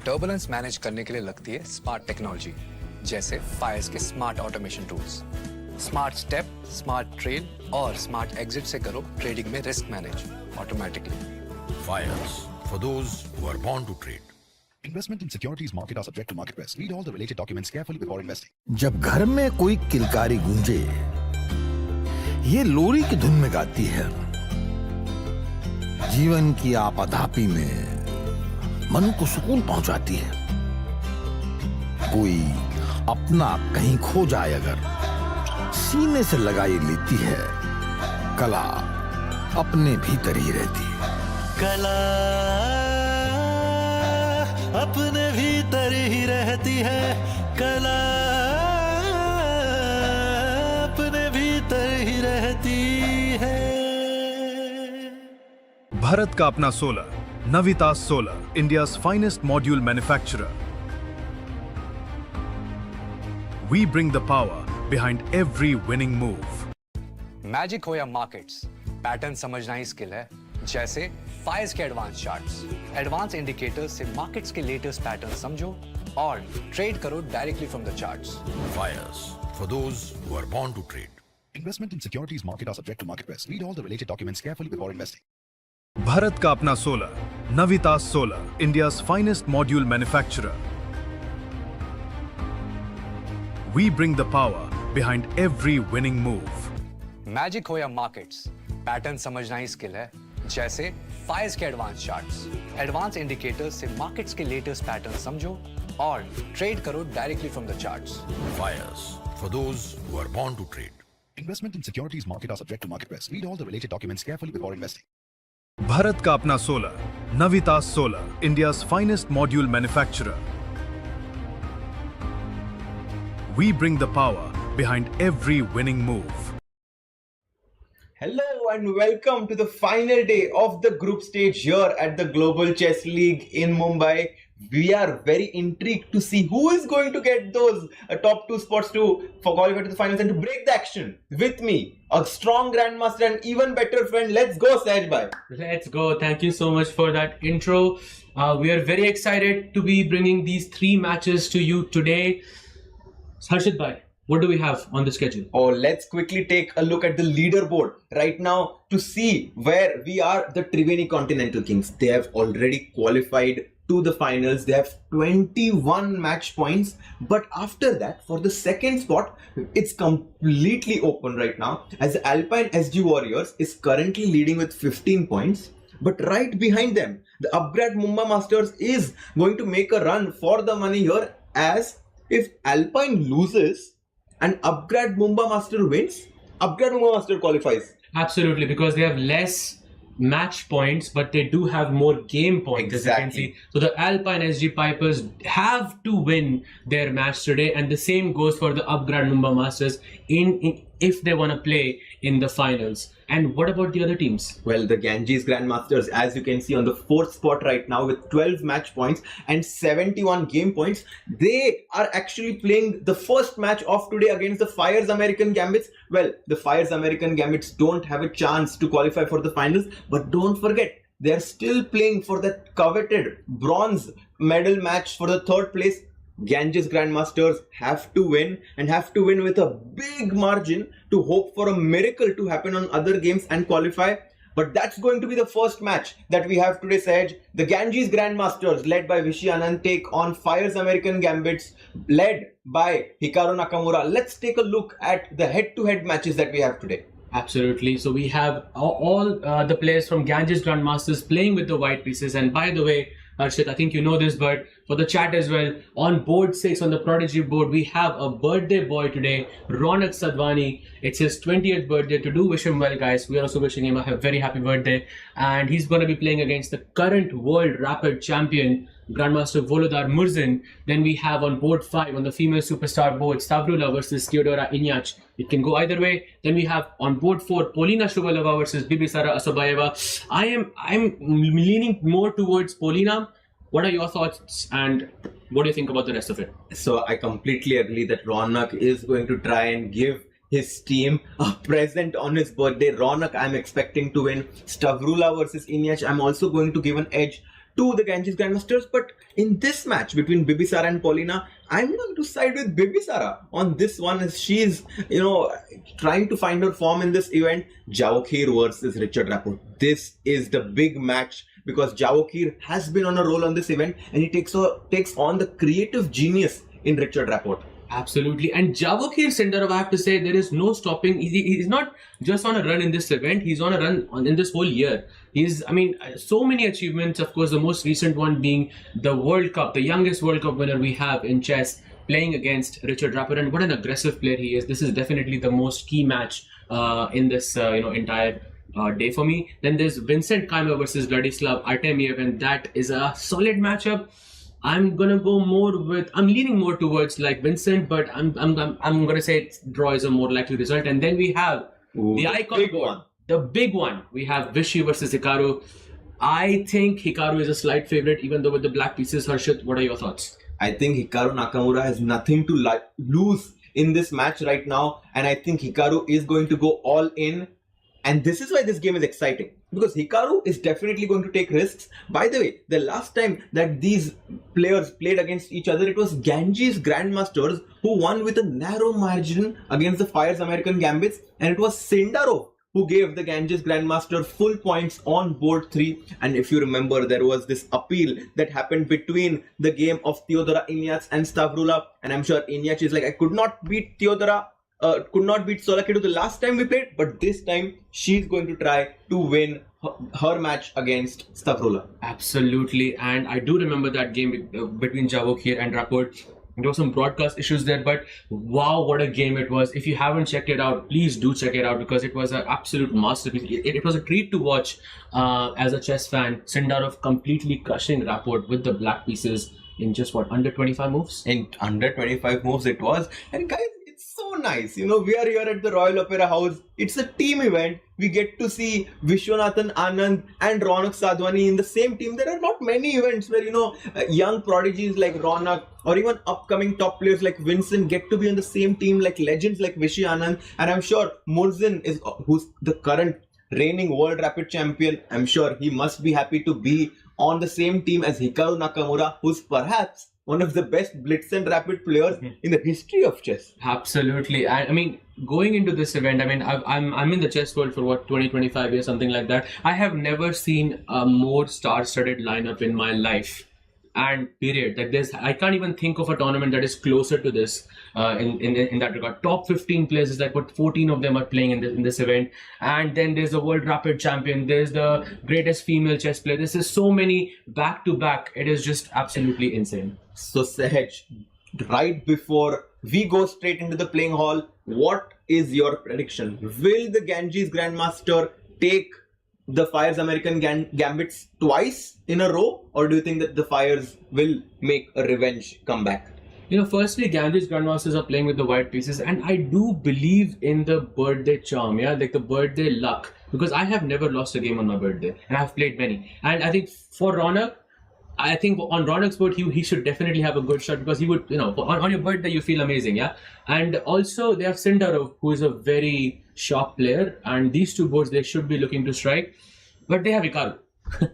Turbulence manage करने के लिए लगती है स्मार्ट टेक्नोलॉजी, जैसे फायर्स के smart automation tools. Smart step, smart trail और स्मार्ट एग्जिट से करो ट्रेडिंग में risk manage automatically. Fires, for those who are born to trade. Investment in securities market are subject to market risk. Read all the related documents carefully before investing. जब घर में कोई किलकारी गूंजे, ये लोरी की धुन में गाती है। जीवन की आपाधापी में मन को सुकून पहुंचाती है। कोई अपना कहीं खो जाए अगर सीने से लगाई लेती है, कला अपने भीतर ही रहती है। कला अपने भीतर ही रहती है, कला अपने भीतर ही रहती है। भारत का अपना solar, Navita solar, India's finest module manufacturer. We bring the power behind every winning move. Magic हो या मार्केट्स, पैटर्न समझना ही स्किल है। जैसे फायर्स के एडवांस चार्ट्स, एडवांस इंडिकेटर्स से मार्केट्स के लेटेस्ट पैटर्न समझो और ट्रेड करो directly from the charts. Fires, for those who are born to trade. Investment in securities market are subject to market risk. Read all the related documents carefully before investing. Bharat का अपना solar, Navita solar, India's finest module manufacturer. We bring the power behind every winning move. Magic हो या markets, pattern समझना ही skill है। जैसे Fyers के advance charts, advance indicators से markets के लेटेस्ट पैटर्न समझो और ट्रेड करो directly from the charts. Fires, for those who are born to trade. Investment in securities market are subject to market risk. Read all the related documents carefully before investing. Bharat का अपना solar, Navita solar, India's finest module manufacturer. We bring the power behind every winning move. Hello and welcome to the final day of the group stage here at the Global Chess League in Mumbai. We are very intrigued to see who is going to get those top two spots for qualify to the finals and to break the action. With me, a strong grandmaster and even better friend. Let's go, Sahaj bhai. Let's go. Thank you so much for that intro. We are very excited to be bringing these three matches to you today. Harshit bhai, what do we have on the schedule? Oh, let's quickly take a look at the leaderboard right now to see where we are. The Triveni Continental Kings, they have already qualified to the finals. They have 21 match points, but after that, for the second spot, it's completely open right now, as the Alpine SG Warriors is currently leading with 15 points. But right behind them, the Upgrade Mumbai Masters is going to make a run for the money here, as if Alpine loses and Upgrade Mumbai Master wins, Upgrade Mumbai Master qualifies. Absolutely, because they have less match points, but they do have more game points. Exactly. As you can see. So the Alpine SG Pipers have to win their match today, and the same goes for the Upgrade Mumbai Masters if they want to play in the finals. And what about the other teams? Well, the Ganges Grandmasters, as you can see, on the fourth spot right now with 12 match points and 71 game points. They are actually playing the first match of today against the Fires American Gambits. Well, the Fires American Gambits don't have a chance to qualify for the finals, but don't forget, they are still playing for that coveted bronze medal match for the third place. Ganges Grandmasters have to win, and have to win with a big margin to hope for a miracle to happen on other games and qualify. But that's going to be the first match that we have today, Sahaj. The Ganges Grandmasters, led by Vishy Anand, take on Fires American Gambits, led by Hikaru Nakamura. Let's take a look at the head-to-head matches that we have today. Absolutely. So we have all the players from Ganges Grandmasters playing with the white pieces. And by the way, Harshit, I think you know this, but for the chat as well, on board 6 on the Prodigy board, we have a birthday boy today, Ronak Sadhwani. It's his 20th birthday. To do wish him well, guys. We are also wishing him a very happy birthday. And he's going to be playing against the current world rapid champion, Grandmaster Volodar Murzin. Then we have on board 5 on the female superstar board, Stavrula versus Theodora Inyach. It can go either way. Then we have on board 4 Polina Shuvalova versus Bibisara Asobayeva. I'm leaning more towards Polina. What are your thoughts and what do you think about the rest of it? So I completely agree that Ronak is going to try and give his team a present on his birthday. Ronak, I'm expecting to win. Stavrula versus Inyach, I'm also going to give an edge to the Ganges Grandmasters. But in this match between Bibisara and Paulina, I'm going to side with Bibisara on this one, as she's, trying to find her form in this event. Vachier versus Richard Rapport. This is the big match because Vachier has been on a roll on this event, and he takes on the creative genius in Richard Rapport. Absolutely. And Vachier Sindarov, I have to say, there is no stopping. He's not just on a run in this event, he's on a run in this whole year. So many achievements. Of course, the most recent one being the World Cup, the youngest World Cup winner we have in chess, playing against Richard Rapport. And what an aggressive player he is. This is definitely the most key match in this entire day for me. Then there's Vincent Keimer versus Vladislav Artemiev, and that is a solid matchup. I'm leaning more towards like Vincent, but I'm gonna say draw is a more likely result. And then we have the icon board, the big one. We have Vichy versus Hikaru. I think Hikaru is a slight favorite, even though with the black pieces. Harshit, what are your thoughts? I think Hikaru Nakamura has nothing to lose in this match right now, and I think Hikaru is going to go all in. And this is why this game is exciting, because Hikaru is definitely going to take risks. By the way, the last time that these players played against each other, it was Ganges Grandmasters who won with a narrow margin against the Fires American Gambits, and it was Sindarov who gave the Ganges Grandmaster full points on board 3. And if you remember, there was this appeal that happened between the game of Theodora Ignatz and Stavrula, and I'm sure Ignatz is like, I could not beat Theodora, could not beat Solakidu the last time we played, but this time she's going to try to win her match against Stavrula. Absolutely. And I do remember that game between Vachier and Rapport. There were some broadcast issues there, but wow, what a game it was. If you haven't checked it out, please do check it out, because it was an absolute masterpiece. It was a treat to watch as a chess fan. Sindarov completely crushing Rapport with the black pieces in just under 25 moves? In under 25 moves it was. And guys, it's so nice. We are here at the Royal Opera House. It's a team event. We get to see Vishwanathan Anand and Ronak Sadhwani in the same team. There are not many events where, young prodigies like Ronak or even upcoming top players like Vincent get to be on the same team, like legends like Vishy Anand. And I'm sure Murzin, who's the current reigning World Rapid Champion, I'm sure he must be happy to be on the same team as Hikaru Nakamura, who's perhaps one of the best blitz and rapid players in the history of chess. Absolutely. I mean, going into this event, I'm in the chess world for 20-25 years, something like that. I have never seen a more star-studded lineup in my life. And period. I can't even think of a tournament that is closer to this in that regard. Top 15 players is like what 14 of them are playing in this event. And then there's the World Rapid Champion. There's the greatest female chess player. This is so many back to back. It is just absolutely insane. So Sahaj, right before we go straight into the playing hall, what is your prediction? Will the Ganges Grandmaster take the Fires American Gambits twice in a row, or do you think that the Fires will make a revenge comeback? Firstly, Ganges Grandmasters are playing with the white pieces, and I do believe in the birthday charm, like the birthday luck, because I have never lost a game on my birthday, and I've played many. And I think for Ronak, on Ronak's board, he should definitely have a good shot, because he would, on your birthday, you feel amazing, yeah? And also, they have Sindarov, who is a very sharp player, and these two boards, they should be looking to strike, but they have Hikaru.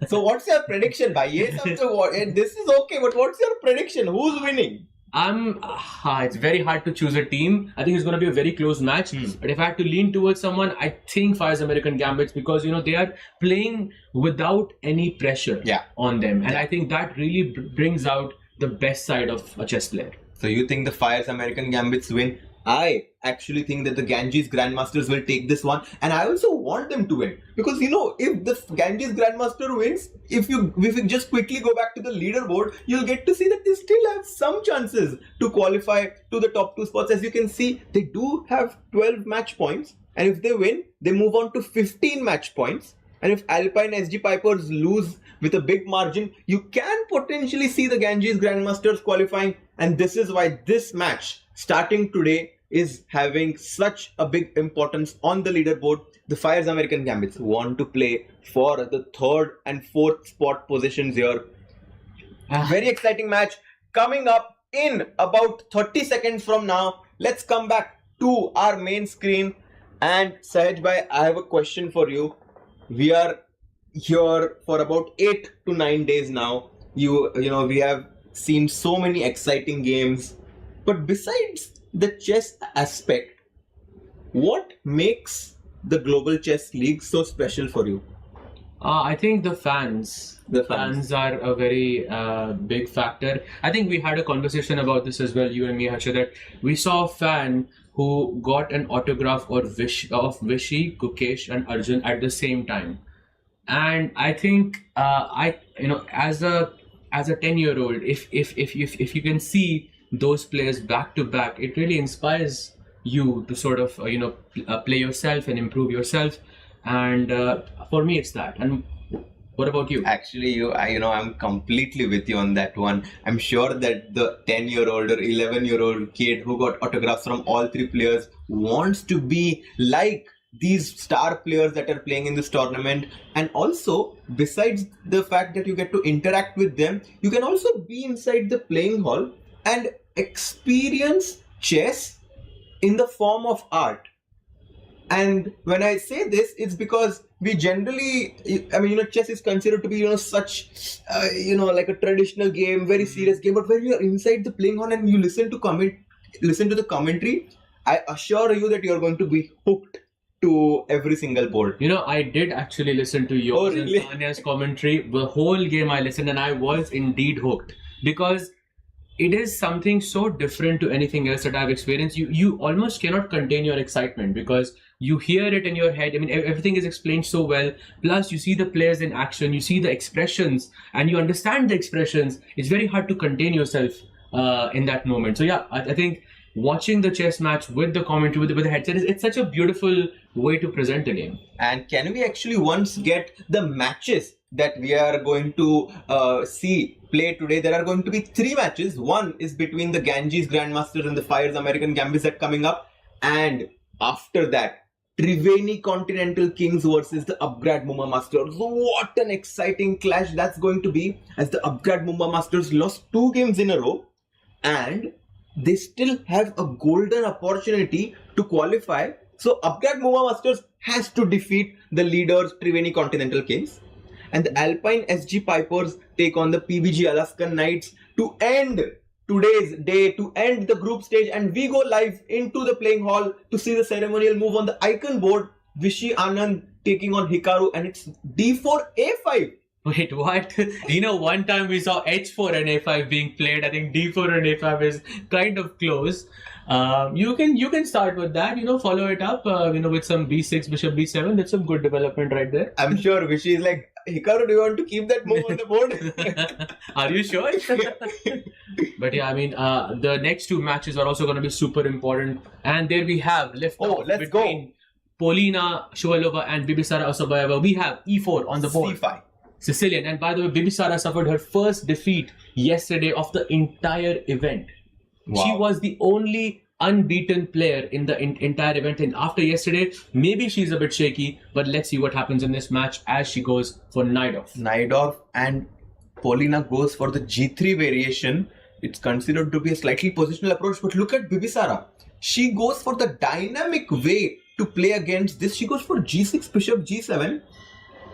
So what's your prediction, bhai? This is okay, but what's your prediction? Who's winning? It's very hard to choose a team. I think it's going to be a very close match. But if I had to lean towards someone, I think Fires American Gambits, because they are playing without any pressure on them, and I think that really brings out the best side of a chess player. So you think the Fires American Gambits win? I actually think that the Ganges Grandmasters will take this one, and I also want them to win, because if the Ganges Grandmaster wins, if you just quickly go back to the leaderboard, you'll get to see that they still have some chances to qualify to the top 2 spots. As you can see, they do have 12 match points, and if they win, they move on to 15 match points. And if Alpine SG Pipers lose with a big margin, you can potentially see the Ganges Grandmasters qualifying, and this is why this match starting today is having such a big importance on the leaderboard. The Fires American Gambits want to play for the 3rd and 4th spot positions here. Very exciting match coming up in about 30 seconds from now. Let's come back to our main screen. And Sahaj bhai, I have a question for you. We are here for about 8 to 9 days now. You know, we have seen so many exciting games. But besides the chess aspect, what makes the Global Chess League so special for you? I think the fans. The The fans. fans are a very big factor. I think we had a conversation about this as well, you and me, Harsha, that we saw a fan who got an autograph of Vishy, Gukesh, and Arjun at the same time. And I think as a 10-year-old, if you can see those players back to back, it really inspires you to sort of play yourself and improve yourself. And for me, it's that. And what about you? Actually, I'm completely with you on that one. I'm sure that the 10-year-old or 11-year-old kid who got autographs from all three players wants to be like these star players that are playing in this tournament. And also, besides the fact that you get to interact with them, you can also be inside the playing hall and experience chess in the form of art. And when I say this, it's because we generally, chess is considered to be, such, like a traditional game, very serious game. But when you are inside the playing hall and you listen to the commentary, I assure you that you're going to be hooked to every single board. I did actually listen to yours and Tanya's commentary. The whole game I listened and I was indeed hooked because it is something so different to anything else that I've experienced. You almost cannot contain your excitement because you hear it in your head. I mean, everything is explained so well. Plus, you see the players in action, you see the expressions, and you understand the expressions. It's very hard to contain yourself in that moment. So yeah, I think watching the chess match with the commentary, with the headset, it's such a beautiful way to present the game. And can we actually once get the matches that we are going to see play today? There are going to be 3 matches. One is between the Ganges Grandmasters and the Fires American Gambits that coming up. And after that, Triveni Continental Kings versus the Upgrad Mumbai Masters. What an exciting clash that's going to be, as the Upgrad Mumbai Masters lost 2 games in a row and they still have a golden opportunity to qualify. So Upgrad Mumbai Masters has to defeat the leaders Triveni Continental Kings. And the Alpine SG Pipers take on the PBG Alaskan Knights to end today's day, to end the group stage, and we go live into the playing hall to see the ceremonial move on the icon board. Vishy Anand taking on Hikaru, and it's D4 A5. Wait, what? One time we saw H4 and A5 being played. I think D4 and A5 is kind of close. You can start with that. Follow it up. With some B6, Bishop B7. That's some good development right there. I'm sure Vishy is like, Hikaru, do you want to keep that move on the board? Are you sure? But yeah, the next 2 matches are also going to be super important. And there we have liftoff between Polina Shuvalova and Bibisara Osobayeva. We have E4 on the board. C5. Sicilian. And by the way, Bibisara suffered her first defeat yesterday of the entire event. Wow. She was the only unbeaten player in the entire event, and after yesterday, maybe she's a bit shaky, but let's see what happens in this match as she goes for Naidov. And Polina goes for the G3 variation. It's considered to be a slightly positional approach, but look at Bibisara. She goes for the dynamic way to play against this. She goes for G6, Bishop G7.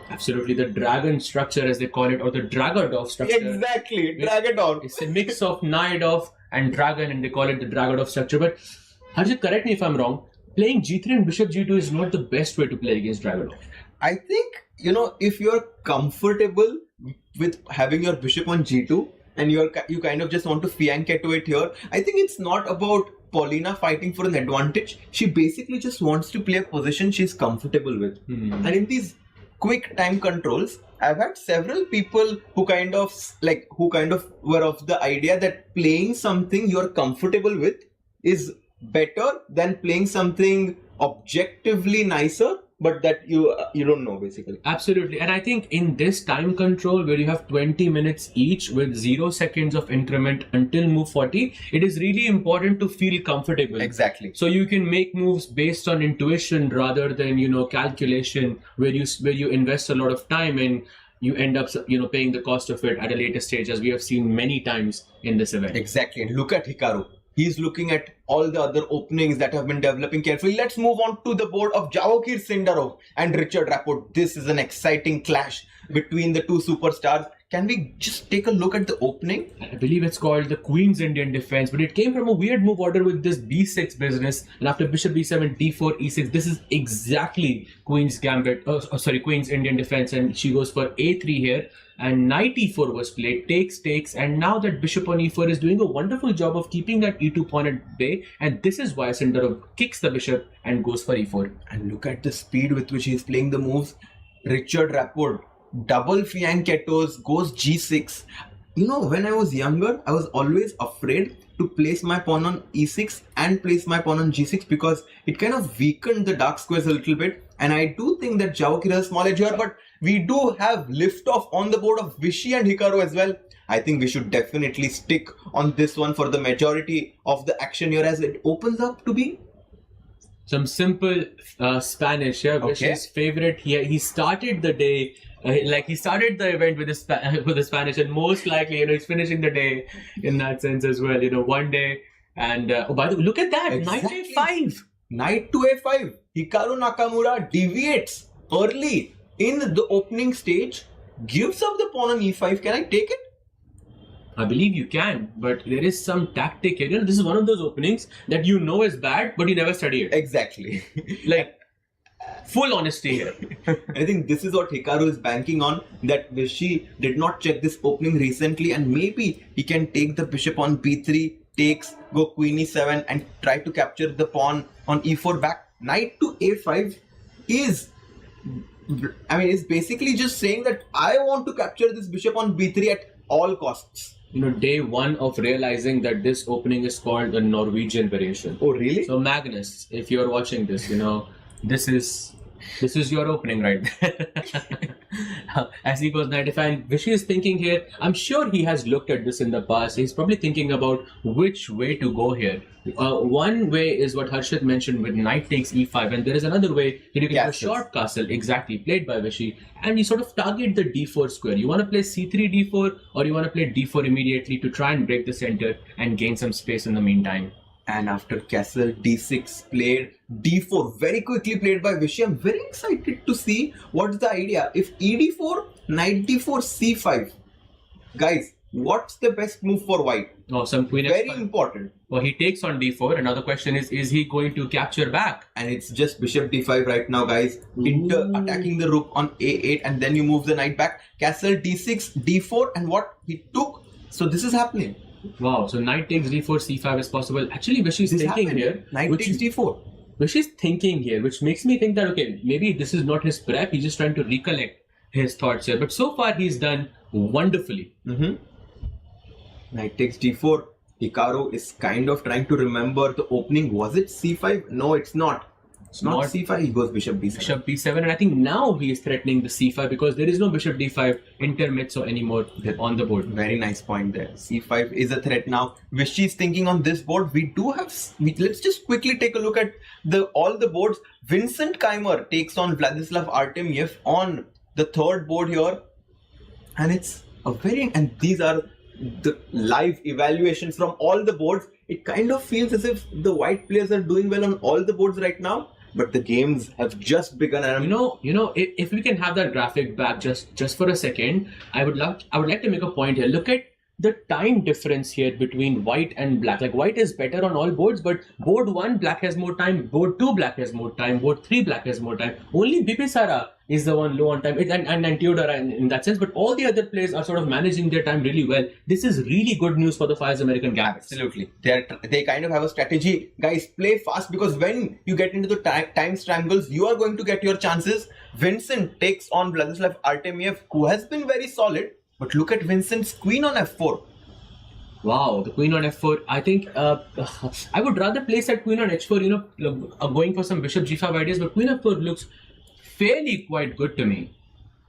Absolutely, the dragon structure as they call it, or the Dragodov structure. Exactly, Dragodov. It's a mix of Naidov and Dragon, and they call it the Dragodov structure. But Harjit, correct me if I'm wrong, playing G3 and Bishop G2 is not the best way to play against Dragodov. I think, if you're comfortable with having your bishop on G2 and you kind of just want to fianchetto it here, I think it's not about Polina fighting for an advantage. She basically just wants to play a position she's comfortable with. And in these quick time controls, I've had several people who kind of were of the idea that playing something you're comfortable with is better than playing something objectively nicer, but that you don't know, basically. Absolutely. And I think in this time control where you have 20 minutes each with 0 seconds of increment until move 40, it is really important to feel comfortable. Exactly. So you can make moves based on intuition rather than, calculation, where you invest a lot of time and you end up, paying the cost of it at a later stage, as we have seen many times in this event. Exactly. And look at Hikaru. He's looking at all the other openings that have been developing carefully. Let's move on to the board of Jawokir Sindarov and Richard Rapport. This is an exciting clash between the two superstars. Can we just take a look at the opening? I believe it's called the Queen's Indian Defense, but it came from a weird move order with this b6 business, and after bishop b7, d4, e6, this is exactly Queen's Gambit, Queen's Indian Defense, and she goes for a3 here, and knight e4 was played, takes, and now that bishop on e4 is doing a wonderful job of keeping that e2 pawn at bay, and this is why Sindarov kicks the bishop and goes for e4. And look at the speed with which he's playing the moves. Richard Rapport, double fianchettos, goes g6. You know, when I was younger, I was always afraid to place my pawn on e6 and place my pawn on g6 because it kind of weakened the dark squares a little bit. And I do think that Jawokir has a small edge here, but we do have liftoff on the board of Vishy and Hikaru as well. I think we should definitely stick on this one for the majority of the action here as it opens up to be some simple Spanish here. Vishy's favorite. He started the day. He started the event with the Spanish, and most likely, he's finishing the day in that sense as well. One day, and by the way, look at that, exactly. knight a5, knight to a5. Hikaru Nakamura deviates early in the opening stage, gives up the pawn on e5. Can I take it? I believe you can, but there is some tactic here. This is one of those openings that is bad, but you never study it. Exactly. Full honesty here. I think this is what Hikaru is banking on, that Vishy did not check this opening recently, and maybe he can take the bishop on b3, takes, go queen e7 and try to capture the pawn on e4 back. Knight to a5 is basically just saying that I want to capture this bishop on b3 at all costs. Day one of realizing that this opening is called the Norwegian variation. Oh, really? So Magnus, if you're watching this, this is your opening right there. As he goes knight f5, Vishy is thinking here, I'm sure he has looked at this in the past. He's probably thinking about which way to go here. One way is what Harshit mentioned with knight takes e5, and there is another way that you can have a short castle, exactly, played by Vishy, and you sort of target the d4 square. You want to play c3 d4, or you want to play d4 immediately to try and break the center and gain some space in the meantime. And after castle d6 played, d4 very quickly played by Vishy. I'm very excited to see what's the idea. If ed4, knight d4, c5. Guys, what's the best move for white? Oh, some queen very f5. Important. Well, he takes on d4. Another question is he going to capture back? And it's just bishop d5 right now, guys. Attacking the rook on a8, and then you move the knight back. Castle d6, d4, and what he took. So this is happening. Wow, so knight takes d4, c5 is possible. Actually, Vishy's thinking here. Knight takes d4. Vishy's thinking here, which makes me think that, okay, maybe this is not his prep. He's just trying to recollect his thoughts here. But so far, he's done wonderfully. Knight takes d4. Hikaru is kind of trying to remember the opening. Was it c5? No, it's not. It's not c5. He goes bishop b7. Bishop b7, and I think now he is threatening the c5 because there is no bishop d5 intermezzo anymore on the board. Very nice point there. c5 is a threat now. Vishy is thinking on this board. We do have. Let's just quickly take a look at all the boards. Vincent Keimer takes on Vladislav Artemiev on the third board here, and it's a and these are the live evaluations from all the boards. It kind of feels as if the white players are doing well on all the boards right now, but the games have just begun. And if we can have that graphic back just for a second, I would like to make a point here. Look at the time difference here between white and black. Like, white is better on all boards, but board 1 black has more time, board 2 black has more time, board 3 black has more time. Only Bibisara is the one low on time, and Theodora in that sense, but all the other players are sort of managing their time really well. This is really good news for the Fires American Gambit. Absolutely. They kind of have a strategy. Guys, play fast, because when you get into the time strangles, you are going to get your chances. Vincent takes on Vladislav Artemiev, who has been very solid. But look at Vincent's queen on f4. Wow, the queen on f4. I think I would rather place that queen on h4, going for some bishop g5 ideas, but queen f4 looks fairly quite good to me.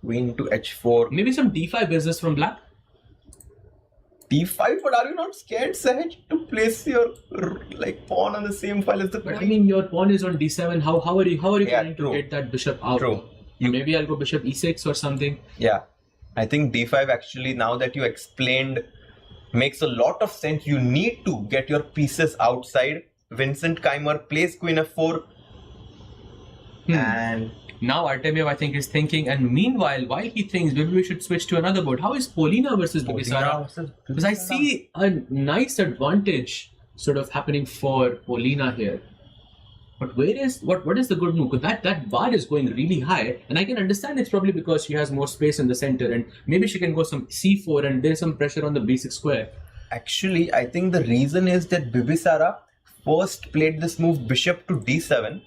Queen to h4. Maybe some d5 business from black? d5, but are you not scared, Sahaj, to place your pawn on the same file as the queen? But I mean, your pawn is on d7. How are you trying to get that bishop out? True. Maybe I'll go bishop e6 or something. Yeah. I think d5 actually, now that you explained Makes a lot of sense. You need to get your pieces outside. Vincent Keimer plays queen f4. And now Artemiev, I think, is thinking, and meanwhile, while he thinks maybe we should switch to another board, how is Polina versus Bibisara? Because I see a nice advantage sort of happening for Polina here. But what is the good move? Because that bar is going really high, and I can understand it's probably because she has more space in the center, and maybe she can go some c4, and there's some pressure on the b6 square. actually, I think the reason is that Bibisara first played this move bishop to d7.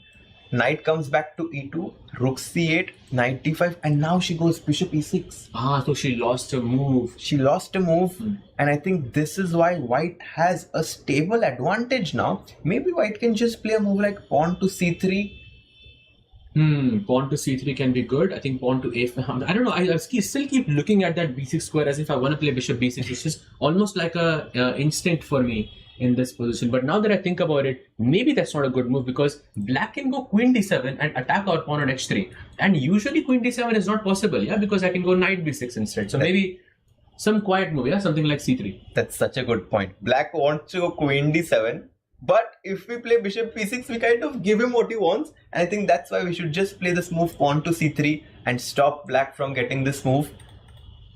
Knight comes back to e2, rook c8, knight d5, and now she goes bishop e6. So she lost a move. She lost a move, and I think this is why White has a stable advantage now. Maybe White can just play a move like pawn to c3. Pawn to c3 can be good. I think pawn to a5. I don't know. I still keep looking at that b6 square as if I want to play bishop b6. It's just almost like a instinct for me in this position. But now that I think about it, maybe that's not a good move because black can go queen d7 and attack our pawn on h3. And usually queen d7 is not possible, because I can go knight b6 instead. So maybe some quiet move, something like c3. That's such a good point. Black wants to go queen d7, but if we play bishop p6, we kind of give him what he wants. And I think that's why we should just play this move pawn to c3 and stop black from getting this move.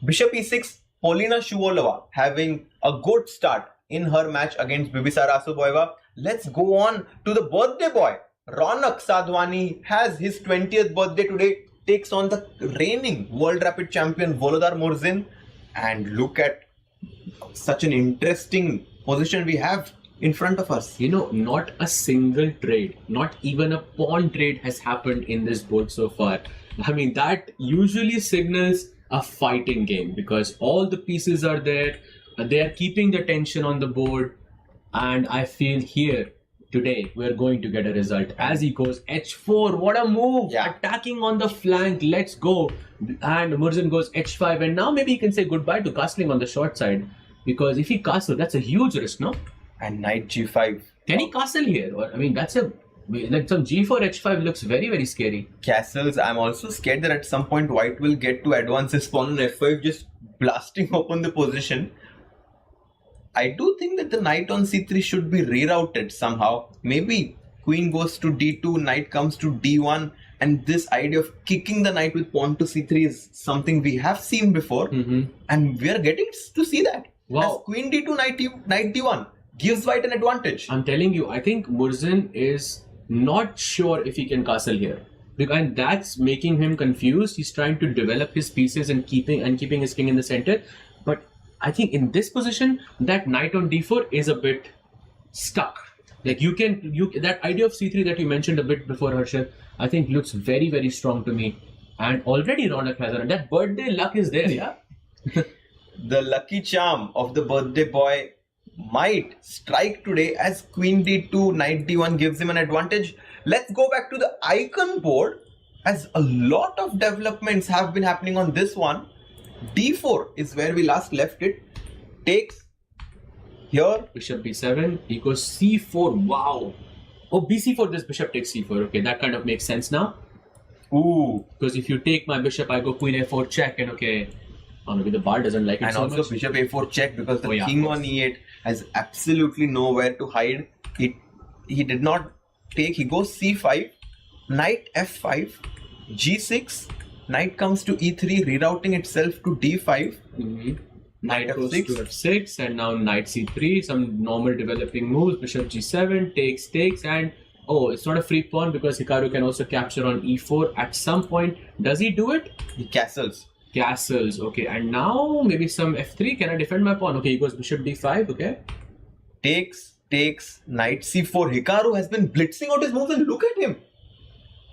Bishop e6, Polina Shuvalova having a good start in her match against Bibisara Asuboeva. Let's go on to the birthday boy. Ronak Sadhwani has his 20th birthday today, takes on the reigning World Rapid champion Volodar Murzin. And look at such an interesting position we have in front of us. Not a single trade, not even a pawn trade has happened in this board so far. I mean, that usually signals a fighting game because all the pieces are there. They are keeping the tension on the board, and I feel here today we're going to get a result as he goes h4. What a move! Attacking on the flank. Let's go. And Murzin goes h5, and now maybe he can say goodbye to castling on the short side because if he castles, that's a huge risk, no? And knight g5. Can he castle here? Or, I mean, that's some g4 h5 looks very, very scary. Castles. I'm also scared that at some point White will get to advance his pawn on f5, just blasting open the position. I do think that the knight on c3 should be rerouted somehow. Maybe queen goes to d2, knight comes to d1, and this idea of kicking the knight with pawn to c3 is something we have seen before, and we are getting to see that. Wow. As queen d2, knight d1 gives White an advantage. I'm telling you, I think Murzin is not sure if he can castle here. And that's making him confused. He's trying to develop his pieces and keeping his king in the center. But I think in this position, that knight on d4 is a bit stuck. Like that idea of c3 that you mentioned a bit before, Harshad, I think looks very, very strong to me. And already Ronak has on that birthday luck is there, yeah? The lucky charm of the birthday boy might strike today as queen d2, knight d1 gives him an advantage. Let's go back to the icon board as a lot of developments have been happening on this one. d4 is where we last left it. Takes here. Bishop b7, he goes c4. Wow. Oh, bc4, this bishop takes c4. Okay, that kind of makes sense now. Ooh. Because if you take my bishop, I go queen a4 check, and okay. Oh, maybe the bar doesn't like it and so also much. bishop a4 check because the king on e8 has absolutely nowhere to hide. He did not take. He goes c5, knight f5, g6. Knight comes to e3, rerouting itself to d5. Knight goes to f6, and now knight c3. Some normal developing moves. Bishop g7 takes, and it's not a free pawn because Hikaru can also capture on e4 at some point. Does he do it? He castles. Okay, and now maybe some f3. Can I defend my pawn? Okay, he goes bishop d5. Okay. Takes, knight c4. Hikaru has been blitzing out his moves, and look at him.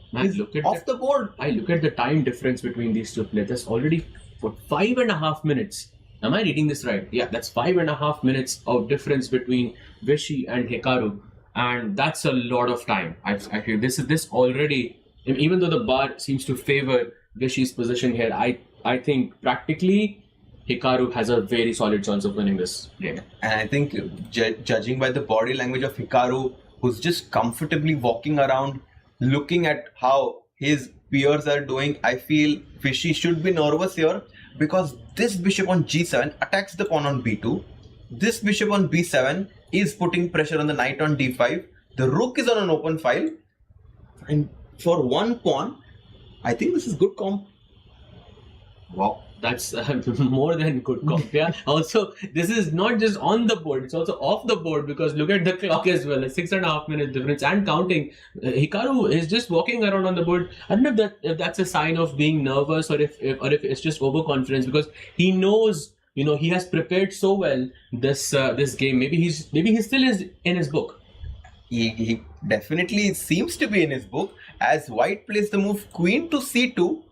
He's off the board. I look at the time difference between these two players. That's already for 5.5 minutes. Am I reading this right? Yeah, that's 5.5 minutes of difference between Vishy and Hikaru, and that's a lot of time. I feel this already. Even though the bar seems to favor Vishy's position here, I think practically Hikaru has a very solid chance of winning this game. And I think judging by the body language of Hikaru, who's just comfortably walking around, looking at how his peers are doing, I feel Vishy should be nervous here because this bishop on g7 attacks the pawn on b2. this bishop on b7 is putting pressure on the knight on d5. The rook is on an open file. And for one pawn, I think this is good comp. Wow, that's more than good comp. Yeah. Also, this is not just on the board; it's also off the board because look at the clock as well. A 6.5 minute difference and counting. Hikaru is just walking around on the board. I don't know if that's a sign of being nervous or if it's just overconfidence because he knows, he has prepared so well this game. Maybe he still is in his book. He definitely seems to be in his book as white plays the move queen to c2.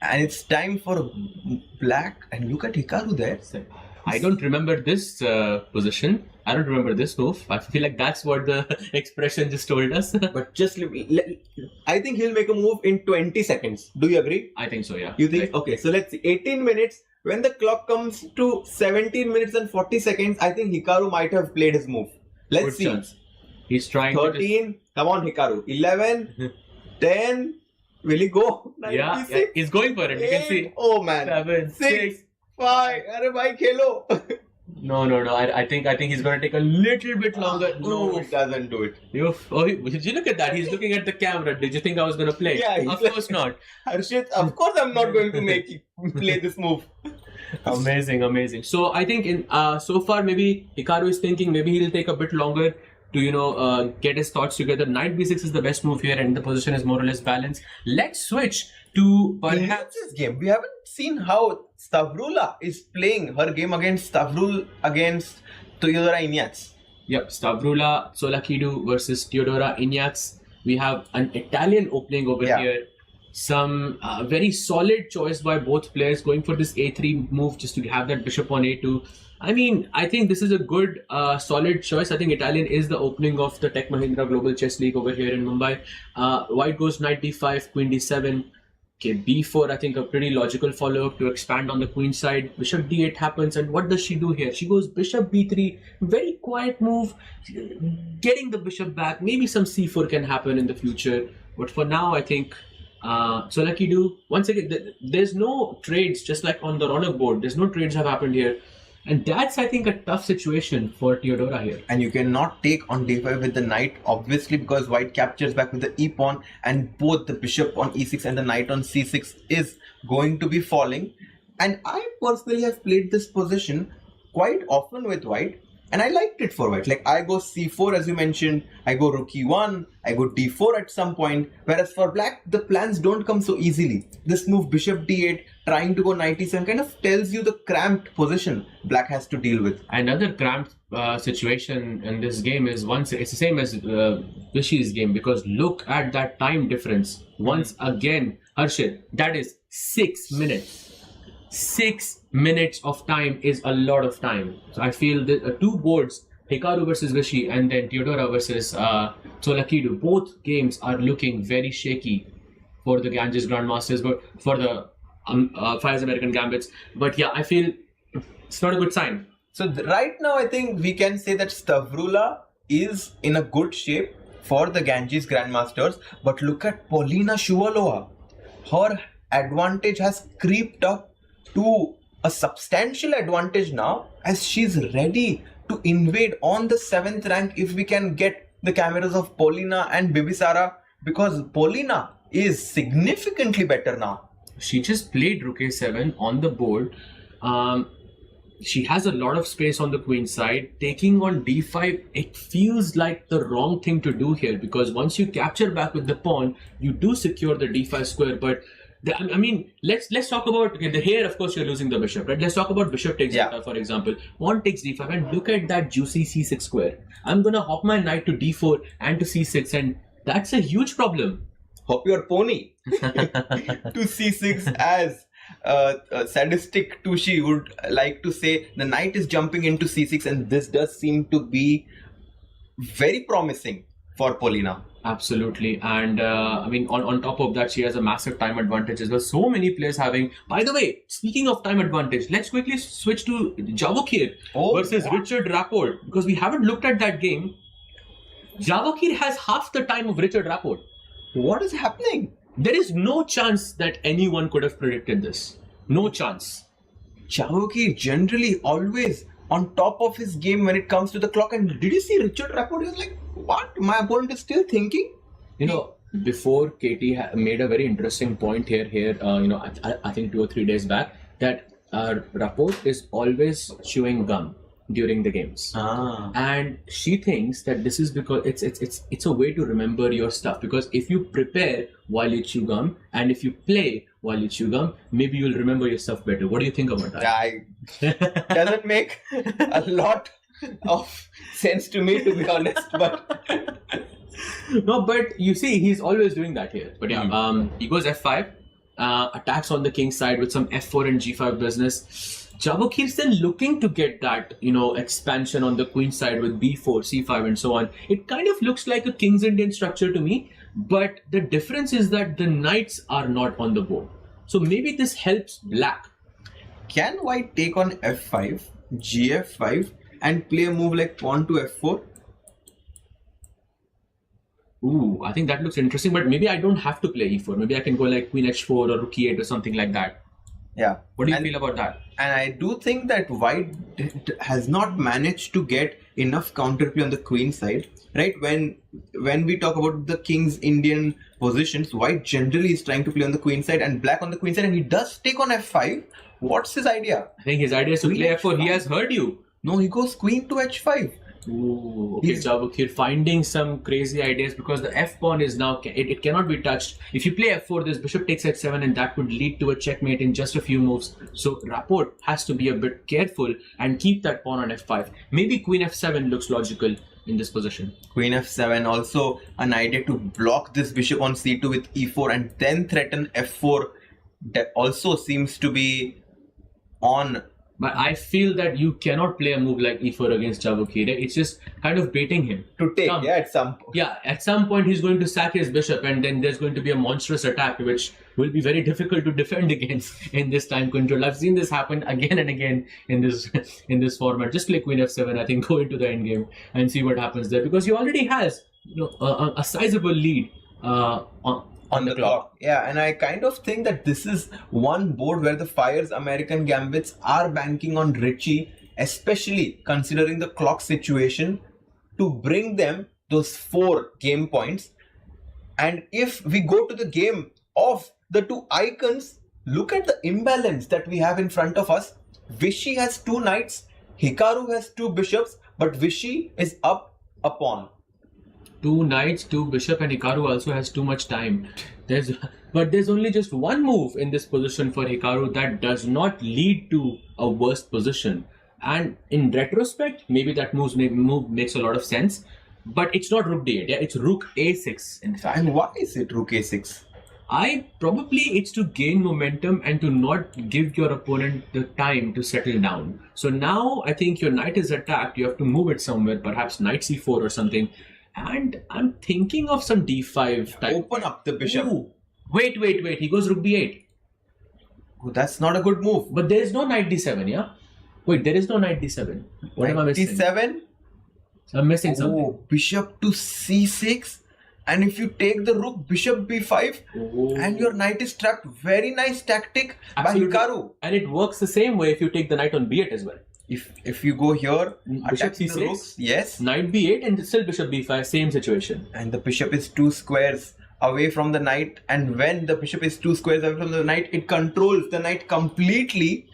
And it's time for black. And look at Hikaru there. I don't remember this position. I don't remember this move. I feel like that's what the expression just told us. But just I think he'll make a move in 20 seconds. Do you agree? I think so, yeah. You think? Okay, so let's see. 18 minutes. When the clock comes to 17 minutes and 40 seconds, I think Hikaru might have played his move. Let's Good see. chance. He's trying 13. Come on, Hikaru. 11. 10. Will he go? 96, yeah, he's going for it. You can 8, see. Oh man. 7, 6, 5. Arre bhai, khelo. No. I think he's going to take a little bit longer. No, it doesn't do it. Did you look at that? He's looking at the camera. Did you think I was going to play? Yeah, Of course not. Harshit, of course I'm not going to make you play this move. Amazing. So I think so far maybe Hikaru is thinking maybe he'll take a bit longer to get his thoughts together. Knight b6 is the best move here and the position is more or less balanced. Let's switch to perhaps this game. We haven't seen how Stavrula is playing her game against Stavrul against Teodora Ignaz. Yep, Stavrula Solakidou versus Teodora Ignaz. We have an Italian opening over here. Some very solid choice by both players going for this a3 move just to have that bishop on a2. I mean, I think this is a good, solid choice. I think Italian is the opening of the Tech Mahindra Global Chess League over here in Mumbai. White goes knight d5, queen d7. Okay, b4, I think a pretty logical follow-up to expand on the queen side. Bishop d8 happens, and what does she do here? She goes bishop b3, very quiet move, getting the bishop back. Maybe some c4 can happen in the future, but for now, I think Solakidou, once again, there's no trades, just like on the Ronak board, there's no trades have happened here. And that's, I think, a tough situation for Teodora here. And you cannot take on d5 with the knight, obviously, because white captures back with the e-pawn, and both the bishop on e6 and the knight on c6 is going to be falling. And I personally have played this position quite often with white, and I liked it for white. Like, I go c4 as you mentioned, I go rook e1, I go d4 at some point, whereas for black, the plans don't come so easily. This move bishop d8, trying to go knight e7 kind of tells you the cramped position black has to deal with. Another cramped situation in this game is it's the same as Vishy's game, because look at that time difference. Once again, Harshit, that is 6 minutes. 6 minutes of time is a lot of time. So I feel the two boards, Hikaru versus Vishy and then Teodora versus Solakidou, both games are looking very shaky for the Ganges Grandmasters, but for the Fires American Gambits. But yeah, I feel it's not a good sign. So right now, I think we can say that Stavrula is in a good shape for the Ganges Grandmasters. But look at Polina Shuvalova. Her advantage has creeped up to a substantial advantage now, as she's ready to invade on the 7th rank if we can get the cameras of Polina and Bibisara, because Polina is significantly better now. She just played rook a7 on the board. She has a lot of space on the queen side. Taking on d5, it feels like the wrong thing to do here, because once you capture back with the pawn, you do secure the d5 square. But I mean, let's talk about here. Of course, you're losing the bishop, right? Let's talk about bishop takes d5, for example. Pawn takes d5, and look at that juicy c6 square. I'm gonna hop my knight to d4 and to c6, and that's a huge problem. Hop your pony to c6, as sadistic Tushi would like to say. The knight is jumping into c6, and this does seem to be very promising for Polina. Absolutely. And I mean, on top of that, she has a massive time advantage as well. So many players having. By the way, speaking of time advantage, let's quickly switch to Vachier versus Richard Rapport, because we haven't looked at that game. Vachier has half the time of Richard Rapport. What is happening? There is no chance that anyone could have predicted this. No chance. Vachier generally always on top of his game when it comes to the clock. And did you see Richard Rapport? He was like, what? My opponent is still thinking? You know, before Katie made a very interesting point here. I think 2 or 3 days back that Rapport is always chewing gum during the games, and she thinks that this is because it's a way to remember your stuff. Because if you prepare while you chew gum and if you play while you chew gum, maybe you'll remember your stuff better. What do you think about that? Doesn't make a lot of sense to me, to be honest. But No, but you see, he's always doing that here. But yeah, he goes f5, attacks on the king side with some f4 and g5 business. Javakhir's then looking to get that, expansion on the queen side with b4, c5 and so on. It kind of looks like a King's Indian structure to me, but the difference is that the knights are not on the board. So maybe this helps black. can white take on f5, gf5 and play a move like pawn to f4? Ooh, I think that looks interesting, but maybe I don't have to play e4. Maybe I can go like queen h4 or rook e8 or something like that. Yeah. What do you feel about that? And I do think that white has not managed to get enough counterplay on the queen side, right? When we talk about the King's Indian positions, white generally is trying to play on the queen side and black on the queen side, and he does take on f5. What's his idea? I think his idea is to play f4. He has heard you. No, he goes queen to h5. Ooh, okay, Javakhir finding some crazy ideas because the f pawn is now, it cannot be touched. If you play f4, this bishop takes h7 and that would lead to a checkmate in just a few moves. So Rapport has to be a bit careful and keep that pawn on f5. Maybe queen f7 looks logical in this position. Queen f7, also an idea to block this bishop on c2 with e4 and then threaten f4. That also seems to be on. But I feel that you cannot play a move like e4 against Javakhir. It's just kind of baiting him. To take, at some point. Yeah, at some point he's going to sack his bishop and then there's going to be a monstrous attack which will be very difficult to defend against in this time control. I've seen this happen again and again in this format. Just play queen f7, I think, go into the endgame and see what happens there. Because he already has a sizable lead on the clock. Yeah, and I kind of think that this is one board where the Fire's American Gambits are banking on Richie, especially considering the clock situation, to bring them those 4 game points. And if we go to the game of the 2 icons, look at the imbalance that we have in front of us. Vishy has 2 knights, Hikaru has 2 bishops, but Vishy is up a pawn. 2 knights, 2 bishop, and Hikaru also has too much time. But there's only just one move in this position for Hikaru that does not lead to a worse position. And in retrospect, maybe that move makes a lot of sense. But it's not rook d8, yeah, it's rook a6 in fact. And why is it rook a6? It's to gain momentum and to not give your opponent the time to settle down. So now I think your knight is attacked, you have to move it somewhere, perhaps knight c4 or something. And I'm thinking of some d5 type. Open up the bishop. Ooh. Wait. He goes rook b8. Oh, that's not a good move. But there is no knight d7, yeah? Wait, there is no knight d7. What am I missing? d7? So I'm missing something. Oh, bishop to c6. And if you take the rook, bishop b5, and your knight is trapped. Very nice tactic by Hikaru. And it works the same way if you take the knight on b8 as well. If you go here, bishop attack the c6, rook, yes, knight b8 and still bishop b5, same situation. And the bishop is 2 squares away from the knight, and when the bishop is 2 squares away from the knight, it controls the knight completely,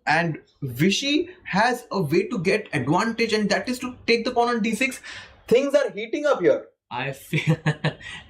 and Vishy has a way to get advantage, and that is to take the pawn on d6. Things are heating up here. I feel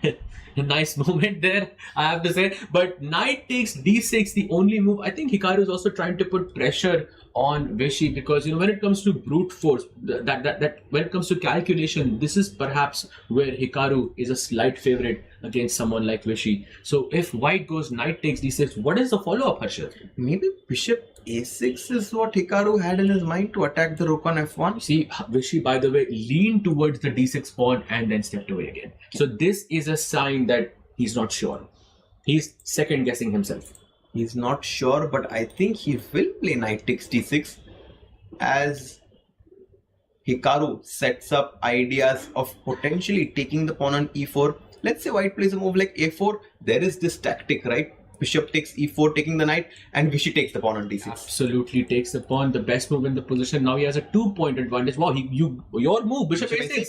a nice moment there, I have to say. But knight takes d6, the only move. I think Hikaru is also trying to put pressure on Vishy because when it comes to brute force, that when it comes to calculation, this is perhaps where Hikaru is a slight favorite against someone like Vishy. So if white goes knight takes d6, what is the follow-up, Harshad? Maybe bishop a6 is what Hikaru had in his mind to attack the rook on f1. See, Vishy, by the way, leaned towards the d6 pawn and then stepped away again. So this is a sign that he's not sure. He's second guessing himself. He's not sure, but I think he will play knight takes d6 as Hikaru sets up ideas of potentially taking the pawn on e4. Let's say white plays a move like a4. There is this tactic, right? bishop takes e4, taking the knight, and Vishy takes the pawn on d6. Absolutely takes the pawn, the best move in the position. Now he has a 2-point advantage. Wow, your move, bishop a6.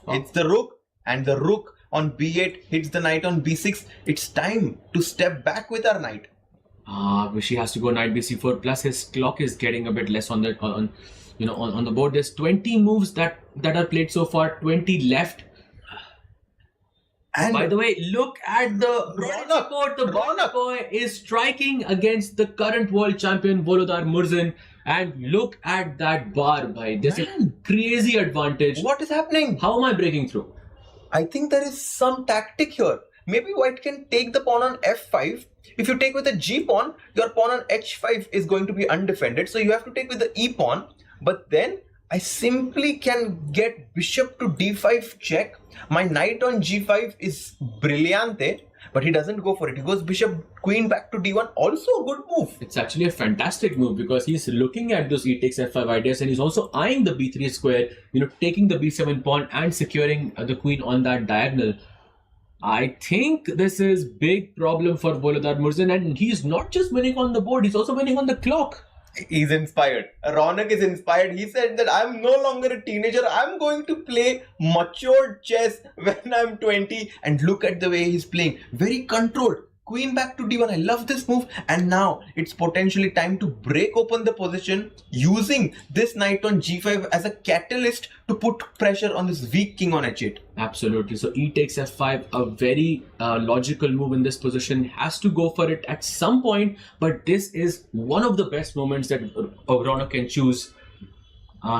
Hits the rook, and the rook on b8 hits the knight on b6. It's time to step back with our knight. Vishy has to go knight bc4. Plus his clock is getting a bit less on the board. There's 20 moves that are played so far. 20 left. And by the way, look at the board. The Ronak boy is striking against the current world champion Volodar Murzin. And look at that bar, bhai. There's a crazy advantage. What is happening? How am I breaking through? I think there is some tactic here. Maybe white can take the pawn on f5. If you take with a g pawn, your pawn on h5 is going to be undefended. So you have to take with the e pawn. But then I simply can get bishop to d5 check. My knight on g5 is brillante, but he doesn't go for it. He goes bishop queen back to d1. Also a good move. It's actually a fantastic move because he's looking at those e takes f5 ideas, and he's also eyeing the b3 square, taking the b7 pawn and securing the queen on that diagonal. I think this is big problem for Volodar Murzin, and he's not just winning on the board, he's also winning on the clock. He's inspired. Ronak is inspired. He said that I'm no longer a teenager. I'm going to play matured chess when I'm 20. And look at the way he's playing. Very controlled. Queen back to d1. I love this move. And now it's potentially time to break open the position using this knight on g5 as a catalyst to put pressure on this weak king on h8. Absolutely. So e takes f5, a very logical move in this position. Has to go for it at some point, but this is one of the best moments that Ronak can choose.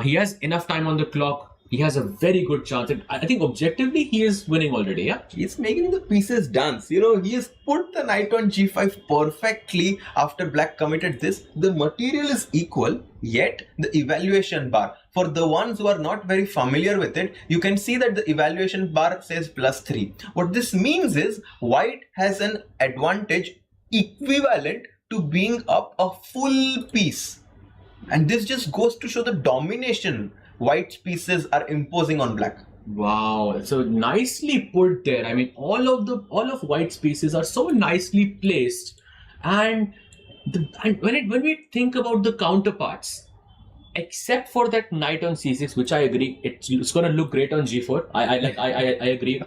He has enough time on the clock. He has a very good chance. I think objectively he is winning already, yeah? He's making the pieces dance. He has put the knight on g5 perfectly after black committed this. The material is equal, yet the evaluation bar. For the ones who are not very familiar with it, you can see that the evaluation bar says +3. What this means is white has an advantage equivalent to being up a full piece. And this just goes to show the domination white's pieces are imposing on black. Wow, so nicely put there. I mean, all of white's pieces are so nicely placed, and when we think about the counterparts, except for that knight on c6, which I agree, it's going to look great on g4. I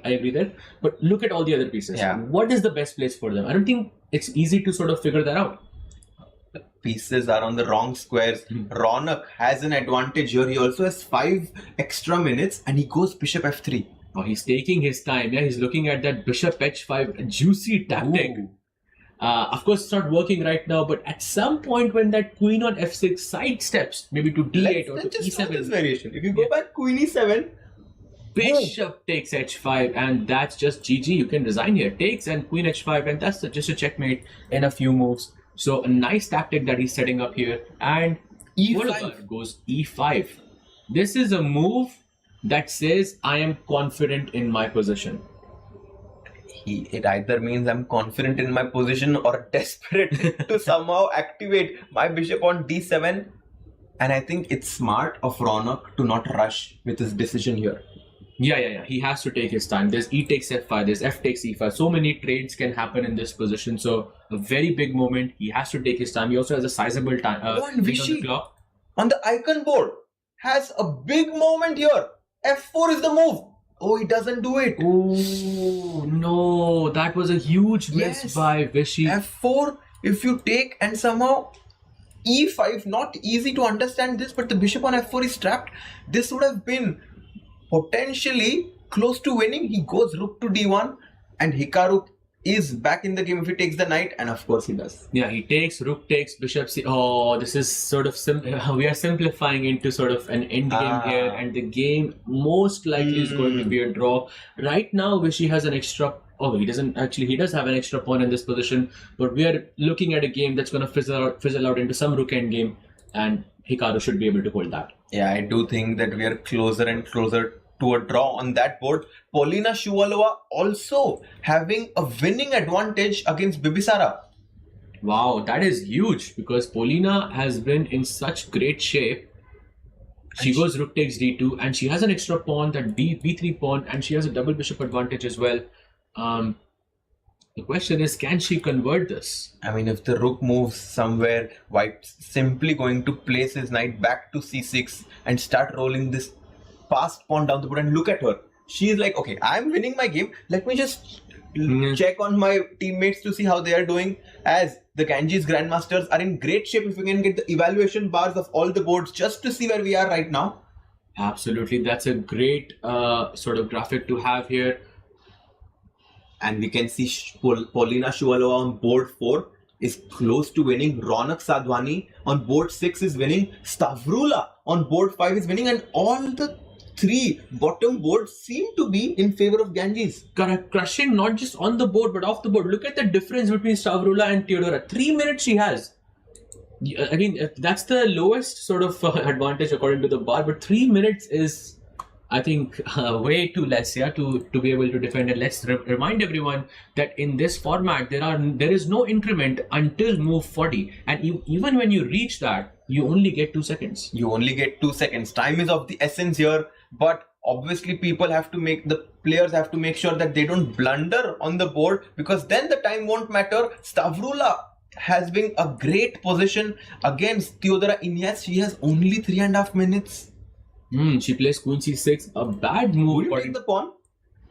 agree there. But look at all the other pieces. Yeah. What is the best place for them? I don't think it's easy to sort of figure that out. Pieces are on the wrong squares. Ronak has an advantage here. He also has 5 extra minutes and he goes bishop f3. Oh, he's taking his time. Yeah, he's looking at that bishop h5 juicy tactic. Of course, it's not working right now, but at some point when that queen on f6 sidesteps, maybe to d8 or to just e7. this variation. If you go back queen e7, bishop takes h5, and that's just GG. You can resign here. Takes and queen h5, and that's just a checkmate in a few moves. So a nice tactic that he's setting up here, and e5 goes e5. This is a move that says I am confident in my position. It either means I'm confident in my position or desperate to somehow activate my bishop on d7. And I think it's smart of Ronak to not rush with his decision here. Yeah. He has to take his time. There's e takes f5, there's f takes e5. So many trades can happen in this position. So a very big moment. He has to take his time. He also has a sizable time. And Vishy on the icon board has a big moment here. f4 is the move. Oh, he doesn't do it. Oh no, that was a huge miss by Vishy. f4, if you take and somehow e5, not easy to understand this, but the bishop on f4 is trapped. This would have been potentially close to winning. He goes rook to d1 and Hikaru is back in the game if he takes the knight, and of course he does. Yeah, he takes, rook takes, bishop c. Oh, this is sort of we are simplifying into sort of an end game here, and the game most likely is going to be a draw. Right now, Vishy has an extra. Oh, he doesn't actually. He does have an extra pawn in this position, but we are looking at a game that's going to fizzle out into some rook end game, and Hikaru should be able to hold that. Yeah, I do think that we are closer and closer to a draw on that board. Polina Shuvalova also having a winning advantage against Bibisara. Wow, that is huge because Polina has been in such great shape. She goes rook takes d2 and she has an extra pawn, that b3 pawn, and she has a double bishop advantage as well. The question is, can she convert this? I mean, if the rook moves somewhere, White's simply going to place his knight back to c6 and start rolling this fast pawn down the board. And look at her. She's like, okay, I'm winning my game. Let me just check on my teammates to see how they are doing. As the Ganges Grandmasters are in great shape if we can get the evaluation bars of all the boards just to see where we are right now. Absolutely. That's a great sort of graphic to have here. And we can see Paulina Shuvalova on board 4 is close to winning. Ronak Sadhwani on board 6 is winning. Stavrula on board 5 is winning. And all the 3 bottom boards seem to be in favor of Ganges. Crushing not just on the board but off the board. Look at the difference between Stavrula and Theodora. 3 minutes she has. I mean, that's the lowest sort of advantage according to the bar. But 3 minutes is, I think, way too less, yeah, to be able to defend it. Let's remind everyone that in this format there is no increment until move 40, and even when you reach that, you only get 2 seconds. You only get 2 seconds. Time is of the essence here, but obviously the players have to make sure that they don't blunder on the board, because then the time won't matter. Stavrula has been a great position against Theodora Ines. She has only 3.5 minutes. She plays Queen C6, a bad move. Would you take the pawn?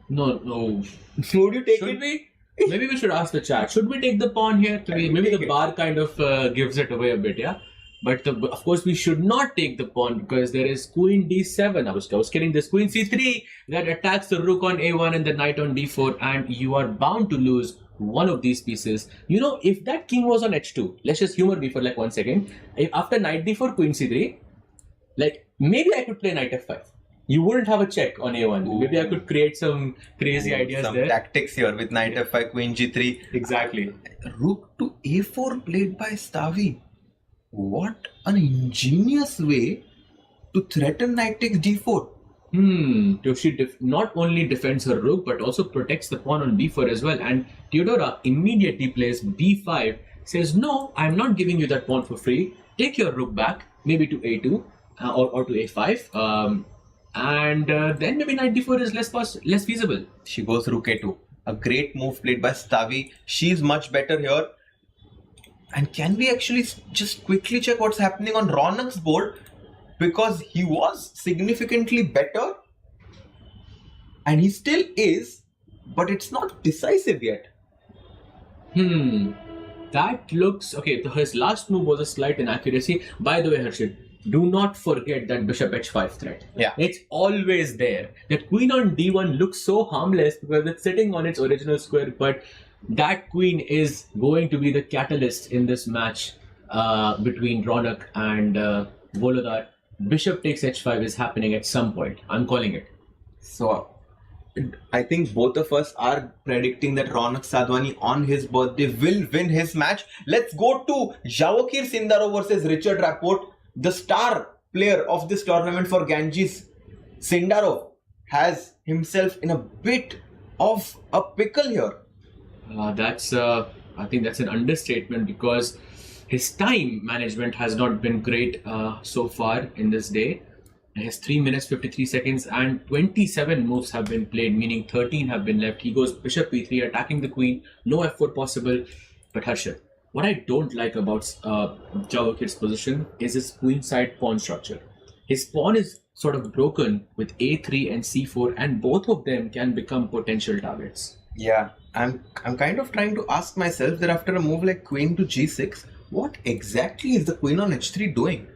No. Would you take Should it? we? Maybe we should ask the chat. Should we take the pawn here? Maybe the bar kind of gives it away a bit, yeah? But of course, we should not take the pawn because there is Queen D7. I was kidding. There's Queen C3 that attacks the rook on A1 and the knight on D4, and you are bound to lose one of these pieces. You know, if that king was on H2, let's just humor me for like 1 second. If after knight D4, Queen C3, like maybe I could play knight F5. You wouldn't have a check on A1. Ooh. Maybe I could create some crazy ideas some there. Tactics here with knight F5, Queen G3. Exactly. Rook to A4 played by Stavi. What an ingenious way to threaten knight takes D4. So she not only defends her rook but also protects the pawn on B4 as well. And Theodora immediately plays B5, says, no, I'm not giving you that pawn for free. Take your rook back, maybe to A2 or to A5. And then maybe knight D4 is less feasible. She goes rook A2. A great move played by Stavi. She's much better here. And can we actually just quickly check what's happening on Ronak's board? Because he was significantly better. And he still is. But it's not decisive yet. That looks... Okay, so his last move was a slight inaccuracy. By the way, Harshit, do not forget that bishop h5 threat. Yeah. It's always there. The queen on d1 looks so harmless because it's sitting on its original square, but that queen is going to be the catalyst in this match between Ronak and Volodar. Bishop takes h5 is happening at some point. I'm calling it. So, I think both of us are predicting that Ronak Sadhwani on his birthday will win his match. Let's go to Vachier Sindarov versus Richard Rapport. The star player of this tournament for Ganges, Sindarov, has himself in a bit of a pickle here. I think that's an understatement because his time management has not been great so far in this day. He has 3 minutes 53 seconds and 27 moves have been played, meaning 13 have been left. He goes bishop e3, attacking the queen, no f4 possible. But Harshit, what I don't like about Vachier's position is his queenside pawn structure. His pawn is sort of broken with a3 and c4, and both of them can become potential targets. Yeah, I'm kind of trying to ask myself that after a move like queen to g6, what exactly is the queen on h3 doing?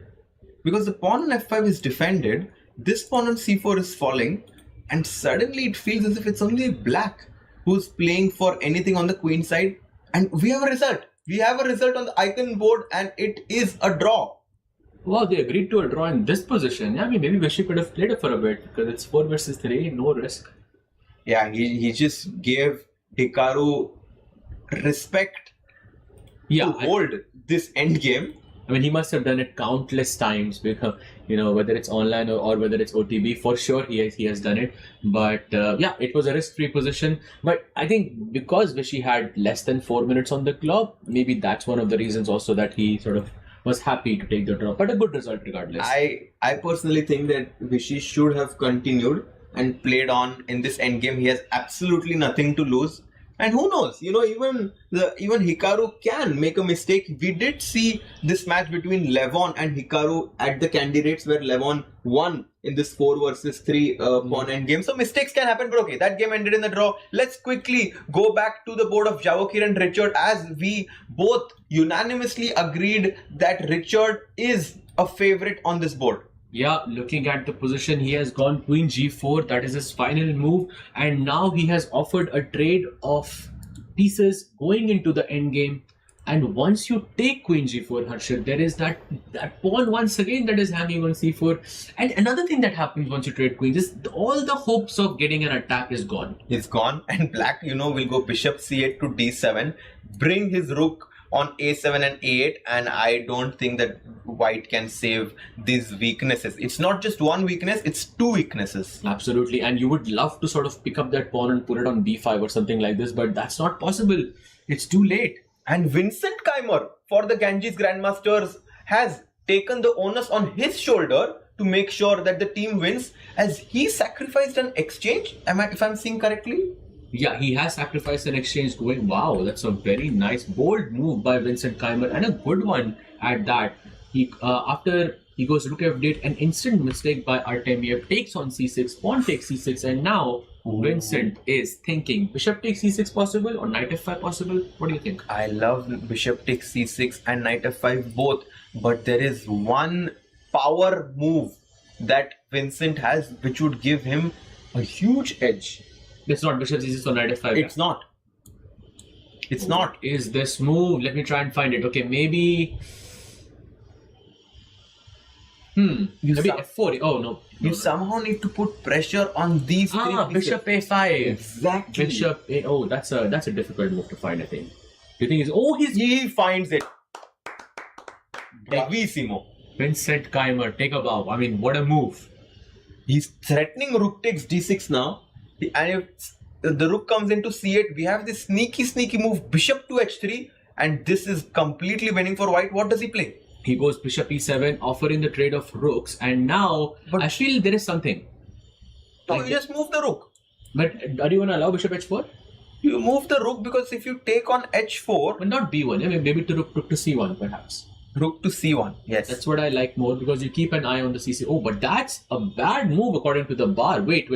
Because the pawn on f5 is defended, this pawn on c4 is falling, and suddenly it feels as if it's only black who's playing for anything on the queen side. And we have a result. We have a result on the icon board, and it is a draw. Wow, they agreed to a draw in this position. Yeah, I mean, maybe Vishy could have played it for a bit because it's 4 versus 3, no risk. Yeah, he just gave Hikaru respect to hold this endgame. I mean, he must have done it countless times because, you know, whether it's online or whether it's OTB, for sure he has done it. But yeah, it was a risk-free position. But I think because Vishy had less than 4 minutes on the clock, maybe that's one of the reasons also that he sort of was happy to take the draw. But a good result regardless. I personally think that Vishy should have continued and played on in this endgame. He has absolutely nothing to lose. And who knows? Even Hikaru can make a mistake. We did see this match between Levon and Hikaru at the candidates where Levon won in this 4 versus 3 pawn end game. So mistakes can happen, but okay, that game ended in the draw. Let's quickly go back to the board of Vachier and Richard, as we both unanimously agreed that Richard is a favorite on this board. Yeah, looking at the position, he has gone Queen G4. That is his final move. And now he has offered a trade of pieces going into the endgame. And once you take Queen G4, Harshit, there is that pawn once again that is hanging on C4. And another thing that happens once you trade queens is all the hopes of getting an attack is gone. It's gone. And black, will go bishop C8 to D7, bring his rook on A7 and A8, and I don't think that white can save these weaknesses. It's not just one weakness, it's 2 weaknesses. Absolutely, and you would love to sort of pick up that pawn and put it on B5 or something like this, but that's not possible. It's too late. And Vincent Keimer, for the Ganges Grandmasters, has taken the onus on his shoulder to make sure that the team wins, as he sacrificed an exchange, if I'm seeing correctly? Yeah, he has sacrificed an exchange going. Wow, that's a very nice, bold move by Vincent Keimer, and a good one at that. After he goes rook f8, an instant mistake by Artemiev, takes on c6, pawn takes c6, and now Vincent is thinking bishop takes c6 possible or knight f5 possible. What do you think? I love bishop takes c6 and knight f5 both, but there is one power move that Vincent has which would give him a huge edge. It's not bishop c6 or knight f5. It's not. It's not. Is this move? Let me try and find it. Okay, maybe. Maybe f4. Oh no. You somehow need to put pressure on these three pieces. Bishop a5. Exactly. Bishop a. Oh, that's a difficult move to find, I think. You think he finds it. Bravissimo. Vincent Keimer, take a bow. I mean, what a move. He's threatening rook takes d6 now. And if the rook comes into c8, we have this sneaky move, bishop to h3, and this is completely winning for white. What does he play? He goes bishop e7, offering the trade of rooks, and now I feel there is something. No, you just move the rook. But are you going to allow bishop h4? You move the rook because if you take on h4... But not b1, maybe to rook to c1 perhaps. Rook to c1, yes. That's what I like more, because you keep an eye on the cc. Oh, but that's a bad move according to the bar. Wait.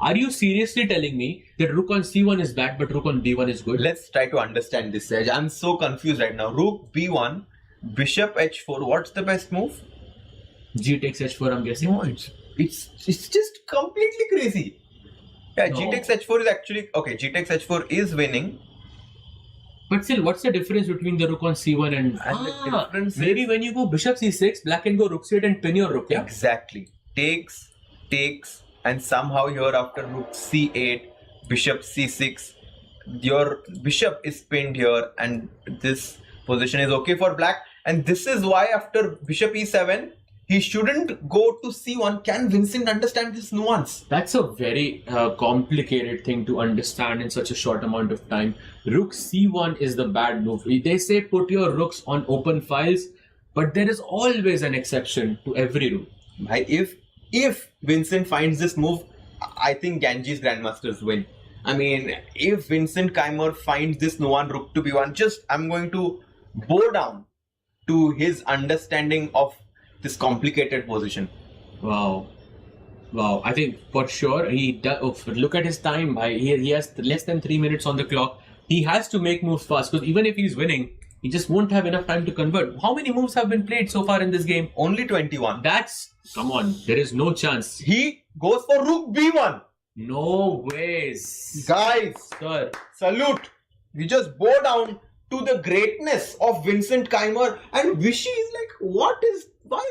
Are you seriously telling me that rook on c1 is bad but rook on b1 is good? Let's try to understand this, Saj. I'm so confused right now. Rook b1, bishop h4. What's the best move? G takes h4, I'm guessing. No, it's just completely crazy. Yeah, no. G takes h4 is actually... Okay, G takes h4 is winning. But still, what's the difference between the rook on c1 and the difference maybe when you go bishop c6, black can go rook c8 and pin your rook, yeah? Exactly. Takes, and somehow here after rook c8, bishop c6, your bishop is pinned here, and this position is okay for black. And this is why after bishop e7, he shouldn't go to c1. Can Vincent understand this nuance? That's a very complicated thing to understand in such a short amount of time. Rook c1 is the bad move. They say put your rooks on open files, but there is always an exception to every rule. If Vincent finds this move, I think Ganges Grandmasters win. I mean, if Vincent Keimer finds this nuance rook to b1, I'm going to bow down to his understanding of this complicated position. Wow. I think for sure he does. Look at his time. He has less than 3 minutes on the clock. He has to make moves fast, because even if he's winning, he just won't have enough time to convert. How many moves have been played so far in this game? Only 21. Come on, there is no chance. He goes for rook b1. No ways. Guys, sir, salute. We just bow down to the greatness of Vincent Keimer, and Vishy is like, why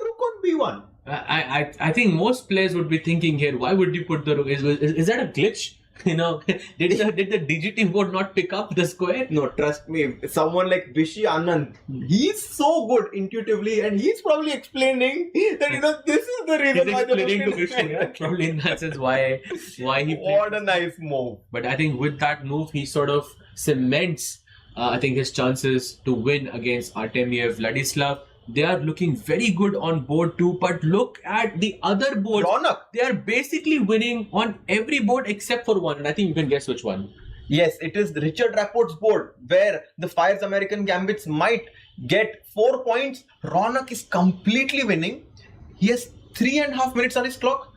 rook on b1? I think most players would be thinking here, why would you put the rook? Is that a glitch? Did the DGT board not pick up the square? No, trust me. Someone like Vishy Anand, he's so good intuitively, and he's probably explaining that this is the reason he's why explaining to Vishy, yeah? Probably in that sense why he played. What a nice move. But I think with that move, he sort of cements his chances to win against Artemiev. Vladislav, they are looking very good on board 2, but look at the other boards. Ronak. They are basically winning on every board except for one, and I think you can guess which one. Yes, it is Richard Rapport's board where the Fire's American Gambits might get 4 points. Ronak is completely winning. He has 3.5 minutes on his clock.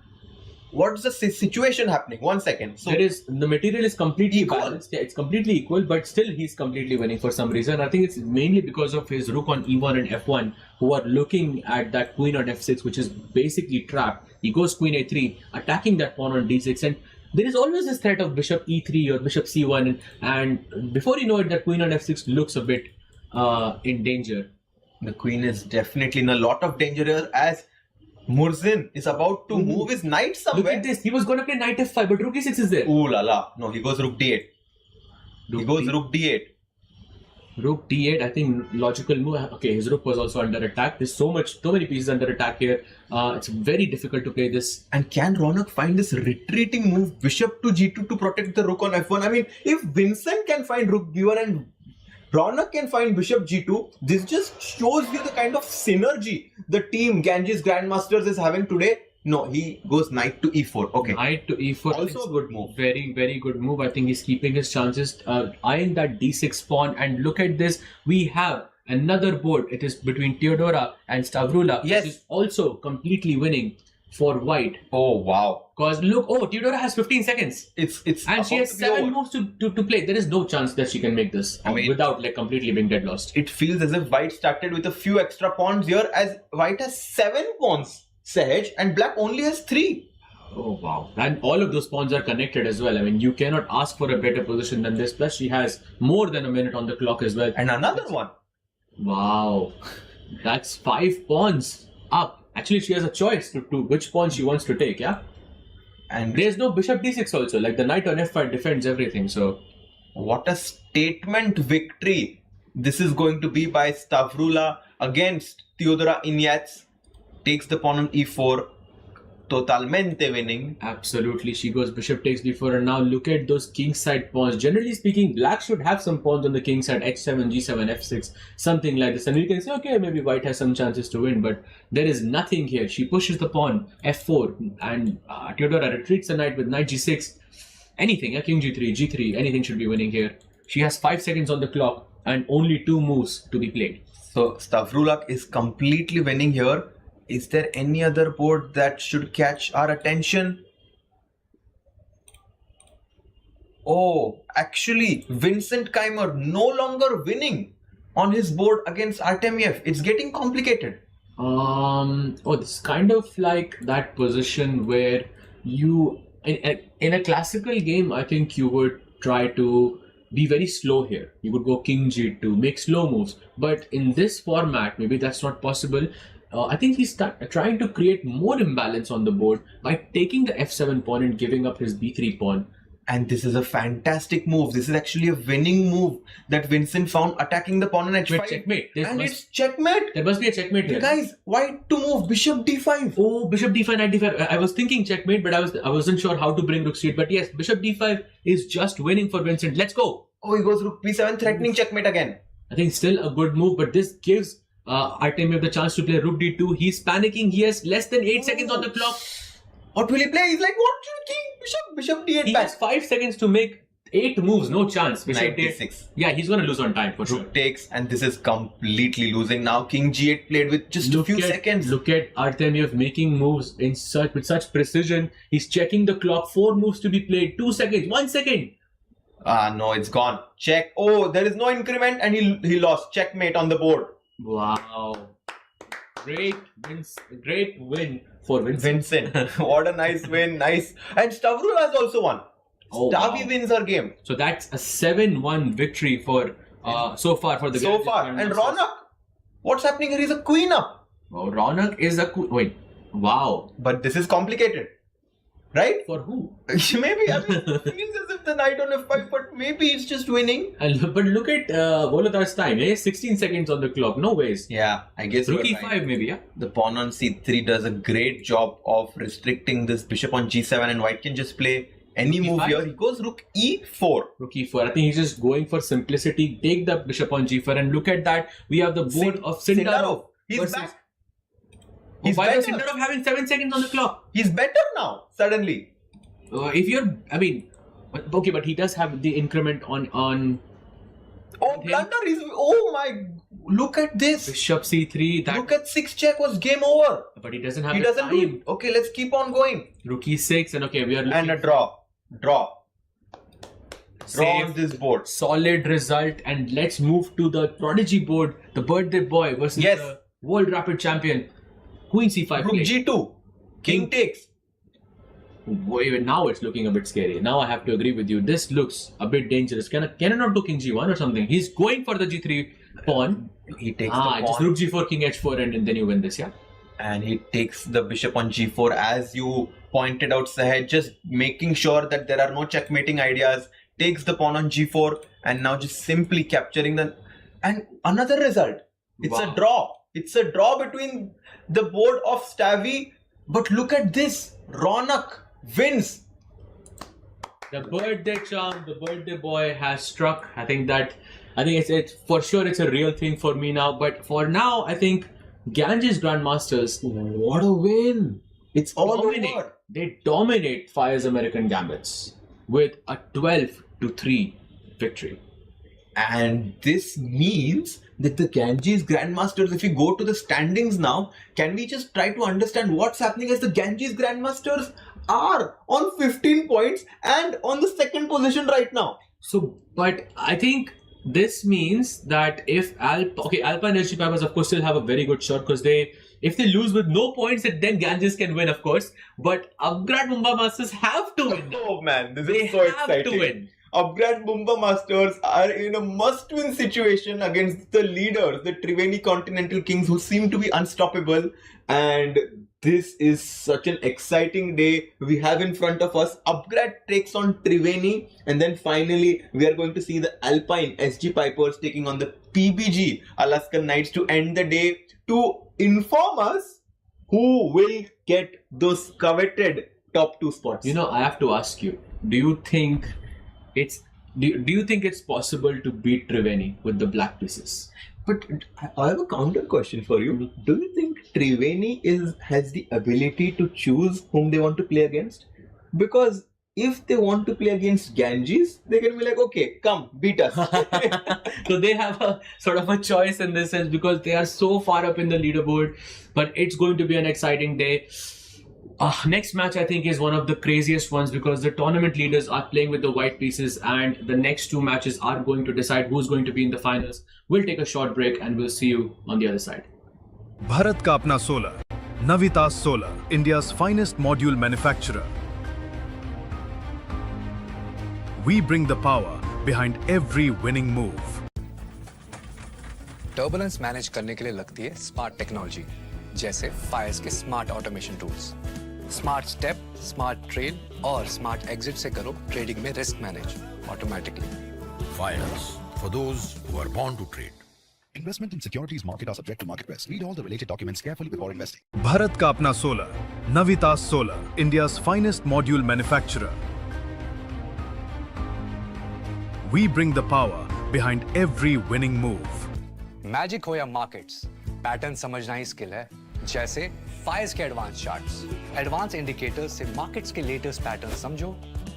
What's the situation happening? 1 second. So the material is completely Equal. balanced. Yeah, it's completely equal, but still he's completely winning for some reason. I think it's mainly because of his rook on e1 and f1, who are looking at that queen on f6, which is basically trapped. He goes queen a3, attacking that pawn on d6, and there is always this threat of bishop e3 or bishop c1, and before you know it, that queen on f6 looks a bit in danger. the queen is definitely in a lot of danger here as Murzin is about to move his knight somewhere. Look at this. He was going to play knight f5, but rook e6 is there. Ooh la la. No, he goes rook d8. He goes rook d8. Rook d8, I think logical move. Okay, his rook was also under attack. There's so many pieces under attack here. It's very difficult to play this. And can Ronak find this retreating move, bishop to g2 to protect the rook on f1? I mean, if Vincent can find rook b1 and Ronak can find bishop g2, this just shows you the kind of synergy the team Ganges Grandmasters is having today. No, he goes knight to e4. Okay. Knight to e4. Also a good move. Very, very good move. I think he's keeping his chances, eyeing that d6 pawn. And look at this. We have another board. It is between Teodora and Stavrula. Yes. Which is also completely winning for white. Oh, wow. Because look, Teodora has 15 seconds. It's And she about has to be 7 over. moves to play. There is no chance that she can make this without like completely being dead lost. It feels as if white started with a few extra pawns here, as white has 7 pawns, Sahaj, and black only has 3. Oh wow. And all of those pawns are connected as well. I mean, you cannot ask for a better position than this. Plus, she has more than a minute on the clock as well. And another one. Wow. That's 5 pawns up. Actually, she has a choice to which pawn she wants to take, yeah? And There's no bishop d6 also. Like the knight on f5 defends everything, so... what a statement victory this is going to be by Stavrula against Teodora Inyats. Takes the pawn on e4, totalmente winning. Absolutely, she goes bishop takes b4, and now look at those kingside pawns. Generally speaking, black should have some pawns on the king side, h7, g7, f6, something like this. And you can say, okay, maybe white has some chances to win, but there is nothing here. She pushes the pawn, f4, and Teodora retreats the knight with knight g6. Anything, king g3, g3, anything should be winning here. She has 5 seconds on the clock and only 2 moves to be played. So Stavrula is completely winning here. Is there any other board that should catch our attention? Oh, actually, Vincent Keimer no longer winning on his board against Artemiev. It's getting complicated. This is kind of like that position where you, in a classical game, I think you would try to be very slow here. You would go king g2, make slow moves. But in this format, maybe that's not possible. I think he's trying to create more imbalance on the board by taking the f7 pawn and giving up his b3 pawn. And this is a fantastic move. This is actually a winning move that Vincent found, attacking the pawn on h5. Wait, checkmate. It's checkmate. There must be a checkmate here. Guys, white to move bishop d5. Oh, bishop d5, knight d5. I was thinking checkmate, but I wasn't sure how to bring rook c8. But yes, bishop d5 is just winning for Vincent. Let's go. Oh, he goes rook b7, threatening checkmate again. I think still a good move, but this gives Artemiev the chance to play rook d2. He's panicking. He has less than 8 seconds on the clock. What will he play? He's like, what should king? Bishop d8 He back. has 5 seconds to make 8 moves. No chance. Bishop Knight d8. d6. Yeah, he's going to lose on time for sure. Rook takes, and this is completely losing now. King g8 played with just a few seconds. Look at Artemiev making moves with such precision. He's checking the clock. 4 moves to be played. 2 seconds. 1 second. No, it's gone. Check. Oh, there is no increment, and he lost. Checkmate on the board. Wow. Great win for Vincent. What a nice win. Nice. And Stavrula has also won. Oh, Stavi wow. wins her game. So that's a 7-1 victory for so far for the So Ganges far. Grandmasters. And Ronak. What's happening here? He's a queen up. Oh, Ronak is a wait. Wow. But this is complicated. Right? For who? Maybe. I mean, it feels as if the knight on f5, but maybe it's just winning. But look at Volodar's time. 16 seconds on the clock. No ways. Yeah, I guess Rook you're e5 right. maybe, yeah? The pawn on c3 does a great job of restricting this bishop on g7, and white can just play any Rook move e5? here. He goes rook e4. Rook e4. I think he's just going for simplicity. Take the bishop on g4 and look at that. We have the board of Sindarov. He's versus- back. Oh, He's why was better. Sindarov having 7 seconds on the clock? He's better now, suddenly. If you're, I mean, Okay, but he does have the increment on Oh, blunder is. Oh my. Look at this. Bishop C3. That, Look at 6 check was game over. but he doesn't have He the doesn't do time. it. Okay, let's keep on going. Rook E6, and okay, we are And looking a draw. Draw. Draw on safe, this board. solid result, and let's move to the prodigy board, the birthday boy versus Yes. the world rapid champion. Queen C5. Rook play. G2. King takes. Wait, now it's looking a bit scary. Now I have to agree with you. This looks a bit dangerous. Can I not do King G1 or something? He's going for the G3 pawn. He takes the pawn. Just Rook G4, King H4, and then you win this, yeah? And he takes the bishop on G4, as you pointed out, Sahaj, just making sure that there are no checkmating ideas. Takes the pawn on G4, and now just simply capturing the. And another result. It's Wow. a draw. It's a draw between the board of Stavi. But look at this. Ronak wins. The birthday charm, the birthday boy has struck. I think it's for sure it's a real thing for me now. But for now, I think Ganges Grandmasters, what a win! It's all Dominate. over. They dominate Fire's American Gambits with a 12-3 victory. And this means that the Ganges Grandmasters, if we go to the standings now, can we just try to understand what's happening as the Ganges Grandmasters are on 15 points and on the second position right now? So, but I think this means that if Alpine Energy Pipers, of course, still have a very good shot because if they lose with no points, then Ganges can win, of course. But Upgrad Mumbai Masters have to win. Oh man, this They is so have exciting. to win. Upgrad Mumbai Masters are in a must-win situation against the leaders, the Triveni Continental Kings, who seem to be unstoppable. And this is such an exciting day we have in front of us. Upgrad takes on Triveni, and then finally we are going to see the Alpine SG Pipers taking on the PBG Alaskan Knights to end the day, to inform us who will get those coveted top 2 spots. You know, I have to ask you: do you think it's possible to beat Triveni with the black pieces? But I have a counter question for you. Do you think Triveni has the ability to choose whom they want to play against? Because if they want to play against Ganges, they can be like, okay, come, beat us. So they have a sort of a choice in this sense because they are so far up in the leaderboard. But it's going to be an exciting day. Next match, I think, is one of the craziest ones because the tournament leaders are playing with the white pieces, and the next 2 matches are going to decide who's going to be in the finals. We'll take a short break and we'll see you on the other side. Bharat का अपना solar, Navitas solar, India's finest module manufacturer. We bring the power behind every winning move. Turbulence manage करने के लिए लगती है smart technology, जैसे Fyers के smart automation tools. Smart step, smart trail और स्मार्ट एग्जिट से करो ट्रेडिंग में risk manage automatically. Fires, for those who are born to trade. Investment in securities market are subject to market risk. Read all the related documents carefully before investing. Bharat का अपना solar, Navitas solar, India's finest module manufacturer. We bring the power behind every winning move. Magic हो या markets, pattern समझना ही skill है। जैसे Fyers के advance charts, advance indicators से markets के लेटेस्ट पैटर्न समझो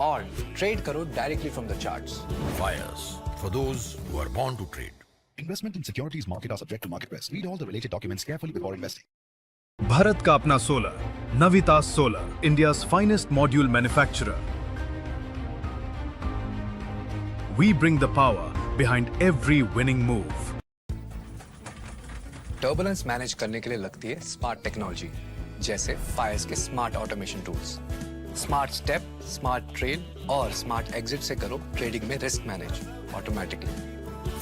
और ट्रेड करो directly from the charts. Fires, for those who are born to trade. Investment in securities market are subject to market risk. Read all the related documents carefully before investing. Bharat का अपना solar, Navitas solar, India's finest module manufacturer. We bring the power behind every winning move. Turbulence manage करने के लिए लगती है smart technology, जैसे Fyers के smart automation tools. Smart step, smart trail और स्मार्ट एग्जिट से करो ट्रेडिंग में risk manage automatically.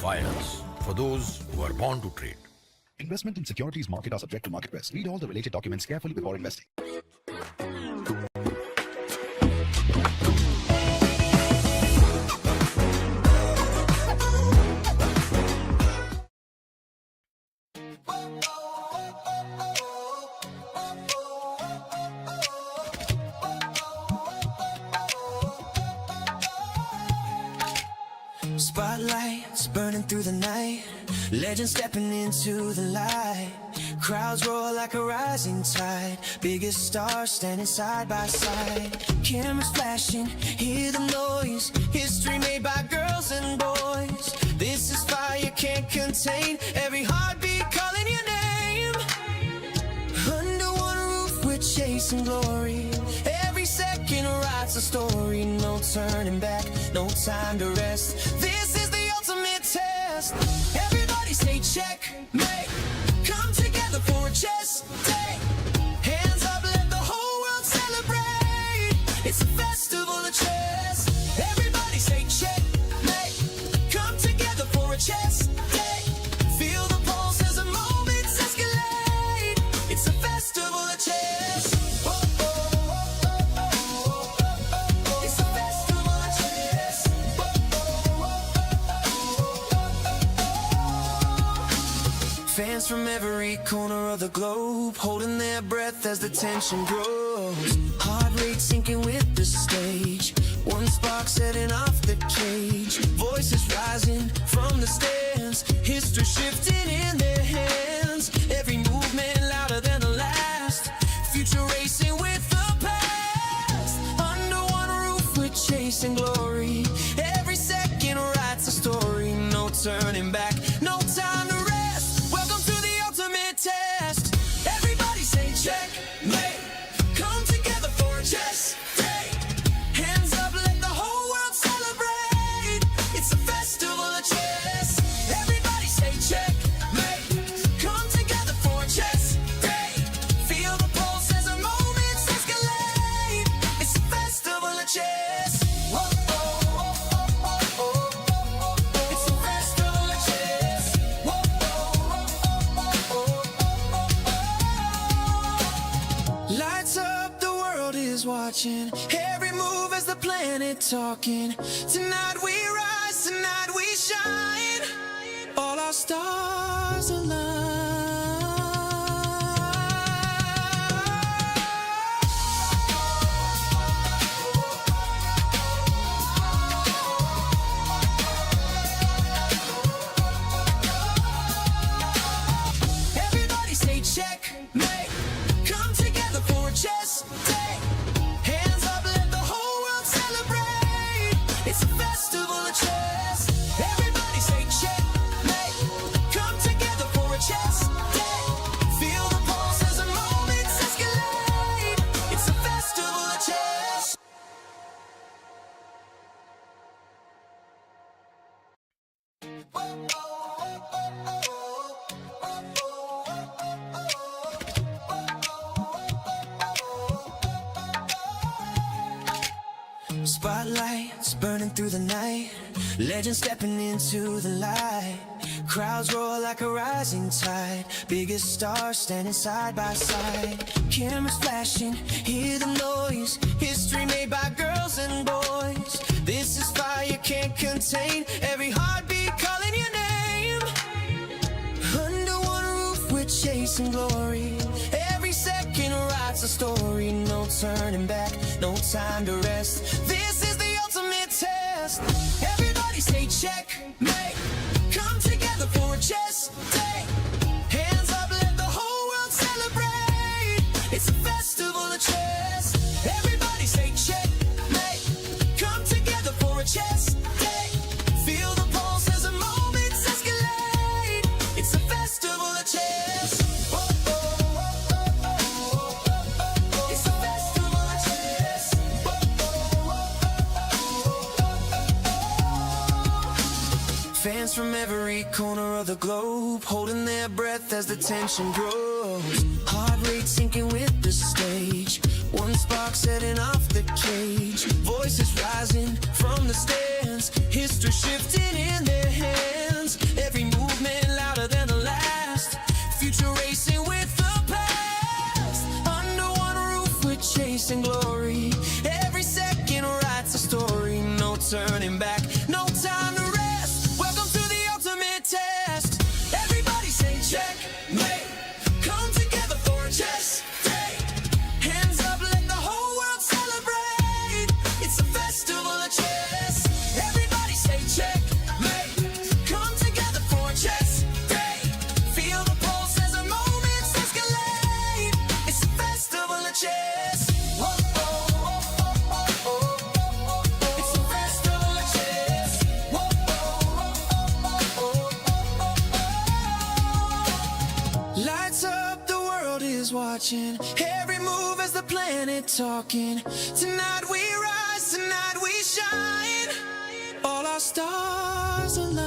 Fires, for those who are born to trade. Investment in securities market are subject to market risk. Read all the related documents carefully before investing. Spotlights burning through the night, legends stepping into the light. Crowds roar like a rising tide. Biggest stars standing side by side. Cameras flashing, hear the noise. History made by girls and boys. This is fire can't contain. Every heartbeat calling your name. Under one roof we're chasing glory. Every second writes a story. No turning back, no time to rest. This is the ultimate test. Everybody say checkmate. Come together for a chess day. Hands up, let the whole world celebrate. It's a festival of chess. Everybody say checkmate. Come together for a chess day. Feel the pulse as the moments escalate. It's a festival of chess. Oh, oh, oh, oh, oh, oh. It's a festival of chess. Oh, oh, oh, oh. Fans from every corner of the globe holding their breath as the tension grows. Heart rate sinking with the stage. One spark setting off the cage. Voices rising from the stands. History shifting in their hands. Every movement louder than the last. Future racing with the past. Under one roof we're chasing glory. Every second writes a story. No turning back, no time to rest. Welcome to the ultimate test. Everybody say checkmate. Come together for a chess day. Hands up, let the whole world celebrate. It's a festival of chess. Everybody say checkmate. Come together for a chess day. Feel the pulse as the moments escalate. It's a festival of chess. Whoa, oh, oh, oh, oh, oh, oh. It's a festival of chess. Whoa, oh, oh, oh, oh, oh. Lights up, the world is watching. Every move as the planet talking. Tonight we rise, tonight we shine. All our stars align. Everybody say checkmate. Come together for a chess day. Hands up, let the whole world celebrate. It's a festival of chess. Everybody say checkmate. Come together for a chess day. Feel the pulse as the moments escalate. It's a festival of chess. Spotlights burning through the night. Legends stepping into the light. Crowds roar like a rising tide. Biggest stars standing side by side. Cameras flashing, hear the noise. History made by girls and boys. This is fire can't contain. Every heartbeat calling your name. Under one roof we're chasing glory. Every second writes a story. No turning back, no time to rest. This is the ultimate test. Everybody say checkmate. Come together for a chess day. Hands up, let the whole world celebrate. It's a festival of chess. Everybody say checkmate. Come together for a chess day. Feel the pulse as the moments escalate. It's a festival of chess. Oh, oh, oh, oh, oh, oh. It's a festival of chess. Oh, oh, oh, oh, oh. Fans from every corner of the globe holding their breath as the tension grows. Heart rate sinking with the stage. One spark setting off the cage. Voices rising from the stands. History shifting in their hands. Every movement louder than the last. Future racing with the past. Under one roof we're chasing glory. Every second writes a story. No turning back, no time to rest. Welcome to the ultimate test. Everybody say checkmate. Come together for a chess day. Hands up, let the whole world celebrate. It's a festival of chess. Everybody say checkmate. Come together for a chess day. Feel the pulse as the moments watching. Every move as the planet talking. Tonight we rise, tonight we shine. All our stars align.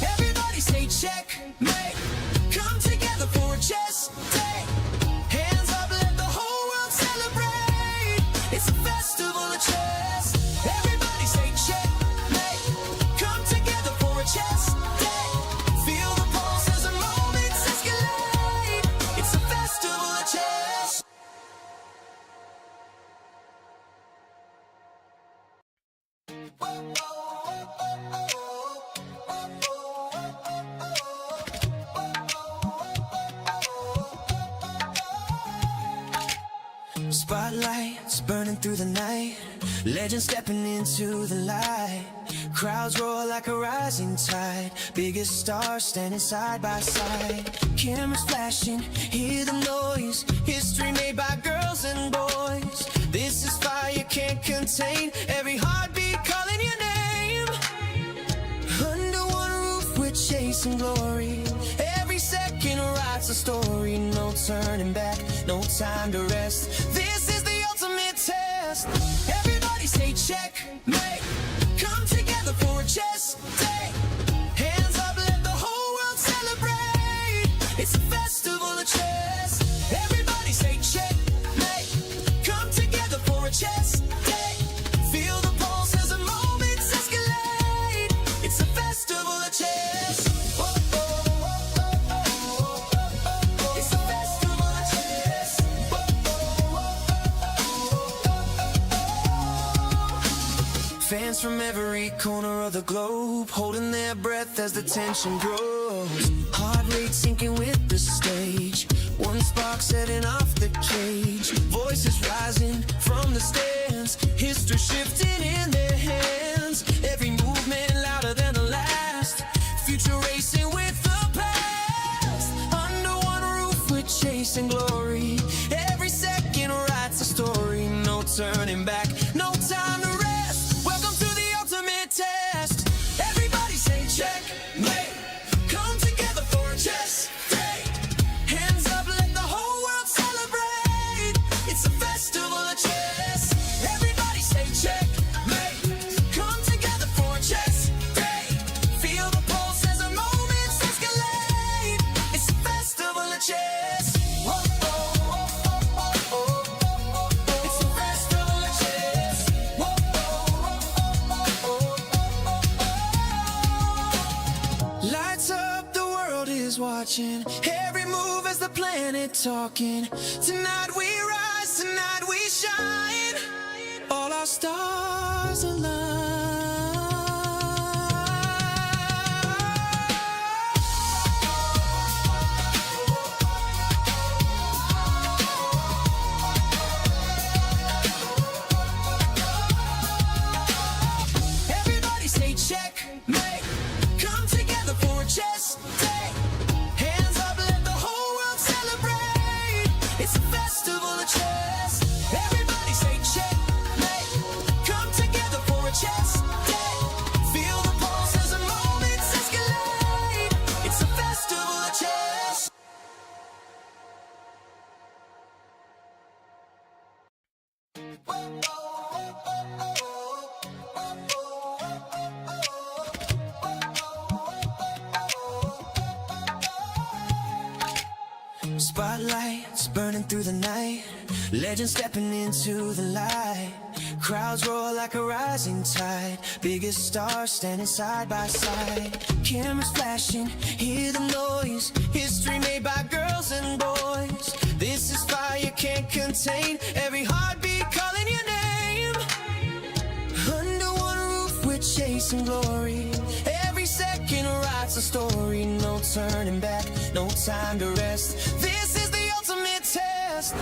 Everybody say checkmate. Come together for a chess day. Hands up, let the whole world celebrate. It's a festival of chess. Everybody say checkmate. Come together for a chess day. Feel the pulse as the moments escalate. It's a festival of chess. Spotlights burning through the night. Legends stepping into the light. Crowds roar like a rising tide. Biggest stars standing side by side. Cameras flashing, hear the noise. History made by girls and boys. This is fire can't contain. Every heartbeat calling your name. Under one roof we're chasing glory. Every second writes a story. No turning back, no time to rest. This is the ultimate test. Everybody say checkmate. Come together for a chess day. Hands up, let the whole world celebrate. It's a festival of chess. Everybody say checkmate. Come together for a chess day. Feel the pulse as the moments escalate. It's a festival of chess. It's a festival of chess. Fans from every corner of the globe holding their breath as the tension grows. Heart rate sinking with the stage. One spark setting off the cage. Voices rising from the stands. History shifting in their hands. Every movement louder than the last. Future racing with the past. Under one roof we're chasing glory. Every second writes a story. No turning back, no time to rest. Welcome to the ultimate test. Everybody say checkmate. Come together for a chess day. Hands up, let the whole world celebrate. It's a festival of chess. Everybody say checkmate. Come together for a chess day. Feel the pulse as the moments escalate. It's a festival of chess. It's a festival of chess. Lights up, the world is watching. Every move as the planet talking. Tonight we rise, tonight we shine. All our stars align. Everybody say checkmate. Come together for a chess day. Hands up, let the whole world celebrate. It's a festival of chess. Everybody say checkmate. Come together for a chess day. Feel the pulse as the moments escalate. It's a festival of chess. Spotlights burning through the night. Legends stepping into the light. Crowds roar like a rising tide. Biggest stars standing side by side. Cameras flashing, hear the noise. History made by girls and boys. This is fire can't contain. Every heartbeat calling your name. Under one roof we're chasing glory. Every second writes a story. No turning back, no time to rest. This is the ultimate test.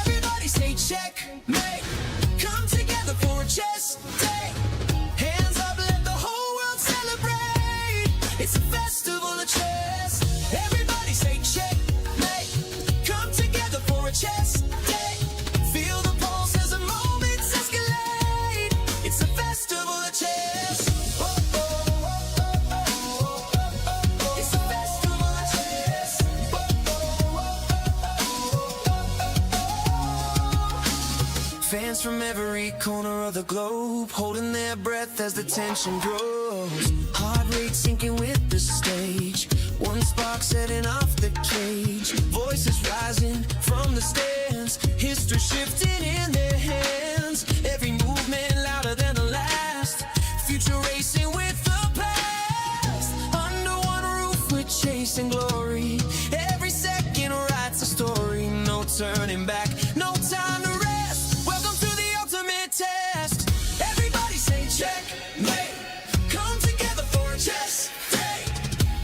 Everybody say checkmate. Come together for a chess day. Hands up, let the whole world celebrate. It's a festival of chess. Everybody say checkmate. Come together for a chess Fans from every corner of the globe holding their breath as the tension grows. Heart rate sinking with the stage. One spark setting off the cage. Voices rising from the stands. History shifting in their hands. Every movement louder than the last. Future racing with the past. Under one roof we're chasing glory. Every second writes a story. No turning back, no time to rest. Welcome to the ultimate test. Everybody say check, mate. Come together for a chess day.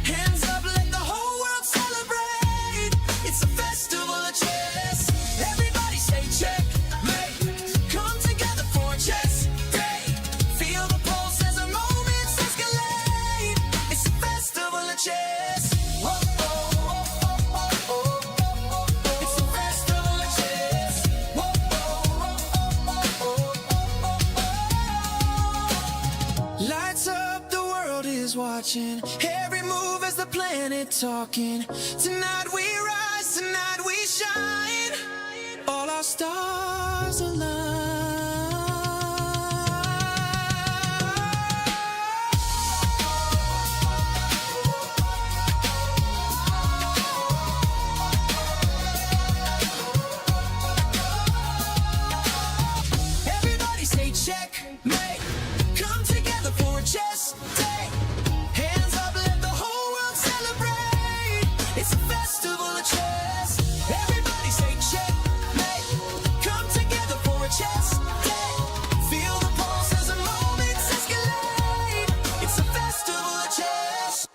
Hands up, let the whole world celebrate. It's a festival of chess. Everybody say check, mate. Come together for a chess day. Feel the pulse as the moments escalate. It's a festival of chess. Whoa, whoa, whoa, whoa, whoa, whoa. It's a festival of chess. Whoa, whoa, whoa, whoa, whoa. Lights up, the world is watching. Every move as the planet talking. Tonight we rise, tonight we shine. All our stars align. Everybody say check, mate. Come together for a chess day. Hands up, let the whole world celebrate. It's a festival of chess. Everybody say check, mate. Come together for a chess day. Feel the pulse as the moments escalate. It's a festival of chess.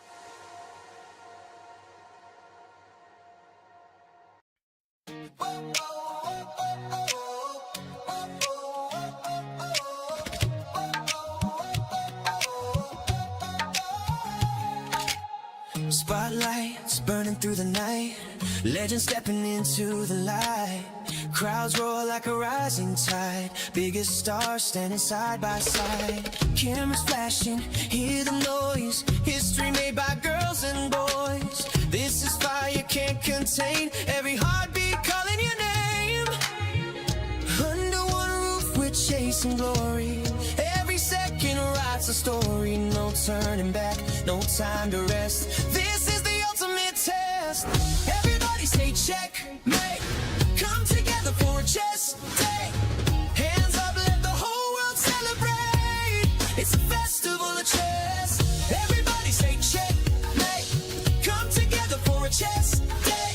Spotlights burning through the night. Legends stepping into the light. Crowds roar like a rising tide. Biggest stars standing side by side. Cameras flashing, hear the noise. History made by girls and boys. This is fire can't contain. Every heartbeat calling your name. Under one roof we're chasing glory. Every second writes a story. No turning back, no time to rest. This is the ultimate test. Everybody say check, mate. Come together for a chess day. Hands up, let the whole world celebrate. It's a festival of chess. Everybody say check, mate. Come together for a chess day.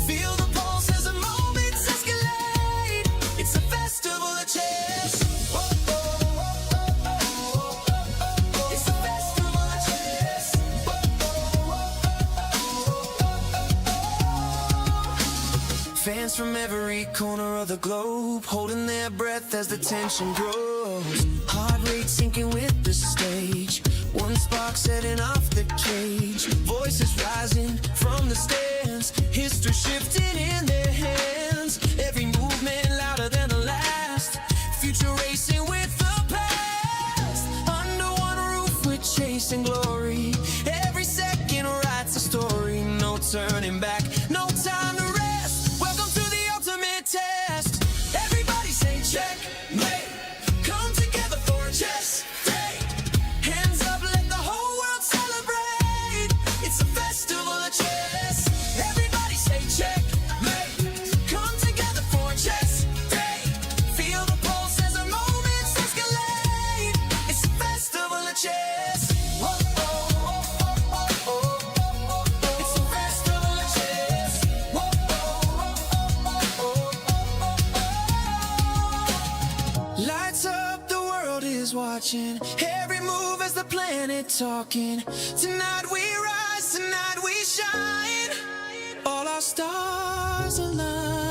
Feel the pulse as the moments escalate. It's a festival of chess. Whoa, whoa, whoa, whoa, whoa. It's a festival of chess. Whoa, whoa, whoa. Fans from every corner of the globe holding their breath as the tension grows. Heart rate sinking with the stage. One spark setting off the cage. Voices rising from the stands. History shifting in their hands. Every movement louder than the last. Future racing with the past. Under one roof we're chasing glory. Every second writes a story. No turning back, no time to rest. Welcome to the ultimate test. Everybody say check, mate. Come together for a chess day. Hands up, let the whole world celebrate. It's a festival of chess. Everybody say check, mate. Come together for a chess day. Feel the pulse as the moments escalate. It's a festival of chess. Whoa, whoa, whoa, whoa, whoa, whoa. It's a festival of chess. Whoa, whoa, whoa, whoa, whoa. Lights up, the world is watching. Every move as the planet talking. Tonight we rise, tonight we shine. All our stars align.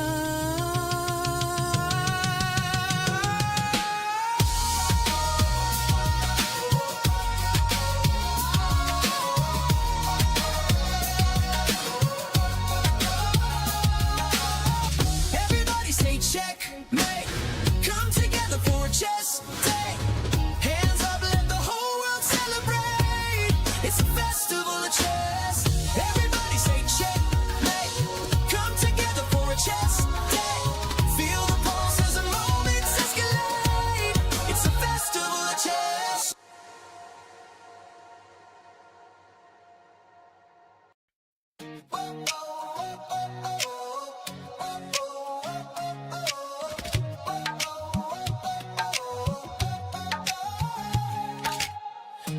Everybody say check, mate. Come together for a chess day. Hands up, let the whole world celebrate. It's a festival of chess. Everybody say check, mate. Come together for a chess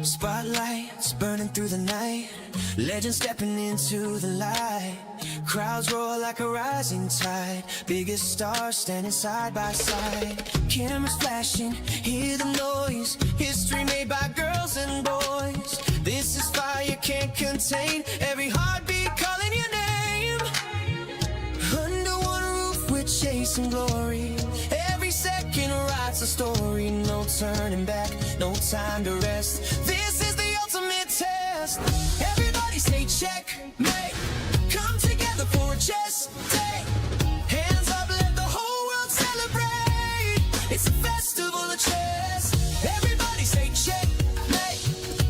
Spotlights burning through the night, legends stepping into the light. Crowds roar like a rising tide, biggest stars standing side by side. Cameras flashing, hear the noise, history made by girls and boys. This is fire, can't contain, every heartbeat calling your name. Under one roof, we're chasing glory. Every second writes a story, no turning back, no time to rest. This is the ultimate test. Everybody say checkmate. Come together for a chess day. Hands up, let the whole world celebrate. It's a festival of chess. Everybody say checkmate.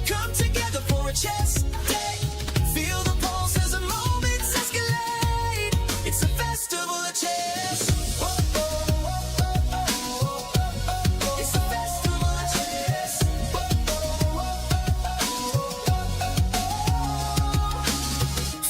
Come together for a chess day. Feel the pulse as the moments escalate. It's a festival of chess. It's a festival of chess.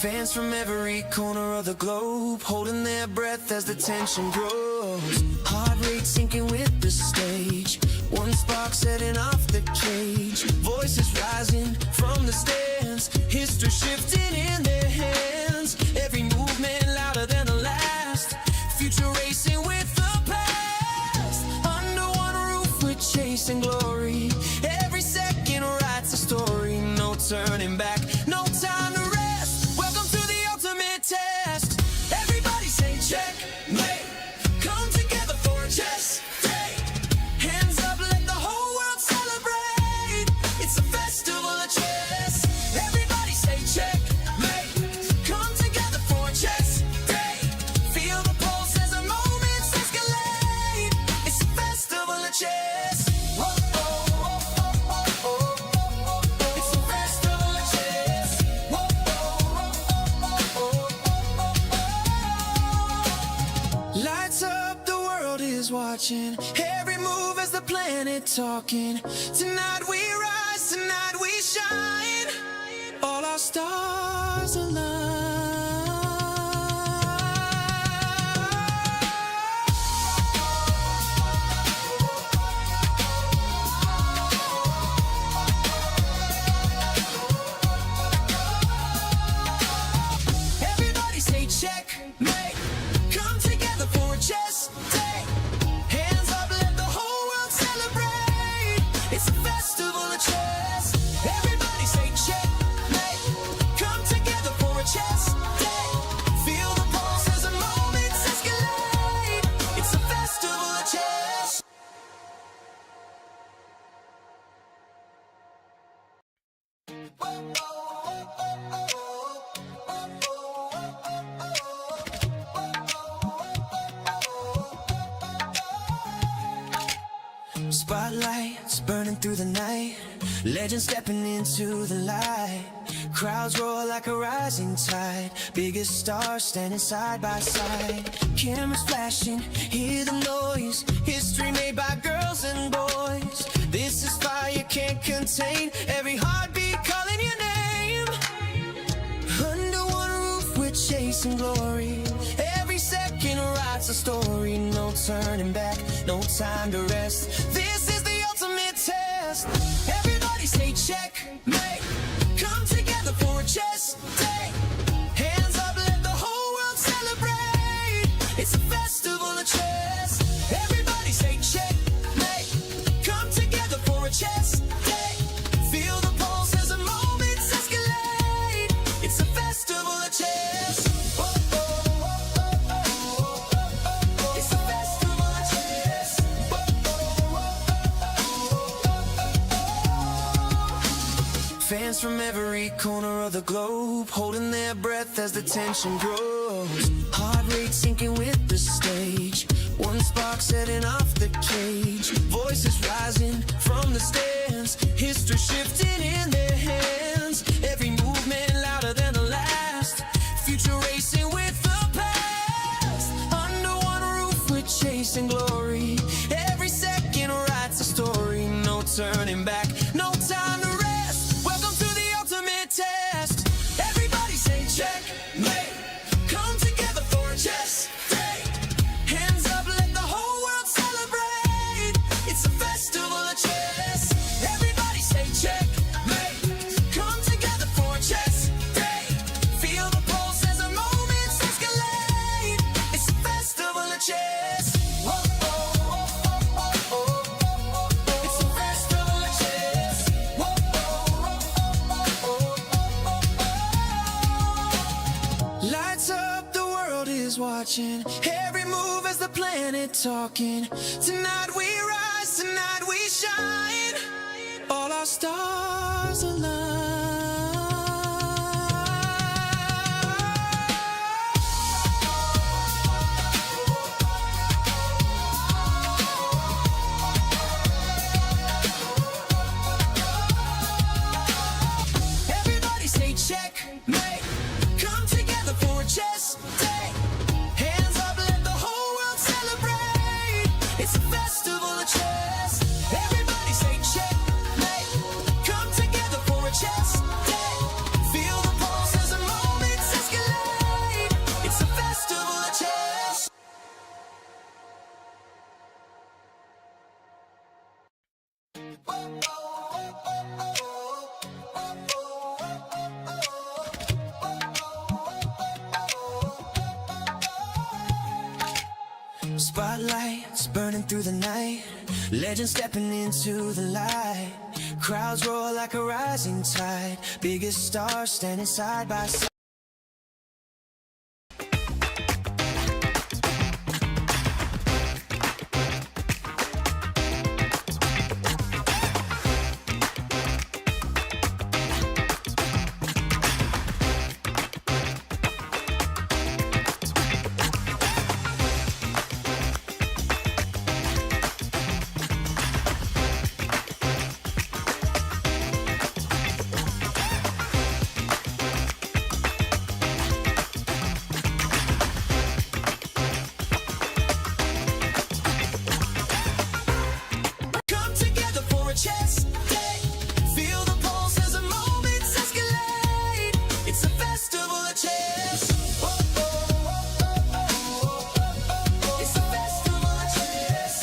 Fans from every corner of the globe holding their breath as the tension grows. Heart rate sinking with the stage. One spark setting off the cage. Voices rising from the stands. History shifting in their hands. Every movement louder than the last. Future racing with the past. Under one roof we're chasing glory. Every second writes a story. No turning back, no time to rest. Welcome to the ultimate test. Everybody say checkmate. Come together for a chess day. Hands up, let the whole world celebrate. It's a festival of chess. Everybody say checkmate. Come together for a chess day. Feel the pulse as the moments escalate. It's a festival of chess. It's a festival of chess. Lights up, the world is watching. Every move as the planet talking. Tonight we rise, tonight we shine. All our stars align. Everybody say checkmate. Come together for a chess day. Hands up, let the whole world celebrate. It's a festival of chess. Everybody say checkmate. Come together for a chess day. Feel the pulse as the moments escalate. It's a festival of chess. Spotlights burning through the night, legends stepping into the light. Crowds roar like a rising tide, biggest stars standing side by side. Cameras flashing, hear the noise, history made by girls and boys. This is fire, can't contain, every heartbeat calling your name. Under one roof we're chasing glory. Every second writes a story, no turning back, no time to rest. This is the ultimate test. Everybody say checkmate. Come together for a chess day. Hands up, let the whole world celebrate. It's a festival of chess. Everybody say checkmate. Come together for a chess day. Feel the pulse as the moments escalate. It's a festival of chess. It's a festival of chess. Fans from every corner of the globe holding their breath as the tension grows. Heart rate sinking with the stage. One spark setting off the cage. Voices rising from the stands. History shifting in their hands. Every movement louder than the last. Future racing with the past. Under one roof we're chasing glory. Every second writes a story. No turning back, no time to rest. Welcome to the ultimate test. Everybody say checkmate. Come together for a chess day. Hands up, let the whole world celebrate. It's a festival of chess. Everybody say checkmate. watching every move as the planet talking. Tonight we rise, tonight we shine. All our stars align. Everybody say checkmate. Come together for a chess day. Hands up, let the whole world celebrate. It's a festival of chess. Everybody say checkmate. Come together for a chess day. Feel the pulse as the moments escalate. It's a festival of chess. Spotlights burning through the night. Legends stepping into the light. Crowds roar like a rising tide. Biggest stars standing side by side. Come together for a chess day. Feel the pulse as the moments escalate. It's a festival of chess. It's a festival of chess.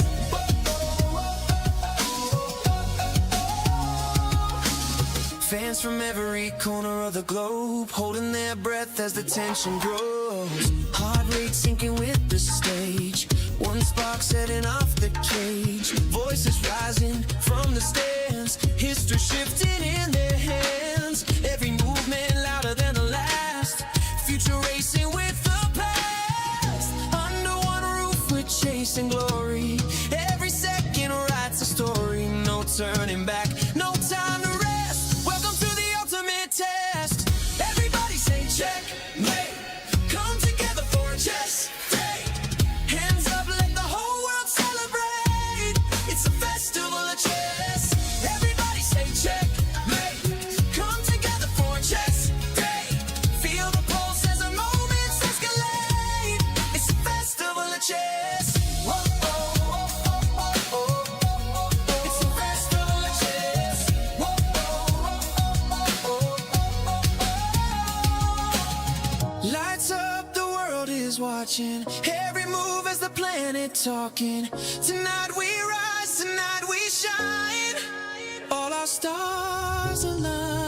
Fans from every corner of the globe holding their breath as the tension grows. Heart rate sinking with the stage. One spark setting off the cage. Voices rising from the stands. History shifting in their hands. Every movement louder than the last. Future racing with the past. Under one roof we're chasing glory. Every second writes a story. No turning back, no time to rest. Welcome to the ultimate test. Everybody say checkmate. Come together for a chess day. Hands up, let the whole world celebrate. It's a festival of chess. Everybody say checkmate. Come together for a chess day. Feel the pulse as the moments escalate. It's a festival of chess. Whoa, oh, oh, oh, oh, oh. It's a festival of chess. Whoa, oh, oh, oh, oh. Lights up, the world is watching. Every move as the planet talking. Tonight we rise, tonight we shine. All our stars align.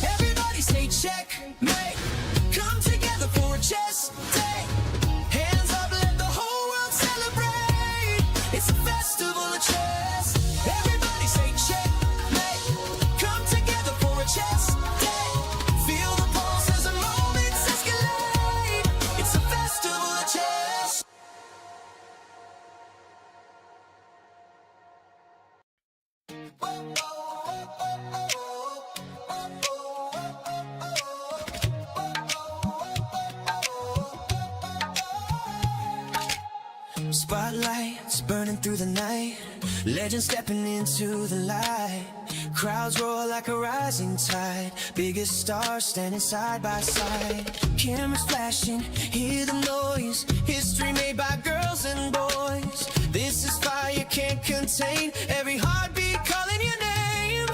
Everybody say checkmate. Come together for a chess day. Hands up, let the whole world celebrate. It's a festival of chess. Everybody say checkmate. Come together for a chess day. Feel the pulse as the moments escalate. It's a festival of chess. Spotlights burning through the night. Legends stepping into the light. Crowds roar like a rising tide. Biggest stars standing side by side. Cameras flashing, hear the noise. History made by girls and boys. This is fire can't contain. Every heartbeat calling your name.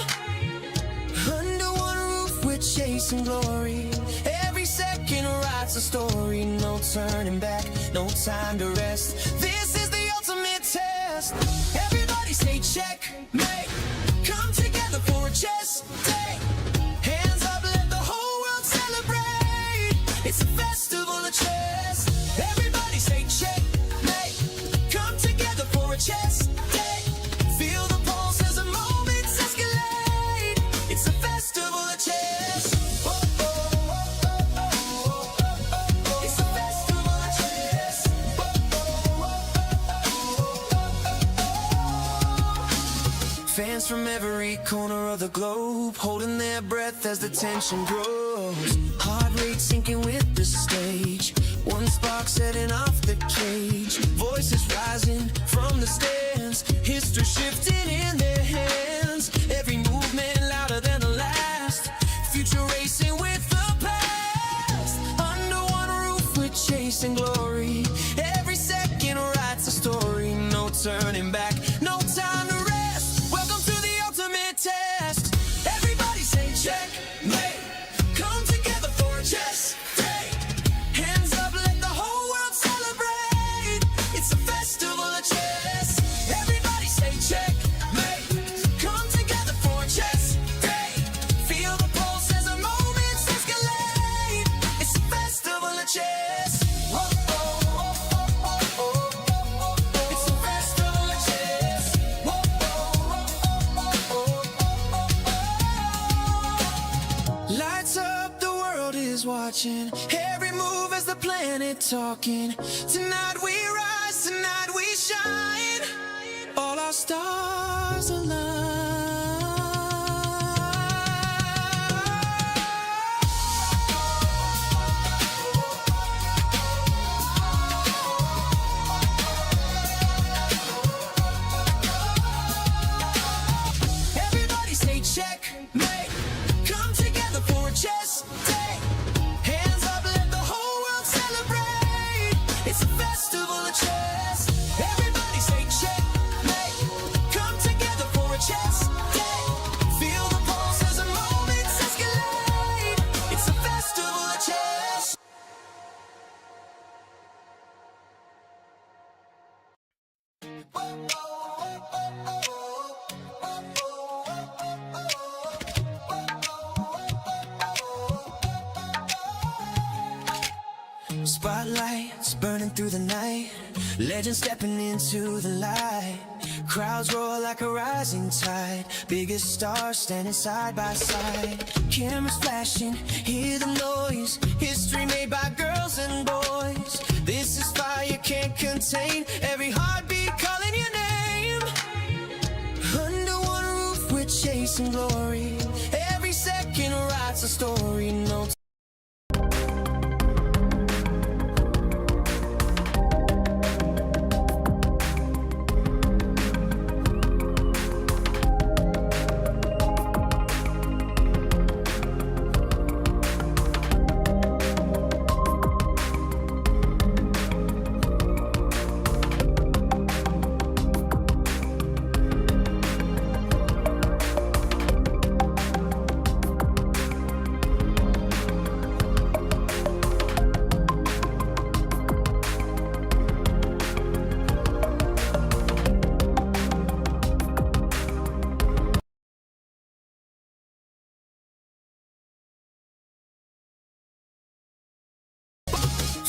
Under one roof we're chasing glory. Every second writes a story. No turning back, no time to rest. This is the ultimate test. Everybody say checkmate. Come together for a chess day. Hands up, let the whole world celebrate. It's a festival of chess. Everybody say Fans from every corner of the globe holding their breath as the tension grows. Heart rate sinking with the stage. One spark setting off the cage. Voices rising from the stands. History shifting in their hands. Every movement louder than the last. Future racing with the past. Under one roof we're chasing glory. Every second writes a story. No turning back, no time to rest. Welcome to the ultimate test. Everybody say checkmate. Come together for a chess day. Hands up, let the whole world celebrate. It's a festival of chess. Everybody say checkmate. Come together for a chess day. Feel the pulse as the moments escalate. It's a festival of chess. Whoa, whoa, whoa, whoa, whoa, whoa. It's a festival of chess. Whoa, whoa, whoa, whoa, whoa. Lights up, the world is watching. Every move as the planet talking. Tonight we rise, tonight we shine. All our stars align. Everybody say checkmate. Come together for a chess day. Hands up, let the whole world celebrate. It's a festival of chess. Everybody say checkmate. Come together for a chess day. Feel the pulse as the moments escalate. It's a festival of chess. Spotlights burning through the night. Legends stepping into the light. Crowds roar like a rising tide. Biggest stars standing side by side. Cameras flashing, hear the noise. History made by girls and boys. This is fire can't contain. Every heartbeat calling your name. Under one roof we're chasing glory. Every second writes a story. No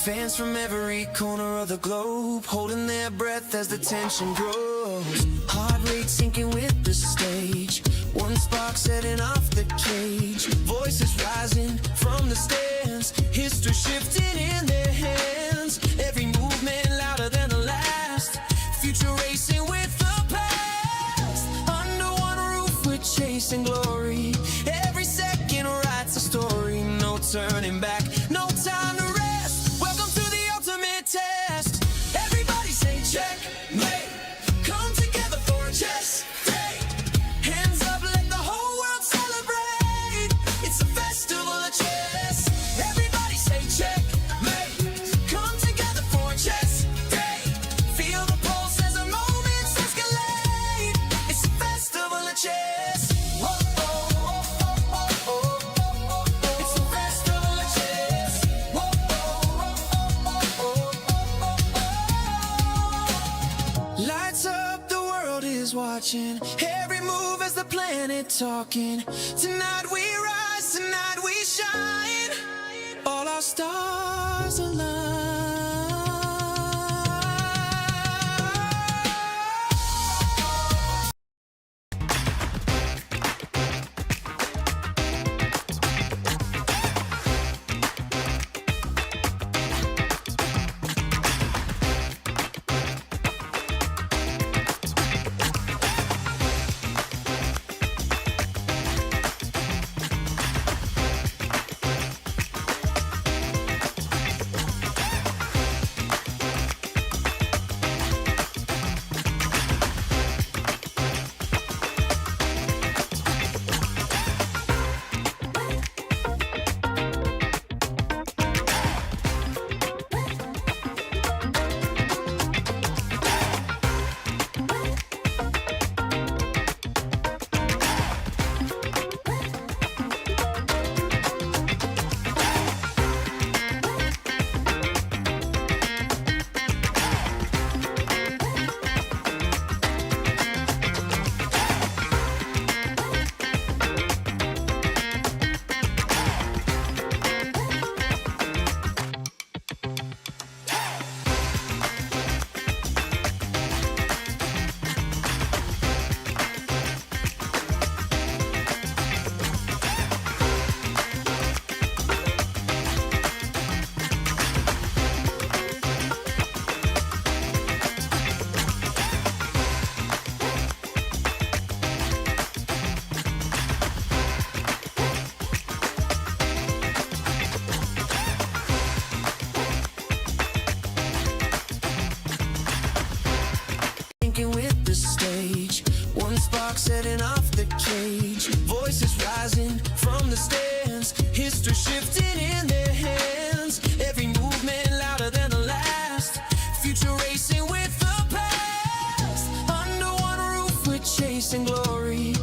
Fans from every corner of the globe holding their breath as the tension grows. Heart rate sinking with the stage. One spark setting off the cage. Voices rising from the stands. History shifting in their hands. Every movement louder than the last. Future racing with the past. Under one roof we're chasing glory. Every second writes a story. No turning back, no time to rest. Welcome to the ultimate test. Everybody say checkmate. Come together for a chess day. Hands up, let the whole world celebrate. It's a festival of chess. Everybody say checkmate. Come together for a chess day. Feel the pulse as the moments escalate. It's a festival of chess. Whoa, whoa, whoa, whoa, whoa, whoa. It's a festival of chess. Whoa, whoa, whoa, whoa, whoa. Lights up, the world is watching. Every move as the planet talking. Tonight we rise, tonight we shine. All our stars align. stage. Voices rising from the stands. History shifting in their hands. Every movement louder than the last. Future racing with the past. Under one roof we're chasing glory.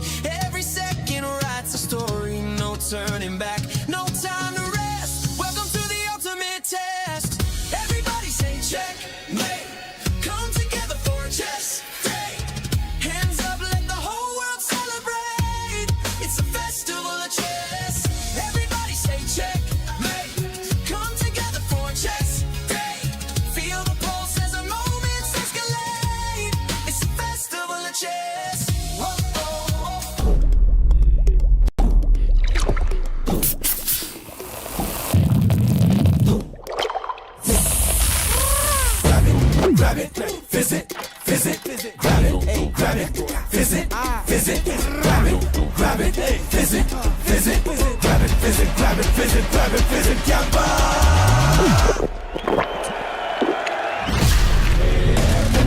Every second writes a story. No turning back, no time to rest. Welcome to the ultimate test. Everybody say checkmate. Come together for a chess day. Hands up, let the whole world celebrate. It's a festival of chess. Everybody say checkmate. Come together for a chess day. Feel the pulse as the moments escalate. It's a festival of chess. Whoa, whoa, whoa. Grab it, visit, grab it, grab it, visit, grab it, visit, grab it, visit, Gamma!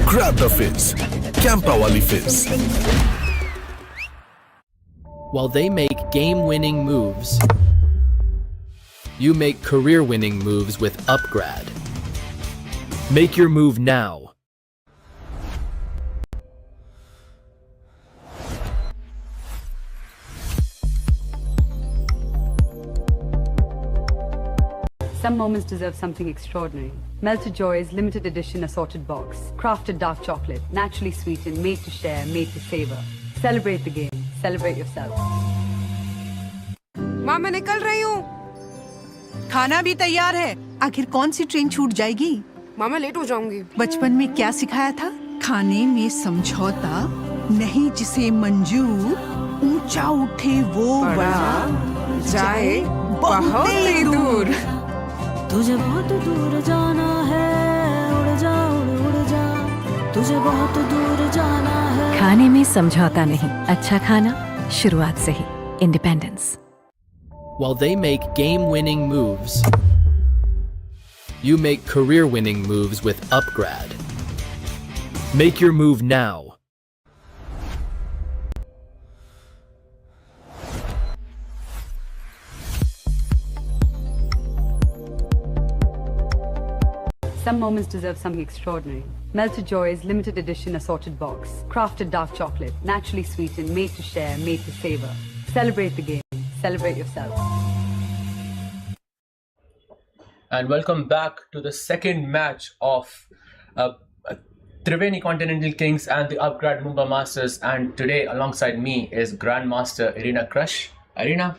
Grab the fizz. Campa wali fizz. While they make game-winning moves, you make career-winning moves with Upgrad. Make your move now. Some moments deserve something extraordinary. Melted Joy's limited edition assorted box. Crafted dark chocolate, naturally sweetened, made to share, made to savor. Celebrate the game. Celebrate yourself. माँ मैं निकल रही हूँ। खाना भी तैयार है। आखिर कौन सी ट्रेन छूट जाएगी? माँ मैं लेट हो जाऊंगी। बचपन में क्या सिखाया था? खाने में समझौता नहीं, जिसे मंजूर ऊंचा उठे वो बड़ा जाए बहुत ही दूर। तुझे बहुत दूर जाना है, उड़ जा उड़ जा, तुझे बहुत दूर जाना है। खाने में समझौता नहीं, अच्छा खाना शुरुआत से ही। Independence. While they make game-winning moves, you make career-winning moves with Upgrad. Make your move now. Some moments deserve something extraordinary. Melted Joy's limited edition assorted box. Crafted dark chocolate, naturally sweetened, made to share, made to savor. Celebrate the game. Celebrate yourself. And welcome back to the second match of Triveni Continental Kings and the Upgrad Mumbai Masters. And today alongside me is Grandmaster Irina Crush. Irina?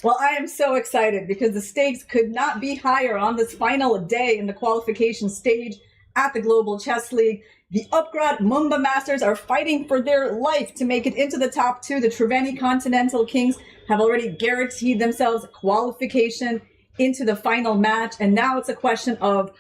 Well, I am so excited because the stakes could not be higher on this final day in the qualification stage at the Global Chess League. The Upgrad Mumbai Masters are fighting for their life to make it into the top two. The Triveni Continental Kings have already guaranteed themselves qualification into the final match. And now it's a question of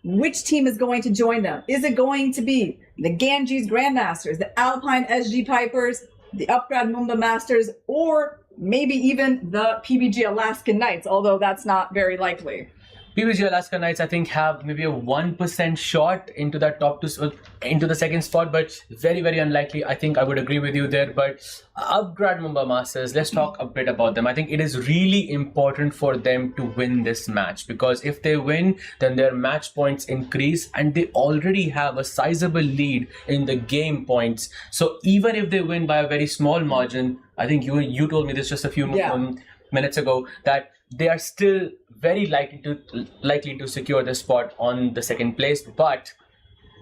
which team is going to join them. Is it going to be the Ganges Grandmasters, the Alpine SG Pipers, the Upgrad Mumbai Masters, or maybe even the PBG Alaska Knights, although that's not very likely. PBG Alaska Knights, I think, have maybe a 1% shot into that top two, into the second spot, but very, very unlikely. I think I would agree with you there. But Upgrad Mumbai Masters, let's talk a bit about them. I think it is really important for them to win this match, because if they win, then their match points increase and they already have a sizable lead in the game points. So even if they win by a very small margin, I think you told me this just a few minutes ago, that they are still very likely to secure the spot on the second place. But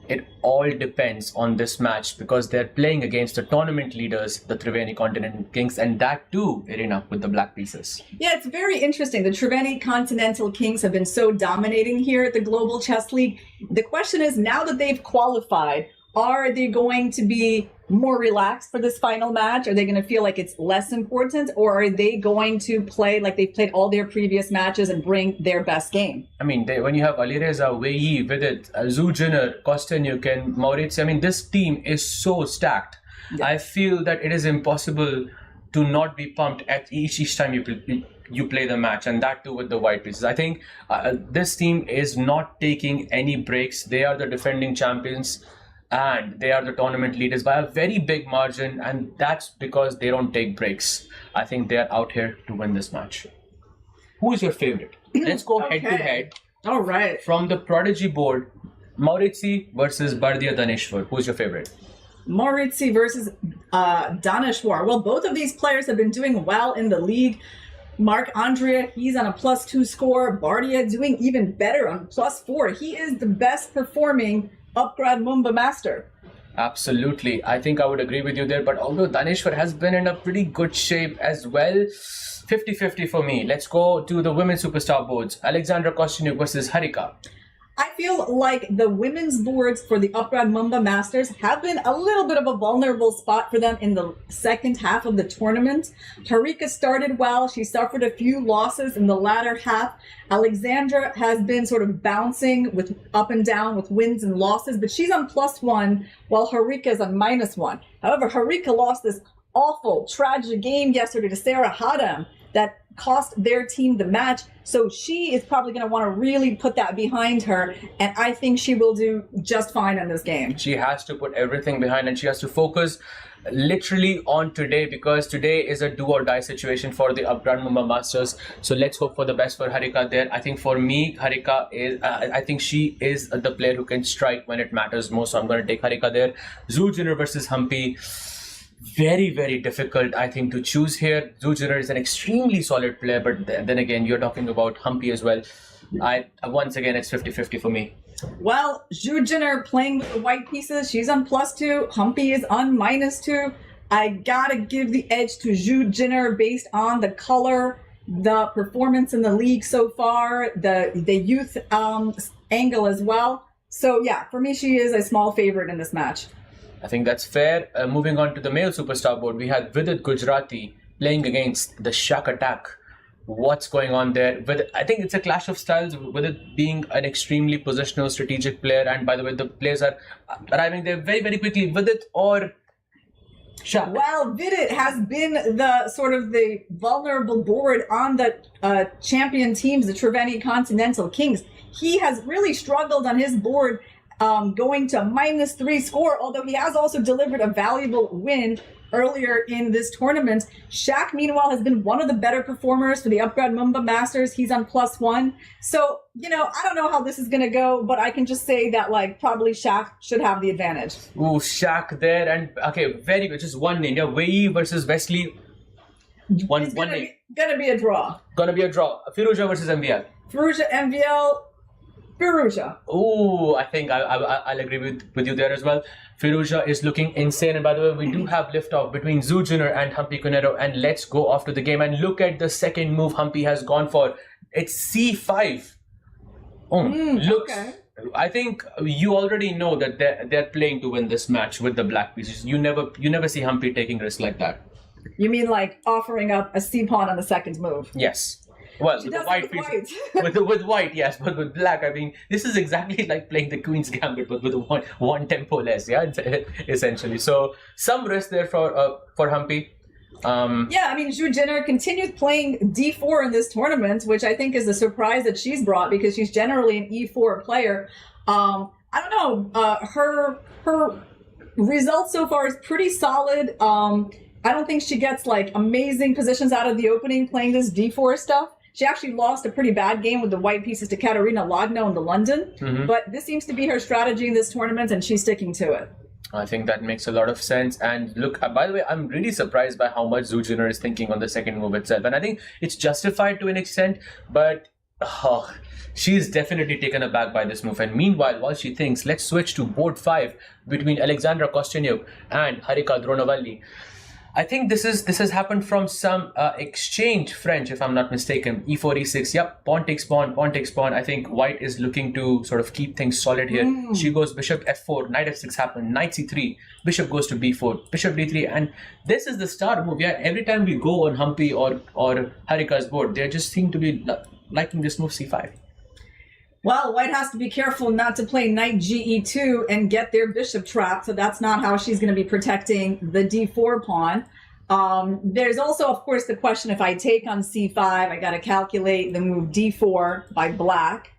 it all depends on this match, because they're playing against the tournament leaders, the Triveni Continental Kings, and that too, Irina, with the black pieces. Yeah, it's very interesting. The Triveni Continental Kings have been so dominating here at the Global Chess League. The question is, now that they've qualified, are they going to be more relaxed for this final match? Are they going to feel like it's less important, or are they going to play like they've played all their previous matches and bring their best game? I mean, when you have Alireza, Wei, Vidit, Zujiner, Kostenyuk, and Maurizio, I mean, this team is so stacked. Yeah. I feel that it is impossible to not be pumped at each time you play the match, and that too with the white pieces. I think this team is not taking any breaks. They are the defending champions. and they are the tournament leaders by a very big margin, and that's because they don't take breaks. I think they are out here to win this match. Who is your favorite? Let's go head to head. All right. From the Prodigy board, Maurizi versus Bardia Daneshwar. Who's your favorite? Maurizi versus Daneshwar. Well, both of these players have been doing well in the league. Mark Andrea, he's on a +2 score. Bardia doing even better on +4. He is the best performing Upgrad Mumba Master. Absolutely. I think I would agree with you there. But although Daneshwar has been in a pretty good shape as well, 50-50 for me. Let's go to the women's superstar boards. Alexandra Kostyuk versus Harika. I feel like the women's boards for the Upgrad Mumba Masters have been a little bit of a vulnerable spot for them in the second half of the tournament. Harika started well. She suffered a few losses in the latter half. Alexandra has been sort of bouncing with up and down with wins and losses, but she's on +1 while Harika is on -1. However, Harika lost this awful, tragic game yesterday to Sarah Hadam that cost their team the match. So she is probably going to want to really put that behind her. And I think she will do just fine in this game. She has to put everything behind, and she has to focus literally on today, because today is a do or die situation for the Upgrad Mumba Masters. So let's hope for the best for Harika there. I think for me, Harika is, I think she is the player who can strike when it matters most. So I'm going to take Harika there. Zujiner versus Humpy. Very, very difficult, I think, to choose here. Zujiner is an extremely solid player, but then again, you're talking about Humpy as well. Once again, it's 50-50 for me. Well, Zujiner playing with the white pieces. She's on +2. Humpy is on -2. I gotta give the edge to Zujiner based on the color, the performance in the league so far, the youth angle as well. So yeah, for me, she is a small favorite in this match. I think that's fair. Moving on to the male superstar board, we had Vidit Gujarati playing against the Shaq Attack. What's going on there? I think it's a clash of styles, with it being an extremely positional, strategic player. And by the way, the players are arriving there very, very quickly. Vidit or Shaq? Well, Vidit has been the sort of the vulnerable board on the champion teams, the Triveni Continental Kings. He has really struggled on his board, going to -3 score, although he has also delivered a valuable win earlier in this tournament. Shaq, meanwhile, has been one of the better performers for the Upgrad Mumba Masters. He's on +1. So, you know, I don't know how this is going to go, but I can just say that, like, probably Shaq should have the advantage. Ooh, Shaq there. And, okay, very good. Just one name. Yeah, Wei versus Wesley. One name. Gonna be a draw. Gonna be a draw. Firuja versus MVL. Firuja, MVL. Firuja. Oh, I think I'll agree with you there as well. Firuja is looking insane. And by the way, we do have liftoff between Zujiner and Humpy Cunero. And let's go off to the game. And look at the second move Humpy has gone for. It's C5. Looks. Okay. I think you already know that they're playing to win this match with the black pieces. You never see Humpy taking risks like that. You mean like offering up a C-pawn on the second move? Yes. Well, with the white pieces. with white, yes, but with black, I mean, this is exactly like playing the Queen's Gambit, but with one tempo less, yeah, essentially. So some risk there for Humpy. Yeah, I mean, Zujiner continues playing D4 in this tournament, which I think is a surprise that she's brought, because she's generally an E4 player. I don't know, her result so far is pretty solid. I don't think she gets like amazing positions out of the opening playing this D4 stuff. She actually lost a pretty bad game with the white pieces to Katarina Lagno in the London. But this seems to be her strategy in this tournament, and she's sticking to it. I think that makes a lot of sense. And look, by the way, I'm really surprised by how much Zujiner is thinking on the second move itself. And I think it's justified to an extent, but she's definitely taken aback by this move. And meanwhile, while she thinks, let's switch to board 5 between Alexandra Kostyuk and Harika Dronavalli. I think this has happened from some exchange French, if I'm not mistaken. E4, E6, yep, pawn takes pawn, pawn takes pawn. I think white is looking to sort of keep things solid here. She goes bishop F4, knight F6 happened, knight C3, bishop goes to B4, bishop D3, and this is the star move. Yeah, every time we go on Humpy or Harika's board, they just seem to be liking this move C5. Well, white has to be careful not to play knight GE2 and get their bishop trapped, so that's not how she's going to be protecting the D4 pawn. There's also, of course, the question, if I take on C5, I got to calculate the move D4 by black.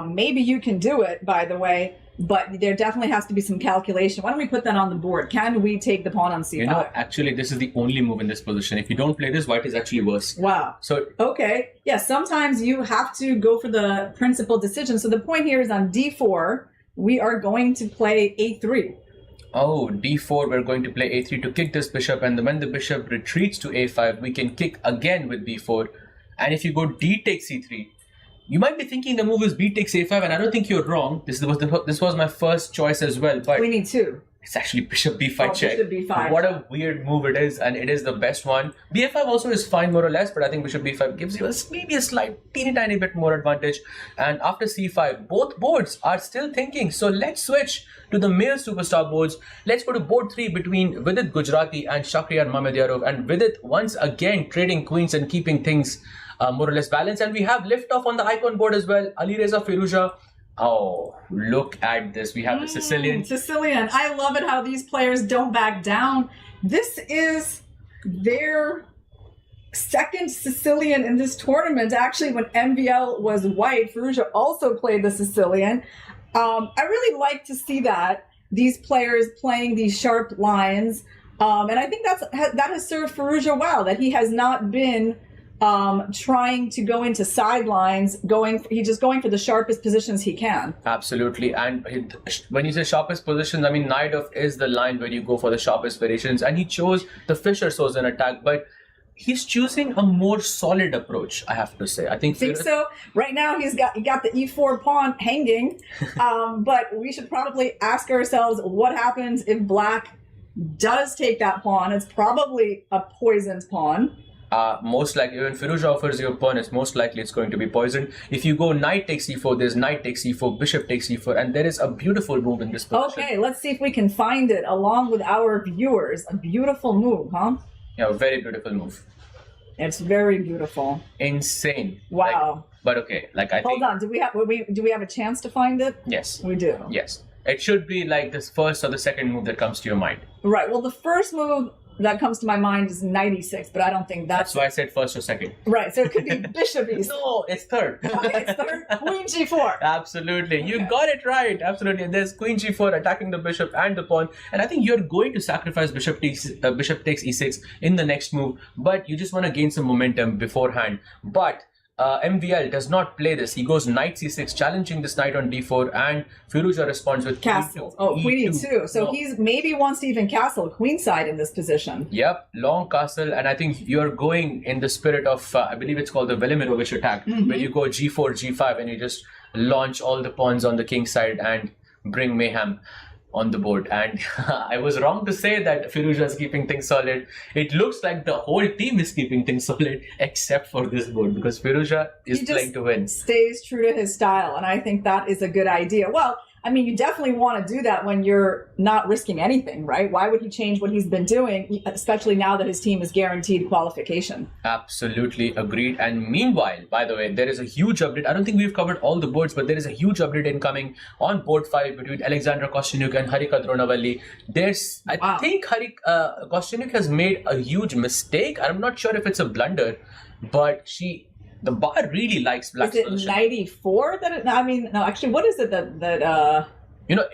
Maybe you can do it, by the way. but there definitely has to be some calculation. Why don't we put that on the board? Can we take the pawn on c5? You know, actually, this is the only move in this position. If you don't play this, white is actually worse. Wow. So okay. Yeah, sometimes you have to go for the principal decision. So the point here is on d4, we are going to play a3. Oh, d4, we're going to play a3 to kick this bishop, and when the bishop retreats to a5, we can kick again with b4. And if you go d takes c3, you might be thinking the move is b takes a5, and I don't think you're wrong. This was my first choice as well, but we need two. It's actually bishop b5 check. Bishop b5. What a weird move it is, and it is the best one. b5 also is fine more or less, but I think bishop b5 gives you maybe a slight tiny bit more advantage. And after c5, both boards are still thinking. So let's switch to the male superstar boards. Let's go to board 3 between Vidit Gujarati and Shakhriyar Mamedyarov. And Vidit once again trading queens and keeping things more or less balanced. And we have liftoff on the icon board as well. Alireza Firouzja. Oh, look at this. We have the Sicilian. Sicilian. I love it how these players don't back down. This is their second Sicilian in this tournament. Actually, when MVL was white, Firouzja also played the Sicilian. I really like to see that. These players playing these sharp lines. And I think that has served Firouzja well, that he has not been trying to go into sidelines, he's just going for the sharpest positions he can. Absolutely. And when you say sharpest positions, I mean, knight of is the line where you go for the sharpest variations, and he chose the Fischer Sozin attack, but he's choosing a more solid approach, I have to say. I think so. Right now he got the e4 pawn hanging, but we should probably ask ourselves what happens if black does take that pawn. It's probably a poisoned pawn. Most likely, when Firouzja offers you a pawn, it's most likely it's going to be poisoned. If you go knight takes e4, there's knight takes e4, bishop takes e4, and there is a beautiful move in this position. Okay, let's see if we can find it along with our viewers. A beautiful move, huh? Yeah, very beautiful move. It's very beautiful. Insane. Wow. But okay, Hold on, do we have a chance to find it? Yes. We do. Yes. It should be like this first or the second move that comes to your mind. Right. Well, the first move that comes to my mind is knight e6, but I don't think that's why I said first or second. Right, so it could be bishop e6. No, it's third. Okay, it's third. Queen g4. Absolutely. You got it right. Absolutely. There's queen g4 attacking the bishop and the pawn. And I think you're going to sacrifice bishop takes e6 in the next move, but you just want to gain some momentum beforehand. But MVL does not play this. He goes knight c6, challenging this knight on d4, and Firouzja responds with castle. Queen e2. So he's maybe wants to even castle queenside in this position. Yep, long castle, and I think you're going in the spirit of, I believe it's called the Velimirovich attack, where you go g4, g5, and you just launch all the pawns on the king side and bring mayhem on the board. And I was wrong to say that Firouzja is keeping things solid. It looks like the whole team is keeping things solid except for this board, because Firouzja is playing to win. Stays true to his style, and I think that is a good idea. Well, I mean, you definitely want to do that when you're not risking anything, right? Why would he change what he's been doing, especially now that his team is guaranteed qualification? Absolutely agreed. And meanwhile, by the way, there is a huge update. I don't think we've covered all the boards, but there is a huge update incoming on board 5 between Alexandra Kostyanyuk and Harika Dronavalli. I think Kostyanyuk has made a huge mistake. I'm not sure if it's a blunder, but the bar really likes black's position. Is it 94 that no, actually, what is it that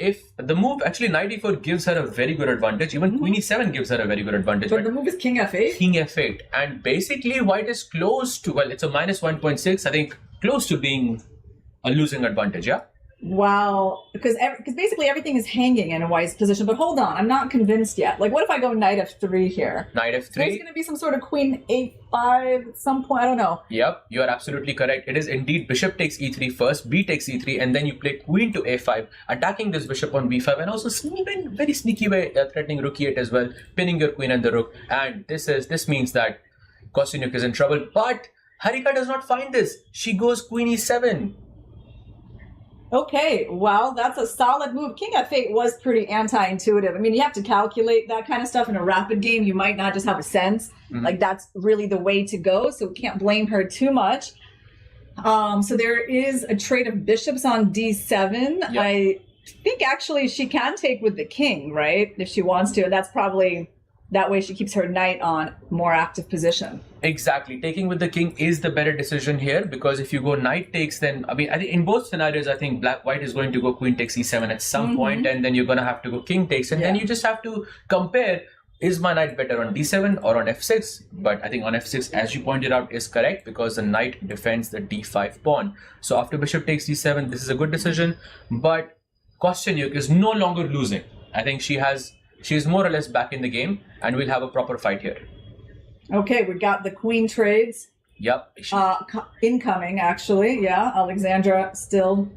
if the move, actually knight e4 gives her a very good advantage. Even queen e7 gives her a very good advantage. But the move is king f8? King f8. And basically white is close to, well, it's a minus 1.6, I think, close to being a losing advantage, yeah? Wow, because basically everything is hanging in a white's position. But hold on, I'm not convinced yet. Like, what if I go knight f3 here? Knight f3? There's going to be some sort of queen a5 at some point. I don't know. Yep, you are absolutely correct. It is indeed bishop takes e3 first, b takes e3, and then you play queen to a5, attacking this bishop on b5, and also in very sneaky way threatening rook e8 as well, pinning your queen and the rook. And this means that Kostyanyuk is in trouble. But Harika does not find this. She goes queen e7. Okay, well, that's a solid move. King f8 was pretty anti-intuitive. I mean, you have to calculate that kind of stuff in a rapid game. You might not just have a sense. Like, that's really the way to go, so we can't blame her too much. So there is a trade of bishops on d7. Yep. I think, actually, she can take with the king, right? If she wants to. That's probably That way she keeps her knight on more active position. Exactly. Taking with the king is the better decision here, because if you go knight takes, then I think in both scenarios, I think white is going to go queen takes e7 at some point, and then you're going to have to go king takes, and then you just have to compare, is my knight better on d7 or on f6? But I think on f6, as you pointed out, is correct because the knight defends the d5 pawn. So after bishop takes d7, this is a good decision, but Kostyanyuk is no longer losing. I think she's more or less back in the game, and we'll have a proper fight here. Okay, we got the queen trades. Yep. Incoming, actually. Yeah, Alexandra still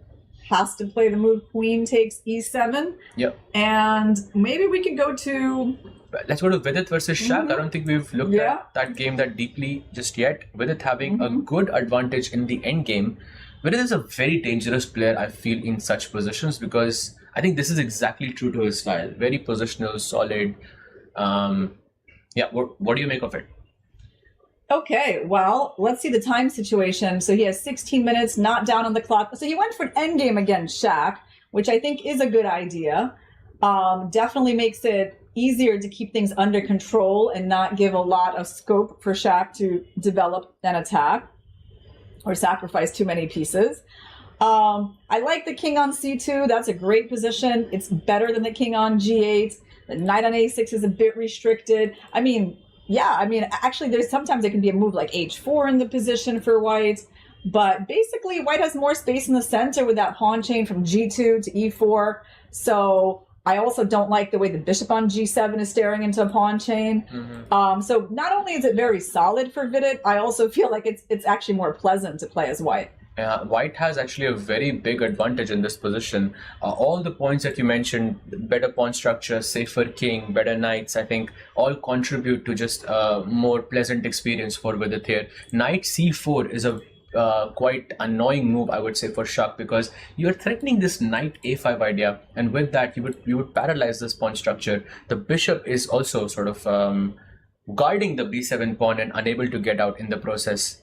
has to play the move queen takes e7. Yep. And maybe we can go to... Let's go to Vidit versus Shaq. I don't think we've looked at that game that deeply just yet. Vidit having a good advantage in the end game. Vidit is a very dangerous player, I feel, in such positions, because I think this is exactly true to his style. Very positional, solid. What do you make of it? Okay, well, let's see the time situation. So he has 16 minutes, not down on the clock. So he went for an endgame against Shaq, which I think is a good idea. Definitely makes it easier to keep things under control and not give a lot of scope for Shaq to develop an attack or sacrifice too many pieces. I like the king on c2. That's a great position. It's better than the king on g8. The knight on a6 is a bit restricted. Actually, there's sometimes it can be a move like h4 in the position for white. But basically, white has more space in the center with that pawn chain from g2 to e4. So I also don't like the way the bishop on g7 is staring into a pawn chain. So not only is it very solid for Vidit, I also feel like it's actually more pleasant to play as white. White has actually a very big advantage in this position. All the points that you mentioned, better pawn structure, safer king, better knights, I think all contribute to just a more pleasant experience for Vidit here. Knight c4 is a quite annoying move, I would say, for Shaq, because you're threatening this knight a5 idea, and with that you would paralyze this pawn structure. The bishop is also sort of guarding the b7 pawn and unable to get out in the process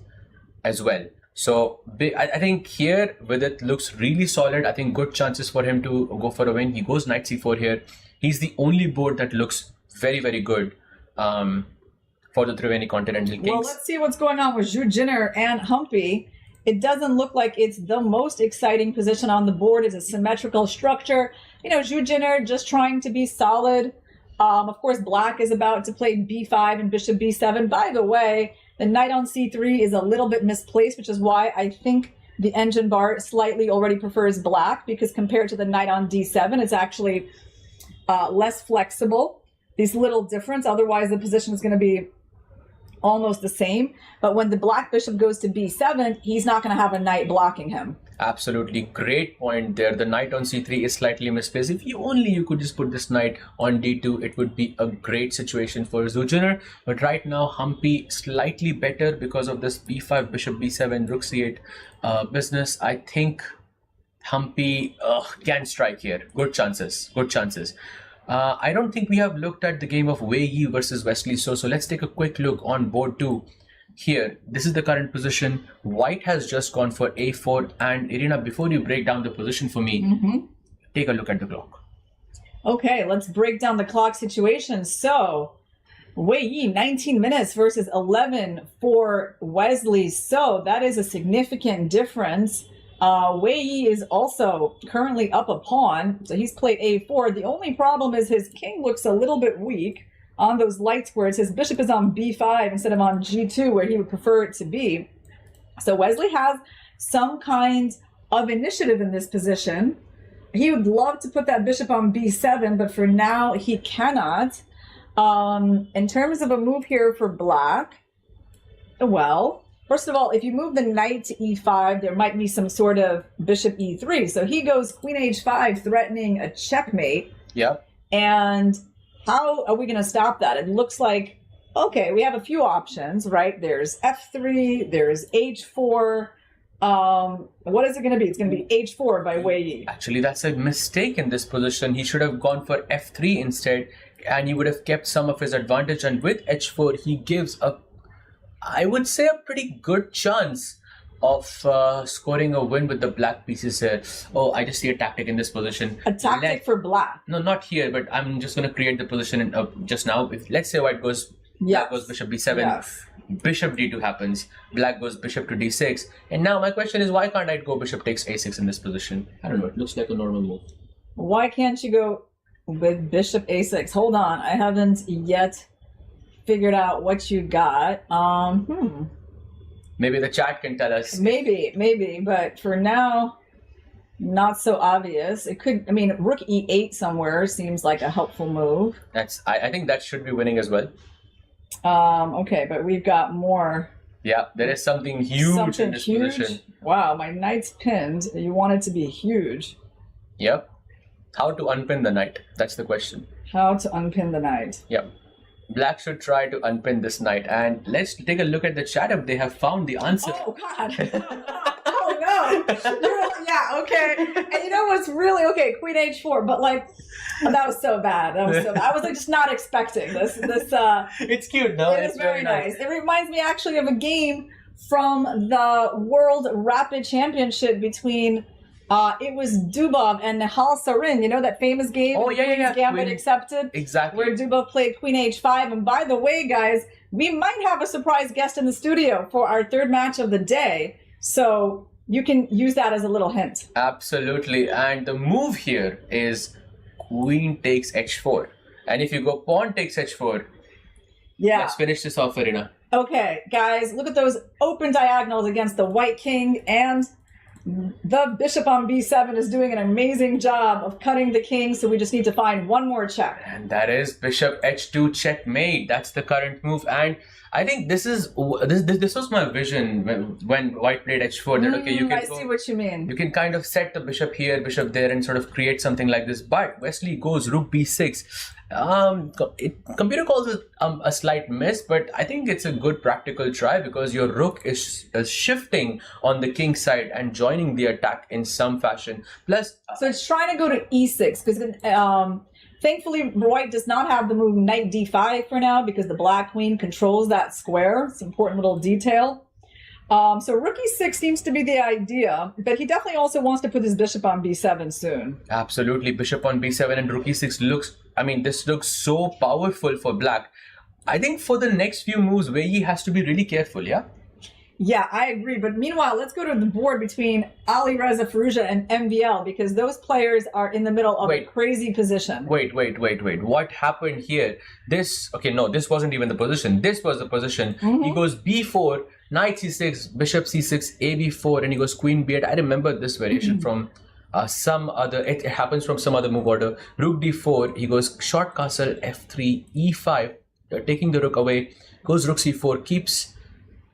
as well. So I think here Vidit looks really solid. I think good chances for him to go for a win. He goes knight c4 here. He's the only board that looks very, very good for the Triveni Continental Kings. Well, let's see what's going on with Zhu Jinner and Humpy. It doesn't look like it's the most exciting position on the board. It's a symmetrical structure. Zhu Jinner just trying to be solid. Of course, black is about to play b5 and bishop b7. By the way, the knight on c3 is a little bit misplaced, which is why I think the engine bar slightly already prefers black, because compared to the knight on d7, it's actually less flexible. These little difference, otherwise the position is going to be almost the same. But when the black bishop goes to b7, he's not going to have a knight blocking him. Absolutely great point there. The knight on c3 is slightly misplaced. If you could just put this knight on d2, it would be a great situation for Zhu Jinner. But right now, Humpy slightly better because of this b5, bishop b7, rook c8 business. I think Humpy can strike here. Good chances. I don't think we have looked at the game of Wei Yi versus Wesley So. So let's take a quick look on board 2. Here, this is the current position. White has just gone for a4. And Irina, before you break down the position for me, take a look at the clock. Okay, let's break down the clock situation. So, Wei Yi, 19 minutes versus 11 for Wesley So. That is a significant difference. Wei Yi is also currently up a pawn, so he's played a4. The only problem is his king looks a little bit weak on those light squares. His bishop is on b5 instead of on g2, where he would prefer it to be. So Wesley has some kind of initiative in this position. He would love to put that bishop on b7, but for now he cannot. In terms of a move here for black, well, first of all, if you move the knight to e5, there might be some sort of bishop e3. So he goes queen h5, threatening a checkmate. Yep. And how are we going to stop that? It looks like, okay, we have a few options, right? There's f3, there's h4. What is it going to be? It's going to be h4 by Wei Yi. Actually, that's a mistake in this position. He should have gone for f3 instead, and he would have kept some of his advantage. And with h4, he gives a, I would say, a pretty good chance of scoring a win with the black pieces here. Oh, I just see a tactic in this position. A tactic for black? No, not here, but I'm just going to create the position just now. If let's say white goes, black goes bishop b7, bishop d2 happens, black goes bishop to d6. And now my question is, why can't I go bishop takes a6 in this position? I don't know, it looks like a normal move. Why can't you go with bishop a6? Hold on, I haven't yet figured out what you got. Maybe the chat can tell us. Maybe, but for now, not so obvious. It could, I mean, rook e8 somewhere seems like a helpful move. I think that should be winning as well. Okay, but we've got more. Yeah, there is something huge in this position. Wow, my knight's pinned. You want it to be huge. Yep. How to unpin the knight? That's the question. How to unpin the knight? Yep. Black should try to unpin this knight, and let's take a look at the chat if they have found the answer. Oh God! Oh no! Yeah, okay. And you know what's really okay? Queen h4, but like that was so bad. That was so bad. I was like just not expecting this. It's cute, no? It's very nice. It reminds me actually of a game from the World Rapid Championship between. It was Dubov and Nihal Sarin, you know that famous game? Oh, yeah. Gambit Accepted? Exactly. Where Dubov played Queen h5. And by the way, guys, we might have a surprise guest in the studio for our third match of the day. So you can use that as a little hint. Absolutely. And the move here is queen takes h4. And if you go pawn takes h4, let's finish this off, Irina. Okay, guys, look at those open diagonals against the white king, and the bishop on b7 is doing an amazing job of cutting the king, so we just need to find one more check. And that is bishop h2 checkmate. That's the current move. And I think this was my vision when white played h4. That okay, you can see what you mean. You can kind of set the bishop here, bishop there, and sort of create something like this. But Wesley goes rook b6. Computer calls it a slight miss, but I think it's a good practical try because your rook is shifting on the king side and joining the attack in some fashion. Plus, so it's trying to go to e6 because thankfully white does not have the move knight d5 for now because the black queen controls that square. It's an important little detail. So rook e6 seems to be the idea, but he definitely also wants to put his bishop on b7 soon. Absolutely, bishop on b7 and rook e6 looks, I mean, this looks so powerful for black. I think for the next few moves, Wei has to be really careful, yeah? Yeah, I agree. But meanwhile, let's go to the board between Ali Reza Firouzja and MVL because those players are in the middle of a crazy position. Wait. What happened here? This wasn't even the position. This was the position. He goes b4, knight c6, bishop c6, a b4, and he goes queen b8. I remember this variation from some other, it happens from some other move order. Rook d4, he goes short castle, f3, e5, taking the rook away, goes rook c4, keeps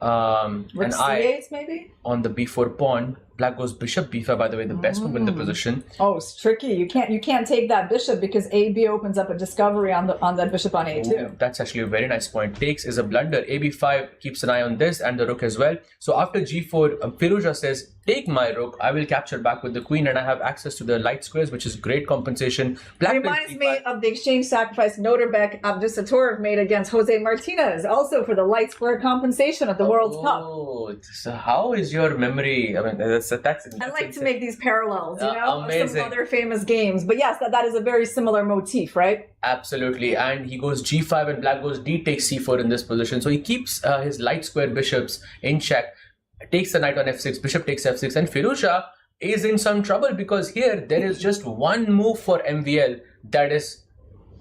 rook c8 maybe? On the b4 pawn. Black goes bishop b5, by the way, the best move in the position. Oh, it's tricky. You can't take that bishop because ab opens up a discovery on that bishop on a2. Ooh, that's actually a very nice point. Takes is a blunder. ab5 keeps an eye on this and the rook as well. So after g4, Firouzja says, take my rook, I will capture back with the queen and I have access to the light squares, which is great compensation. Black reminds me of the exchange sacrifice Noterbek Abdusatorov made against Jose Martinez, also for the light square compensation of the World Cup. Oh, so how is your memory? I mean, that's I like to make these parallels, you know, amazing. Of some other famous games. But yes, that is a very similar motif, right? Absolutely. And he goes g5 and black goes d takes c4 in this position. So he keeps his light square bishops in check, takes the knight on f6, bishop takes f6, and Firouzja is in some trouble because here there is just one move for MVL that is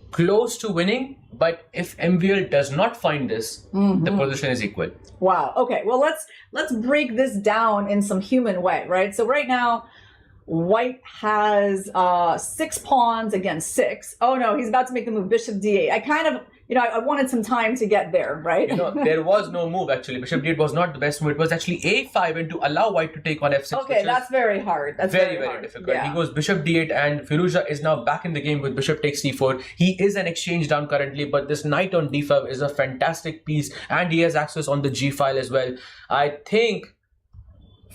close to winning. But if MVL does not find this, the position is equal. Wow. Okay. Well, let's break this down in some human way, right? So right now, white has 6 pawns against 6. Oh no, he's about to make the move bishop d8. I kind of, I wanted some time to get there, right? There was no move actually. Bishop d8 was not the best move. It was actually a5 and to allow white to take on f6. Okay, that's very hard. That's very difficult. Yeah. He goes bishop d8 and Firouzja is now back in the game with bishop takes d4. He is an exchange down currently, but this knight on d5 is a fantastic piece and he has access on the g file as well. I think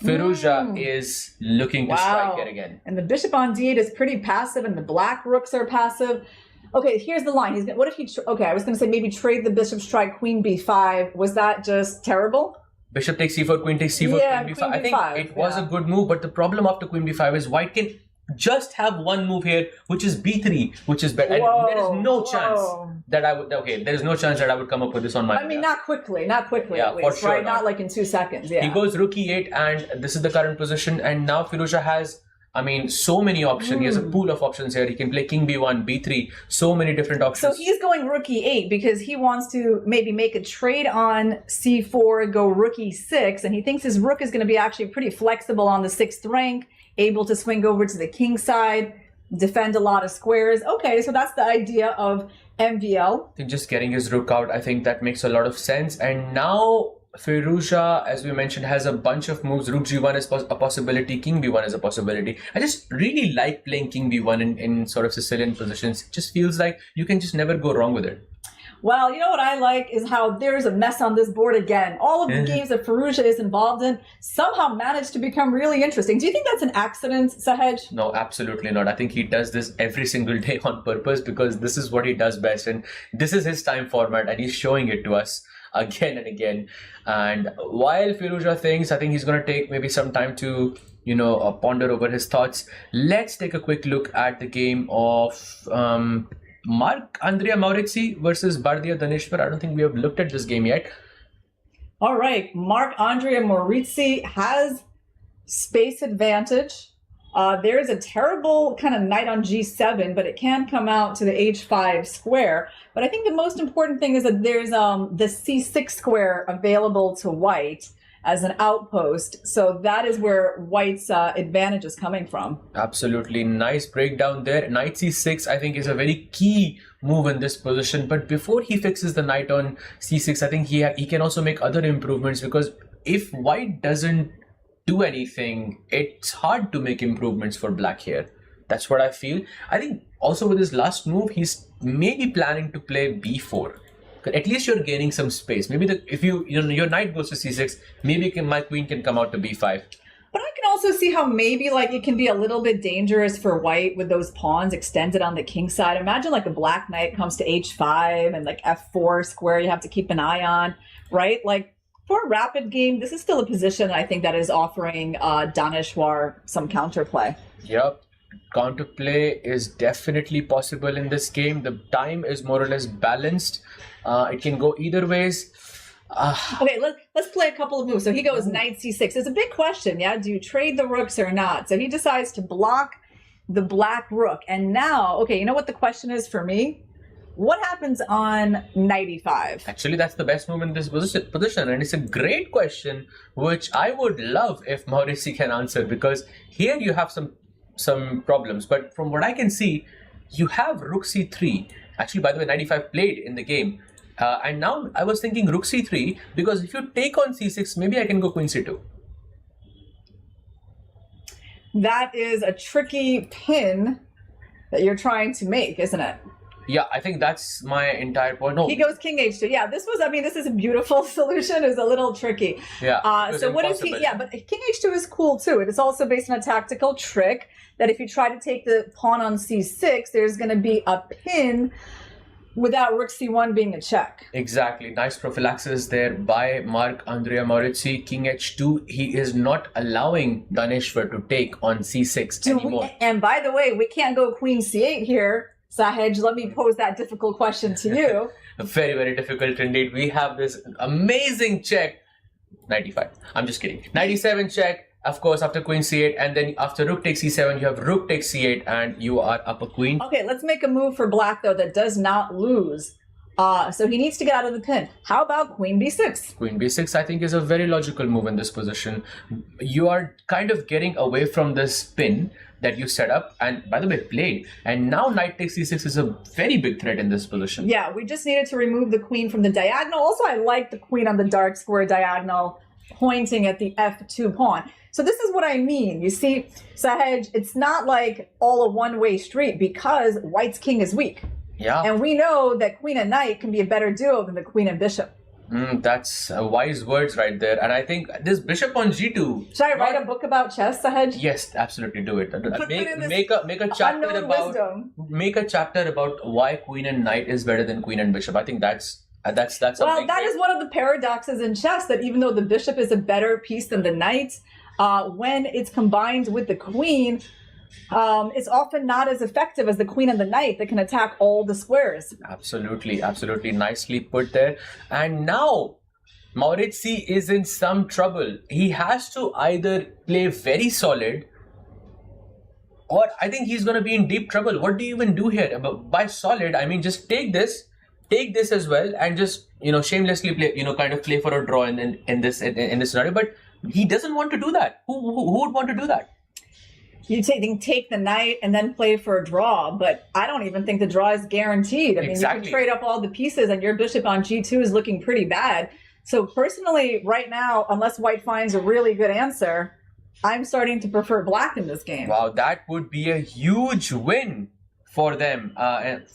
Firouzja is looking to strike here again. And the bishop on d8 is pretty passive and the black rooks are passive. Okay, here's the line. What if he, I was going to say maybe trade the bishop, strike queen b5. Was that just terrible? bishop takes c4, queen takes c4, Yeah, queen b5. queen I think b5, it was yeah. a good move, but the problem after queen b5 is white can just have one move here, which is b3, which is better. And there is no chance that I would. Okay, there is no chance that I would come up with this on my. I mean, not quickly, Yeah, at for least, sure right? not. Not like in 2 seconds. Yeah. He goes rook e8, and this is the current position. And now Firouzja has, I mean, so many options. He has a pool of options here. He can play king b1, b3, so many different So options. he's going rook e8 because he wants to maybe make a trade on c4, go rook e6, and he thinks his rook is going to be actually pretty flexible on the 6th rank, able to swing over to the king side, defend a lot of squares. Okay, so that's the idea of MVL. I think just getting his rook out, I think that makes a lot of sense. And now Firouzja, as we mentioned, has a bunch of moves. Rook g1 is a possibility. King b1 is a possibility. I just really like playing king b1 in sort of Sicilian positions. It just feels like you can just never go wrong with it. Well, you know what I like is how there's a mess on this board again. All of the games that Firouzja is involved in somehow managed to become really interesting. Do you think that's an accident, Sahaj? No, absolutely not. I think he does this every single day on purpose because this is what he does best. And this is his time format and he's showing it to us again and again. And while Firouzja thinks, I think he's going to take maybe some time to, ponder over his thoughts. Let's take a quick look at the game of Marc-Andrea Maurizzi versus Bardia Daneshvar. I don't think we have looked at this game yet. All right, Marc-Andrea Maurizzi has space advantage. There's a terrible kind of knight on g7, but it can come out to the h5 square. But I think the most important thing is that there's the c6 square available to white as an outpost. So that is where white's advantage is coming from. Absolutely. Nice breakdown there. Knight c6, I think, is a very key move in this position. But before he fixes the knight on c6, I think he can also make other improvements, because if white doesn't do anything, it's hard to make improvements for black here. That's what I feel. I think also with his last move, he's maybe planning to play b4. At least you're gaining some space. Maybe if your knight goes to c6, maybe my queen can come out to b5. But I can also see how maybe it can be a little bit dangerous for white with those pawns extended on the king side. Imagine a black knight comes to h5 and f4 square you have to keep an eye on, right? For a rapid game, this is still a position I think that is offering Daneshvar some counterplay. Yep. Counterplay is definitely possible in this game. The time is more or less balanced. It can go either ways. Okay, let's play a couple of moves. So he goes knight c6. It's a big question, yeah? Do you trade the rooks or not? So he decides to block the black rook. And now, okay, you know what the question is for me? What happens on knight e5? Actually, that's the best move in this position. And it's a great question, which I would love if Maurizzi can answer, because here you have some problems. But from what I can see, you have rook c3. Actually, by the way, knight e5 played in the game. And now I was thinking rook c3, because if you take on c6, maybe I can go queen c2. That is a tricky pin that you're trying to make, isn't it? Yeah, I think that's my entire point. No. He goes king h2. Yeah, this is a beautiful solution. It's a little tricky. Yeah. So what if he, but king h2 is cool too. It is also based on a tactical trick that if you try to take the pawn on c6, there's going to be a pin without rook c1 being a check. Exactly. Nice prophylaxis there by Marc-Andrea Maurizzi. King h2, he is not allowing Daneshvar to take on c6 anymore. And by the way, we can't go queen c8 here. Sahaj, let me pose that difficult question to you. Very, very difficult indeed. We have this amazing check. Knight e5. I'm just kidding. Knight e7 check. Of course, after queen c8, and then after rook takes c7, you have rook takes c8, and you are up a queen. Okay, let's make a move for black, though, that does not lose. So he needs to get out of the pin. How about queen b6? Queen b6, I think, is a very logical move in this position. You are kind of getting away from this pin that you set up, and by the way, played. And now knight takes c6 is a very big threat in this position. Yeah, we just needed to remove the queen from the diagonal. Also, I like the queen on the dark square diagonal pointing at the f2 pawn. So this is what I mean. You see, Sahaj, it's not like all a one-way street because white's king is weak. Yeah. And we know that queen and knight can be a better duo than the queen and bishop. That's wise words right there. And I think this bishop on g2. Should I write a book about chess, Sahaj? Yes, absolutely, do it. Make a chapter about why queen and knight is better than queen and bishop. I think that's That's well, something. that is one of the paradoxes in chess, that even though the bishop is a better piece than the knight, when it's combined with the queen, it's often not as effective as the queen and the knight that can attack all the squares. Absolutely, absolutely. Nicely put there. And now Maurizi is in some trouble. He has to either play very solid, or I think he's going to be in deep trouble. What do you even do here? By solid, I mean just take this as well, and just, you know, shamelessly play, you know, kind of play for a draw in this scenario. But he doesn't want to do that. Who would want to do that? You take the knight and then play for a draw, but I don't even think the draw is guaranteed. I mean, you can trade up all the pieces, and your bishop on g2 is looking pretty bad. So personally, right now, unless white finds a really good answer, I'm starting to prefer black in this game. Wow, that would be a huge win for them,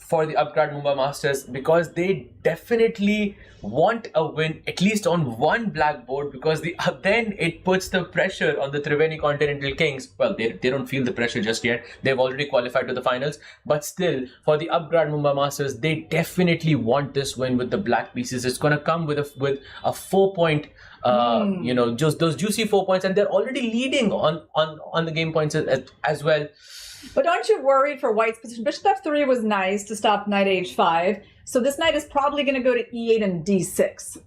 for the Upgrad Mumbai Masters, because they definitely want a win, at least on one black board, because then it puts the pressure on the Triveni Continental Kings. Well, they don't feel the pressure just yet. They've already qualified to the finals. But still, for the Upgrad Mumbai Masters, they definitely want this win with the black pieces. It's going to come with a 4-point, you know, just those juicy 4 points, and they're already leading on the game points as well. But aren't you worried for white's position? Bishop f3 was nice to stop knight h5. So this knight is probably going to go to e8 and d6.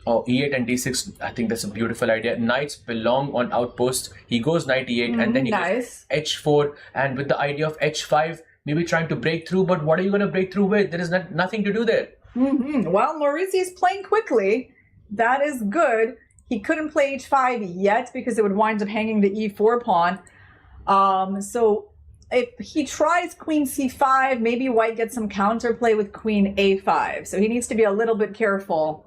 Oh, e8 and d6. I think that's a beautiful idea. Knights belong on outposts. He goes knight e8 and then he goes h4. And with the idea of h5, maybe trying to break through. But what are you going to break through with? There is nothing to do there. Well, Maurizi is playing quickly. That is good. He couldn't play h5 yet because it would wind up hanging the e4 pawn. So if he tries queen c5, maybe white gets some counterplay with queen a5. So he needs to be a little bit careful.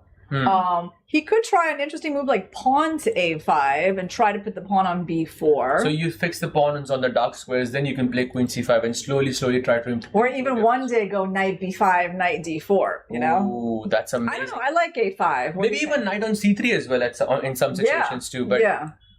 He could try an interesting move like pawn to a5 and try to put the pawn on b4. So you fix the pawns on the dark squares, then you can play queen c5 and slowly try to improve. Or even one day go knight b5, knight d4, you know? Ooh, that's amazing. I don't know, I like a5. Maybe even knight on c3 as well in some situations too. But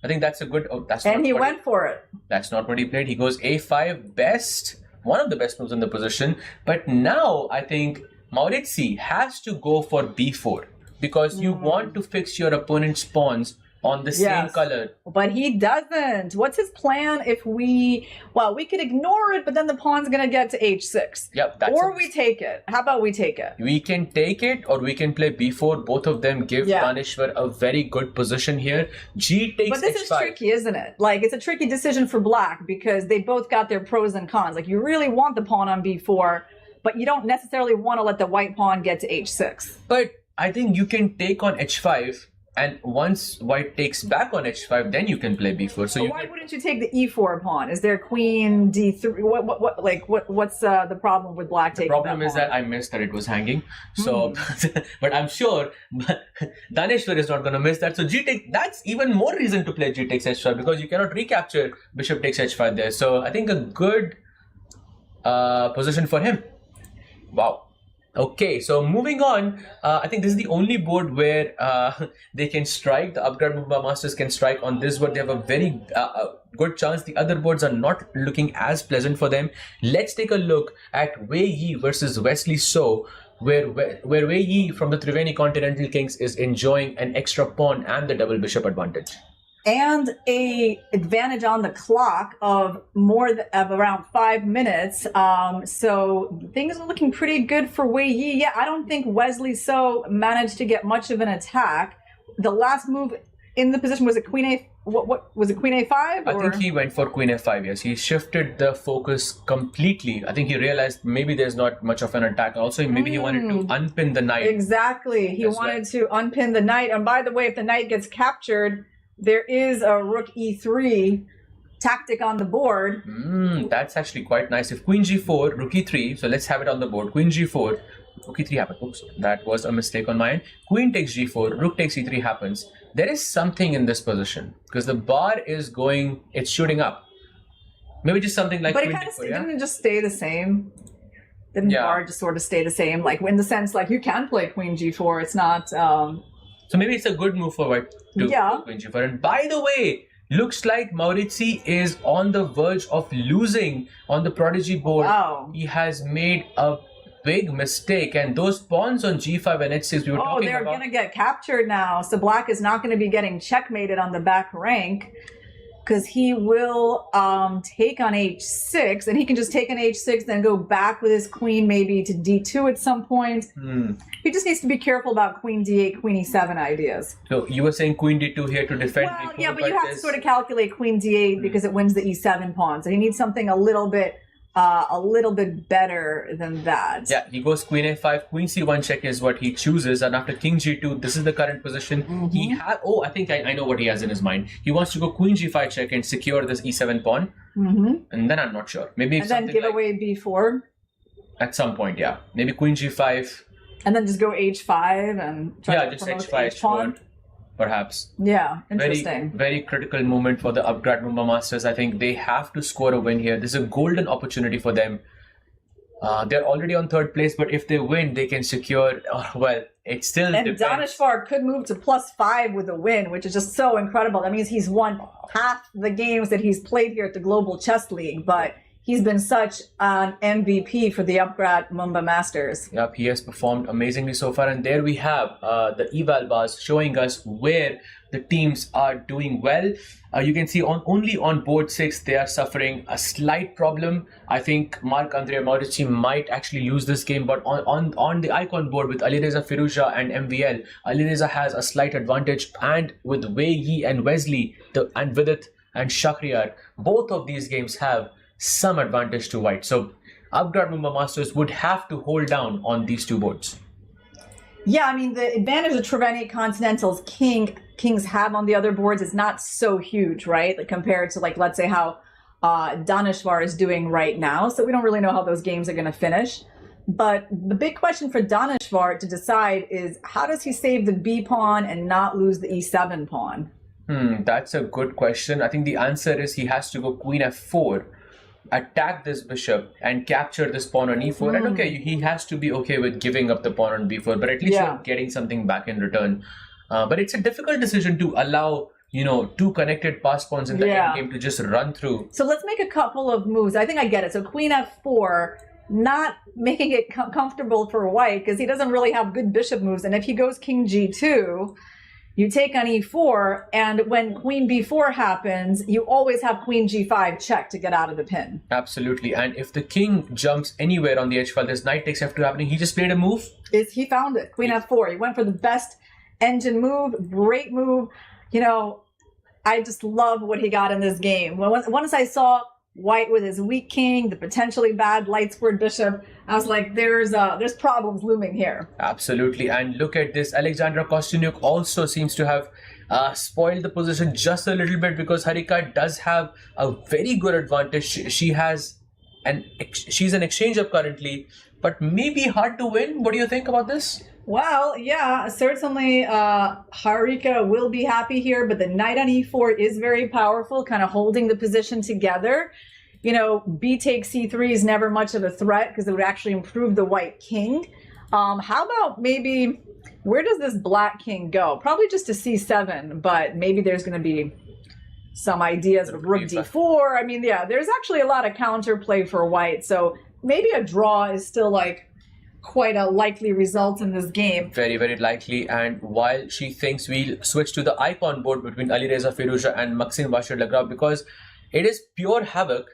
I think that's a good... and he went for it. That's not what he played. He goes a5, one of the best moves in the position. But now I think Maurizi has to go for b4 because you want to fix your opponent's pawns on the same color. But he doesn't. What's his plan if we could ignore it, but then the pawn's going to get to h6. Yep. Or we take it. How about we take it? We can take it or we can play b4. Both of them give Tanishwar a very good position here. G takes h5. But this is tricky, isn't it? Like, it's a tricky decision for black because they both got their pros and cons. Like, you really want the pawn on b4, but you don't necessarily want to let the white pawn get to h6. But I think you can take on h5. And once white takes back on h5, then you can play b4. So why wouldn't you take the e4 pawn? Is there queen d3? What's the problem with black taking that pawn? The problem is that I missed that it was hanging. So, but I'm sure Daneshwar is not going to miss that. So g take, that's even more reason to play g takes h5 because you cannot recapture bishop takes h5 there. So I think a good position for him. Wow. Okay, so moving on, I think this is the only board where they can strike. The Upgrad Mumbai Masters can strike on this board. They have a very good chance. The other boards are not looking as pleasant for them. Let's take a look at Wei Yi versus Wesley So, where Wei Yi from the Triveni Continental Kings is enjoying an extra pawn and the double bishop advantage. And a advantage on the clock of around 5 minutes. So things are looking pretty good for Wei Yi. Yeah, I don't think Wesley So managed to get much of an attack. The last move in the position was it queen a. What was it? Queen a5? I think he went for queen a5. Yes, he shifted the focus completely. I think he realized maybe there's not much of an attack. Also, maybe he wanted to unpin the knight. Exactly, he wanted to unpin the knight. And by the way, if the knight gets captured, there is a rook e3 tactic on the board. That's actually quite nice. If queen g4, rook e3, so let's have it on the board. Queen g4, rook e3 happens. Oops, that was a mistake on my end. Queen takes g4, rook takes e3 happens. There is something in this position because the bar is going, it's shooting up. Maybe just something like queen d4, didn't it just stay the same? Didn't the bar just sort of stay the same? Like in the sense, like you can play queen g4, it's not... So maybe it's a good move for white to queen g4. And by the way, looks like Maurizi is on the verge of losing on the Prodigy board. Wow. He has made a big mistake. And those pawns on g5 and h6 we were talking they're about. going to get captured now. So black is not going to be getting checkmated on the back rank, because he will take on h6, and he can just take on h6, then go back with his queen maybe to d2 at some point. He just needs to be careful about queen d8, queen e7 ideas. So you were saying queen d2 here to defend Well, b4, yeah, but you have to sort of calculate queen d8 because it wins the e7 pawn. So he needs something a little bit better than that. Yeah, he goes queen a5, queen c1 check is what he chooses, and after king g2, this is the current position. He has. Oh, I think I know what he has in his mind. He wants to go queen g5 check and secure this e7 pawn, and then I'm not sure. Maybe and then give away b4 at some point. Yeah, maybe queen g5, and then just go h5 and try to just promote h5 h-pawn. Perhaps. Yeah, interesting. Very critical moment for the Upgrad Mumba Masters. I think they have to score a win here. This is a golden opportunity for them. They're already on third place, but if they win, they can secure. It still depends. Daneshvar could move to +5 with a win, which is just so incredible. That means he's won half the games that he's played here at the Global Chess League, but he's been such an MVP for the Upgrad Mumba Masters. Yep, he has performed amazingly so far. And there we have the eval bars showing us where the teams are doing well. You can see only on board 6 they are suffering a slight problem. I think Marc-André Maurici might actually lose this game, but on the icon board with Alireza Firouzja and MVL, Alireza has a slight advantage, and with Wei Yi and Wesley and Vidit and Shakhriyar, both of these games have some advantage to white. So Upgrad Mumba Masters would have to hold down on these two boards. Yeah, I mean, the advantage of Triveni Continental's kings have on the other boards is not so huge, right? Like compared to, like, let's say how Daneshvar is doing right now. So we don't really know how those games are going to finish. But the big question for Daneshvar to decide is, how does he save the B pawn and not lose the E7 pawn? That's a good question. I think the answer is he has to go queen f4, attack this bishop and capture this pawn on e4. And okay, he has to be okay with giving up the pawn on b4, but at least you're getting something back in return. But it's a difficult decision to allow, two connected pass pawns in the endgame to just run through. So let's make a couple of moves. I think I get it. So queen f4, not making it comfortable for white because he doesn't really have good bishop moves. And if he goes king g2, you take on e4, and when queen b4 happens, you always have queen g5 check to get out of the pin. Absolutely. And if the king jumps anywhere on the h file, there's knight takes f2 happening. He just played a move. He found it. Queen f4. He went for the best engine move. Great move. I just love what he got in this game. Once I saw white with his weak king, the potentially bad light squared bishop, I was like, there's problems looming here. Absolutely. And look at this. Alexandra Kostyuniuk also seems to have spoiled the position just a little bit, because Harika does have a very good advantage. She's an exchange-up currently, but maybe hard to win. What do you think about this? Well, yeah, certainly Harika will be happy here, but the knight on e4 is very powerful, kind of holding the position together. B takes c3 is never much of a threat because it would actually improve the white king. How about maybe, where does this black king go? Probably just to c7, but maybe there's going to be some ideas of rook d4. I mean, yeah, there's actually a lot of counterplay for white, so maybe a draw is still like quite a likely result in this game. Very, very likely. And while she thinks we'll switch to the icon board between Alireza Firouzja and Maxime Vachier-Lagrave, because it is pure havoc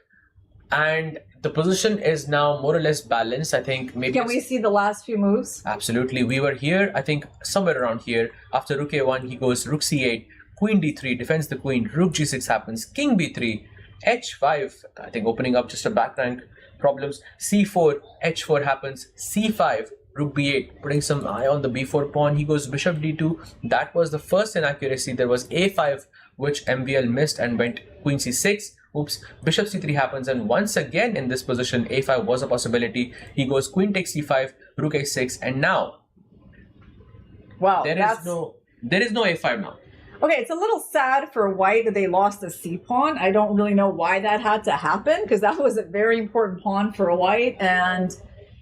and the position is now more or less balanced. I think maybe... Can we see the last few moves? Absolutely. We were here, I think somewhere around here. After rook a1, he goes rook c8, queen d3, defends the queen, rook g6 happens, king b3, h5, I think opening up just a back rank problems, c4, h4 happens, c5, rook b8, putting some eye on the b4 pawn. He goes bishop d2. That was the first inaccuracy. There was a5, which MVL missed and went queen c6. Oops, bishop c3 happens, and once again in this position, a5 was a possibility. He goes queen takes c5, rook a6, and now there is no a5 now. Okay, it's a little sad for white that they lost the c-pawn. I don't really know why that had to happen, because that was a very important pawn for white, and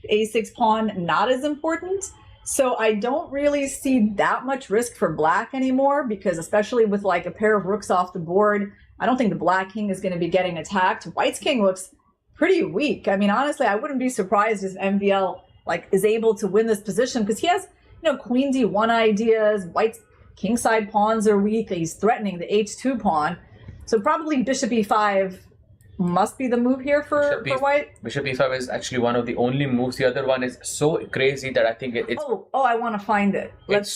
a6 pawn not as important. So I don't really see that much risk for black anymore, because especially with like a pair of rooks off the board, I don't think the black king is going to be getting attacked. White's king looks pretty weak. I mean, honestly, I wouldn't be surprised if MVL like is able to win this position because he has, queen d1 ideas. White's kingside pawns are weak. He's threatening the h2 pawn. So probably bishop e5 must be the move here for White. Bishop e5 is actually one of the only moves. The other one is so crazy that I think it's... Oh, I want to find it. It's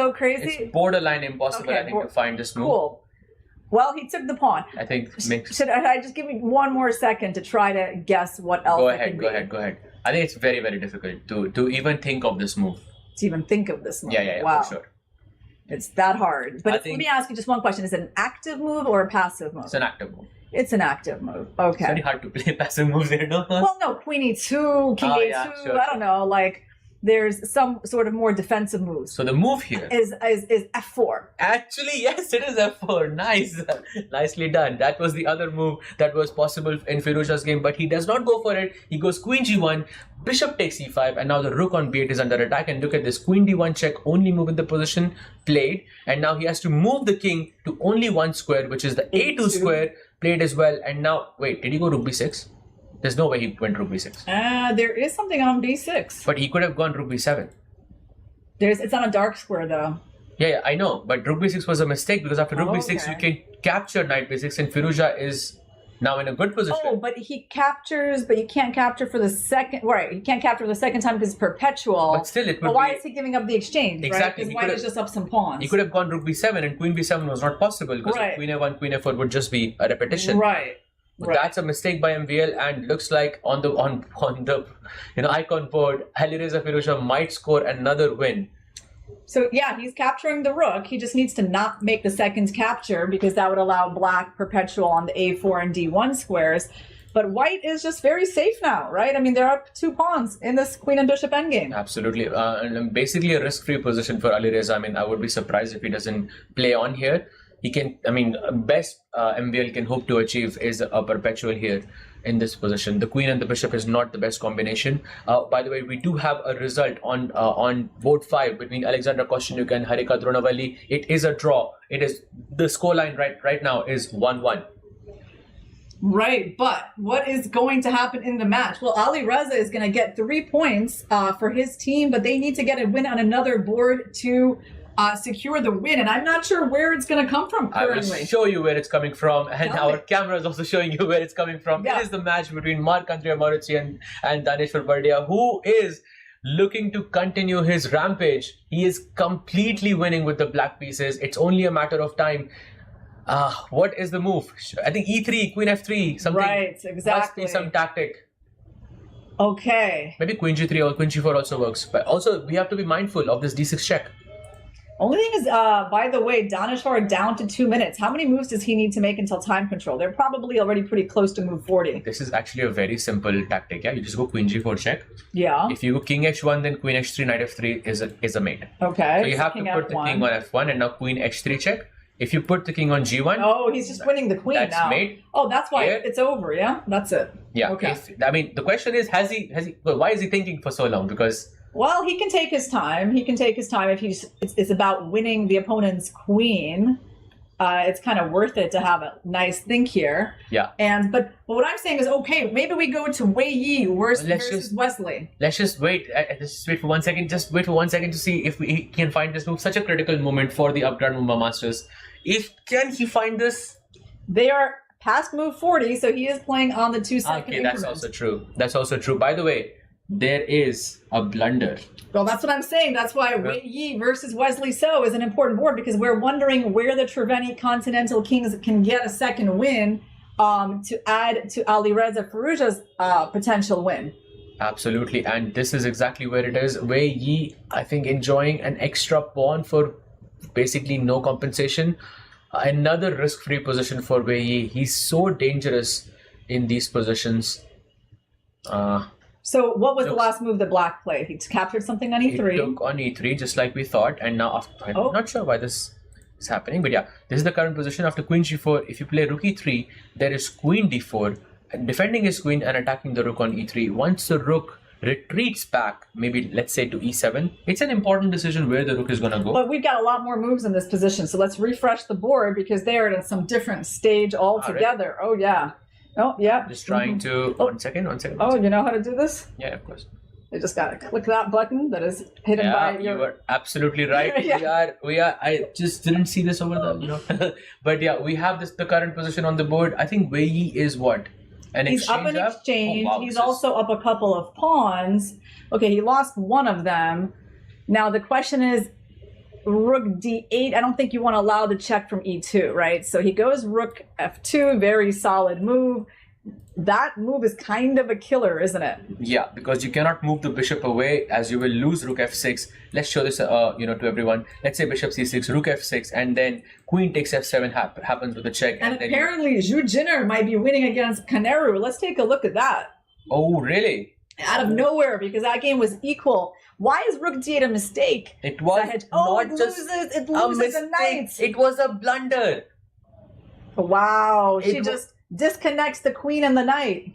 so crazy. It's borderline impossible, I think, to find this move. Cool. Well, he took the pawn. I think Should I just give me one more second to try to guess what else? Go ahead. I think it's very, very difficult to even think of this move. To even think of this move. Yeah, wow. For sure. It's that hard. But let me ask you just one question. Is it an active move or a passive move? It's an active move. It's an active move. Okay. It's very hard to play passive moves here, no? Well, no, queen e2, king a2, sure. I don't know, like there's some sort of more defensive moves. So the move here is f4. Actually, yes, it is f4. Nice. Nicely done. That was the other move that was possible in Firouzja's game, but he does not go for it. He goes queen g1, bishop takes e5, and now the rook on b8 is under attack. And look at this, queen d1 check, only move in the position played. And now he has to move the king to only one square, which is the a2 square, played as well. And now, wait, did he go rook b6? There's no way he went rook b6. There is something on b6. But he could have gone rook b7. It's on a dark square though. Yeah, I know. But rook b6 was a mistake because after rook b6 you can capture knight b6 and Firouzja is now in a good position. Oh, but he captures, but you can't capture for the second, right? You can't capture for the second time because it's perpetual. But still, it would why is he giving up the exchange? Exactly. Because White is just up some pawns. He could have gone rook b7 and queen b7 was not possible because queen a1, queen a4 would just be a repetition. Right. That's a mistake by MVL, and looks like on the icon board, Alireza Firouzja might score another win. So yeah, he's capturing the rook. He just needs to not make the second capture because that would allow black perpetual on the a4 and d1 squares. But White is just very safe now, right? I mean, there are two pawns in this queen and bishop endgame. Absolutely, and basically a risk-free position for Alireza. I mean, I would be surprised if he doesn't play on here. He can, best MVL can hope to achieve is a perpetual here in this position. The queen and the bishop is not the best combination. By the way, we do have a result on board 5 between Alexander Kostyanyuk and Harika Dronavalli. It is a draw. It is the scoreline right now is 1-1. Right, but what is going to happen in the match? Well, Alireza is going to get 3 points for his team, but they need to get a win on another board to secure the win, and I'm not sure where it's going to come from currently. I will show you where it's coming from, and our camera is also showing you where it's coming from. Yeah. It is the match between Marc-André Maurizi and Daneshwar Bardia, who is looking to continue his rampage. He is completely winning with the black pieces. It's only a matter of time. What is the move? I think e3, queen f3, something. Right, exactly. Must be some tactic. Okay. Maybe queen g3 or queen g4 also works. But also, we have to be mindful of this d6 check. Only thing is, by the way, Daneshwar down to 2 minutes. How many moves does he need to make until time control? They're probably already pretty close to move 40. This is actually a very simple tactic. Yeah, you just go queen g4 check. Yeah. If you go king h1, then queen h3, knight f3 is a mate. Okay. So you have to put the king on f1 and now queen h3 check. If you put the king on g1, oh, he's just winning the queen that's now. Mate. Oh, that's why Here. it's over. Yeah, that's it. Yeah. Okay. The question is, has he? Well, why is he thinking for so long? Because well, he can take his time. He can take his time if it's about winning the opponent's queen. It's kind of worth it to have a nice think here. Yeah. But what I'm saying is, okay, maybe we go to Wei Yi versus Wesley. Let's just wait. Just wait for 1 second. Just wait for 1 second to see if we can find this move. Such a critical moment for the Upgrad Mumba Masters. Can he find this? They are past move 40, so he is playing on the 2-second increment. That's also true. That's also true. By the way, there is a blunder. Well, that's what I'm saying. That's why Wei Yi versus Wesley So is an important board, because we're wondering where the Triveni Continental Kings can get a second win to add to Alireza Firouzja's potential win. Absolutely, and this is exactly where it is. Wei Yi, I think, enjoying an extra pawn for basically no compensation. Another risk-free position for Wei Yi. He's so dangerous in these positions. So what was the last move that Black played? He captured something on e3. He took on e3 just like we thought, and now I'm not sure why this is happening, but yeah, this is the current position. After queen g4, if you play rook e3, there is queen d4, defending his queen and attacking the rook on e3. Once the rook retreats back, maybe let's say to e7, it's an important decision where the rook is going to go. But we've got a lot more moves in this position, so let's refresh the board because they are at some different stage altogether. Oh yeah. Oh, yeah. Just trying to... One second. Oh, you know how to do this? Yeah, of course. I just gotta click that button that is hidden by your... You are absolutely right. Yeah. We are. I just didn't see this over the, but yeah, we have the current position on the board. I think Wei Yi is what? He's up an exchange. Oh, wow, He's also up a couple of pawns. Okay, he lost one of them. Now the question is, Rook D8. I don't think you want to allow the check from E2, right? So he goes Rook F2, very solid move. That move is kind of a killer, isn't it? Yeah, because you cannot move the bishop away as you will lose Rook F6. Let's show this, to everyone. Let's say Bishop C6, Rook F6, and then Queen takes F7 happens with a check. And apparently Zhu Jinner might be winning against Kaneru. Let's take a look at that. Oh, really? Out of nowhere, because that game was equal. Why is Rook D8 a mistake? It was it loses a knight. It was a blunder. Wow, she just disconnects the queen and the knight.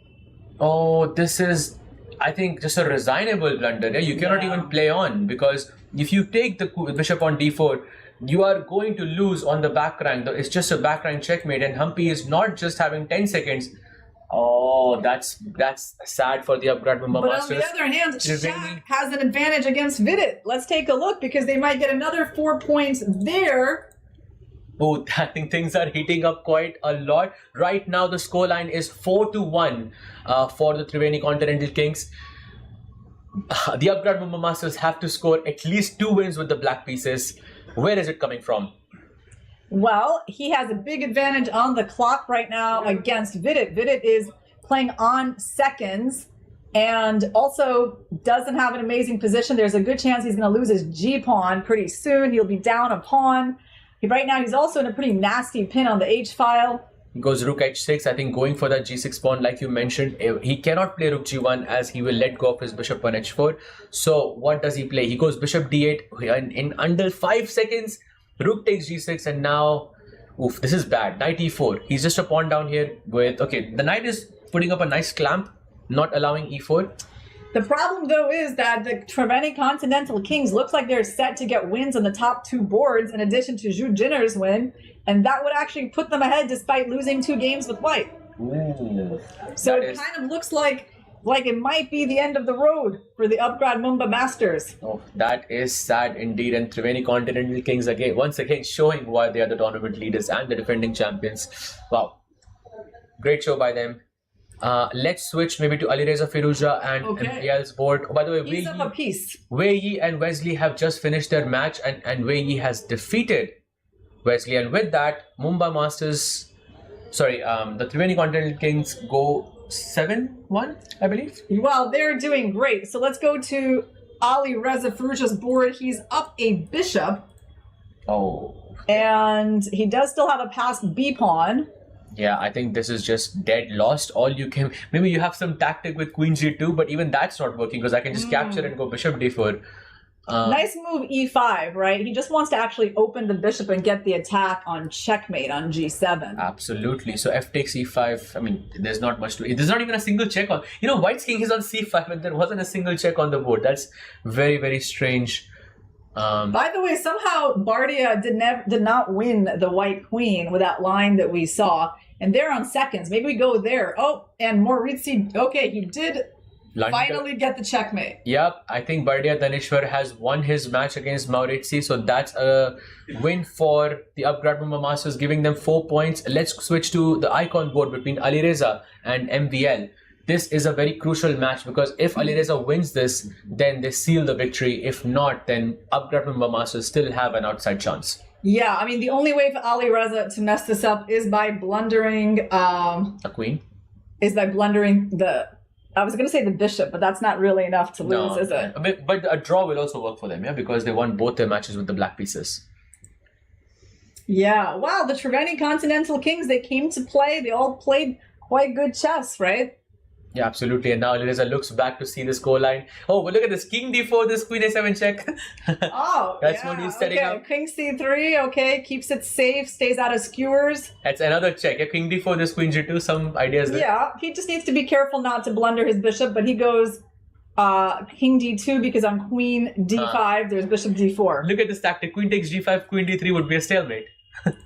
Oh, this is, I think, just a resignable blunder. Yeah? You cannot even play on, because if you take the bishop on d4, you are going to lose on the back rank. It's just a back rank checkmate, and Humpy is not just having 10 seconds. Oh, that's sad for the Upgrad Mumba Masters. But on the other hand, Shaq has an advantage against Vidit. Let's take a look, because they might get another 4 points there. Oh, I think things are heating up quite a lot. Right now, the scoreline is 4-1 for the Triveni Continental Kings. The Upgrad Mumba Masters have to score at least 2 wins with the black pieces. Where is it coming from? Well, he has a big advantage on the clock right now against Vidit. Vidit is playing on seconds and also doesn't have an amazing position. There's a good chance he's going to lose his G-pawn pretty soon. He'll be down a pawn. Right now, he's also in a pretty nasty pin on the H-file. He goes Rook H6, I think going for that G6 pawn like you mentioned. He cannot play Rook G1 as he will let go of his bishop on H4. So what does he play? He goes Bishop D8 in under 5 seconds. Rook takes G6 and now, oof, this is bad. Knight E4. He's just a pawn down here with, okay, the knight is putting up a nice clamp, not allowing E4. The problem, though, is that the Triveni Continental Kings looks like they're set to get wins on the top 2 boards in addition to Zhu Jinner's win, and that would actually put them ahead despite losing 2 games with white. Ooh, so it kind of looks like it might be the end of the road for the Upgrad Mumba Masters. Oh, that is sad indeed, and Triveni Continental Kings once again showing why they are the tournament leaders and the defending champions. Wow, great show by them. Let's switch maybe to Alireza Firouzja and MPL's board. Oh, by the way, Wei Yi and Wesley have just finished their match, and Wei Yi has defeated Wesley. And with that, Mumba Masters, the Triveni Continental Kings go 7-1, I believe. Well, they're doing great. So let's go to Alireza Firouzja's board. He's up a bishop. Oh. And he does still have a passed B-pawn. Yeah, I think this is just dead lost. All you can, maybe you have some tactic with Queen G2, but even that's not working because I can just capture and go Bishop D4. Nice move E5, right? He just wants to actually open the bishop and get the attack on checkmate on G7. Absolutely. So F takes E5. I mean, there's not much to it. There's not even a single check on. White's king is on C5 and there wasn't a single check on the board. That's very, very strange. By the way, somehow Bardia did not win the white queen with that line that we saw. And they're on seconds. Maybe we go there. Oh, and Maurizzi, okay, he did finally get the checkmate. Yep, I think Bardia Daneshwar has won his match against Maurizzi. So that's a win for the Upgrad Mumba Masters, giving them 4 points. Let's switch to the icon board between Alireza and MVL. This is a very crucial match because if Alireza wins this, then they seal the victory. If not, then Upgrad Mumba Masters still have an outside chance. Yeah, I mean, the only way for Alireza to mess this up is by blundering... a queen? Is by blundering I was going to say the bishop, but that's not really enough to lose, is it? But a draw will also work for them, yeah? Because they won both their matches with the black pieces. Yeah, wow, the Triveni Continental Kings, they came to play. They all played quite good chess, right? Yeah, absolutely. And now Alireza looks back to see the scoreline. Oh, but look at this. King D4, this Queen A7 check. Oh, that's what he's setting up. King C3, okay. Keeps it safe, stays out of skewers. That's another check. Yeah, King D4, this Queen G2, some ideas there. Yeah, he just needs to be careful not to blunder his bishop, but he goes King D2 because on Queen D5, there's Bishop D4. Look at this tactic. Queen takes G5, Queen D3 would be a stalemate.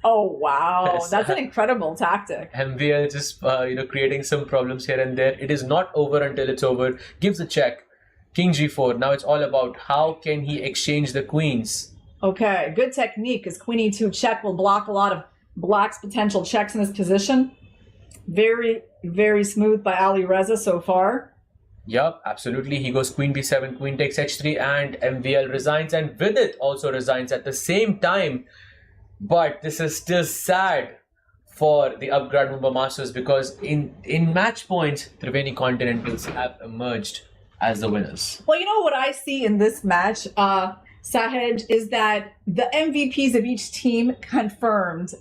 Oh, wow. That's an incredible tactic. MVL just, creating some problems here and there. It is not over until it's over. Gives a check. king g4. Now it's all about how can he exchange the queens. Okay, good technique, because queen e2 check will block a lot of black's potential checks in this position. Very, very smooth by Ali Reza so far. Yup, absolutely. He goes queen b7, queen takes h3, and MVL resigns, and with it also resigns at the same time. But this is still sad for the Upgrad Mumbai Masters, because in match points, Triveni Continentals have emerged as the winners. Well, you know what I see in this match, Sahej, is that the MVPs of each team confirmed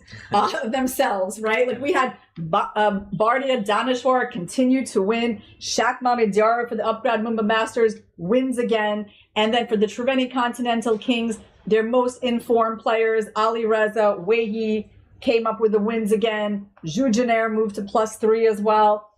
themselves, right? Like we had Bardia Daneshwar continue to win. Shaq Mahindra for the Upgrad Mumbai Masters wins again. And then for the Triveni Continental Kings, their most informed players, Ali Reza, Wehi, came up with the wins again. Jujaner moved to +3 as well.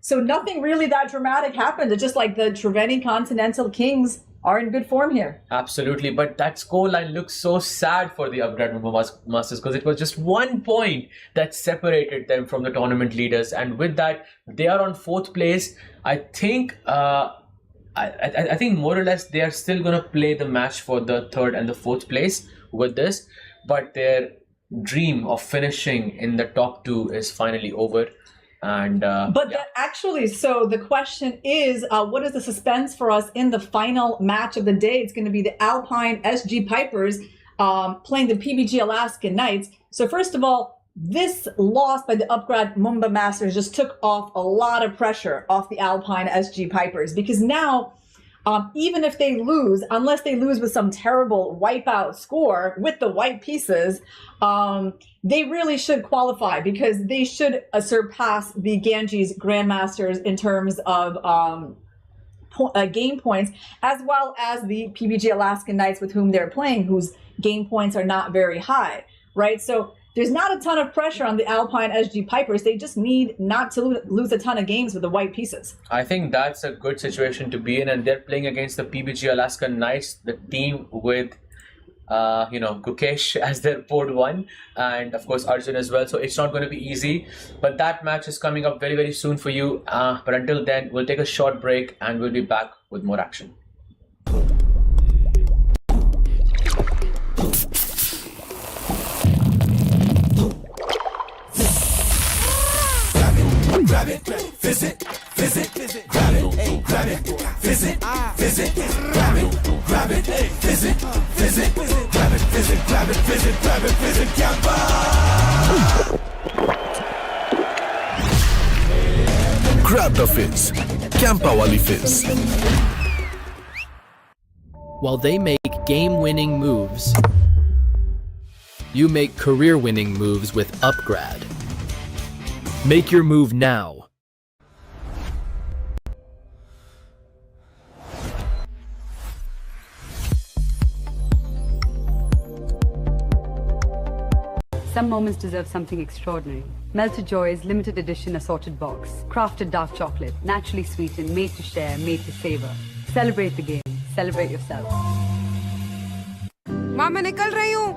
So nothing really that dramatic happened. It's just like the Triveni Continental Kings are in good form here. Absolutely, but that scoreline looks so sad for the Upgrad Mumbai Masters, because it was just 1 point that separated them from the tournament leaders, and with that, they are on 4th place. I think I think more or less they are still going to play the match for the 3rd and the 4th place with this, but their dream of finishing in the top 2 is finally over. And actually, so the question is, what is the suspense for us in the final match of the day? It's going to be the Alpine SG Pipers playing the PBG Alaskan Knights. So first of all, this loss by the Upgrad Mumbai Masters just took off a lot of pressure off the Alpine SG Pipers, because now even if they lose, unless they lose with some terrible wipeout score with the white pieces, they really should qualify, because they should surpass the Ganges Grandmasters in terms of game points, as well as the PBG Alaskan Knights with whom they're playing, whose game points are not very high, right? So there's not a ton of pressure on the Alpine SG Pipers. They just need not to lose a ton of games with the white pieces. I think that's a good situation to be in, and they're playing against the PBG Alaska Knights, the team with Gukesh as their board 1, and of course Arjun as well. So it's not going to be easy, but that match is coming up very, very soon for you. But until then, we'll take a short break and we'll be back with more action. Grab it, visit, grab it, grab it, visit, grab it, visit, grab it, visit, Campa! Grab the fizz. Campa wali fizz. While they make game-winning moves, you make career-winning moves with Upgrad. Make your move now. Some moments deserve something extraordinary. Melted Joy's limited edition assorted box. Crafted dark chocolate, naturally sweetened, made to share, made to savor. Celebrate the game. Celebrate yourself. माँ मैं निकल रही हूँ।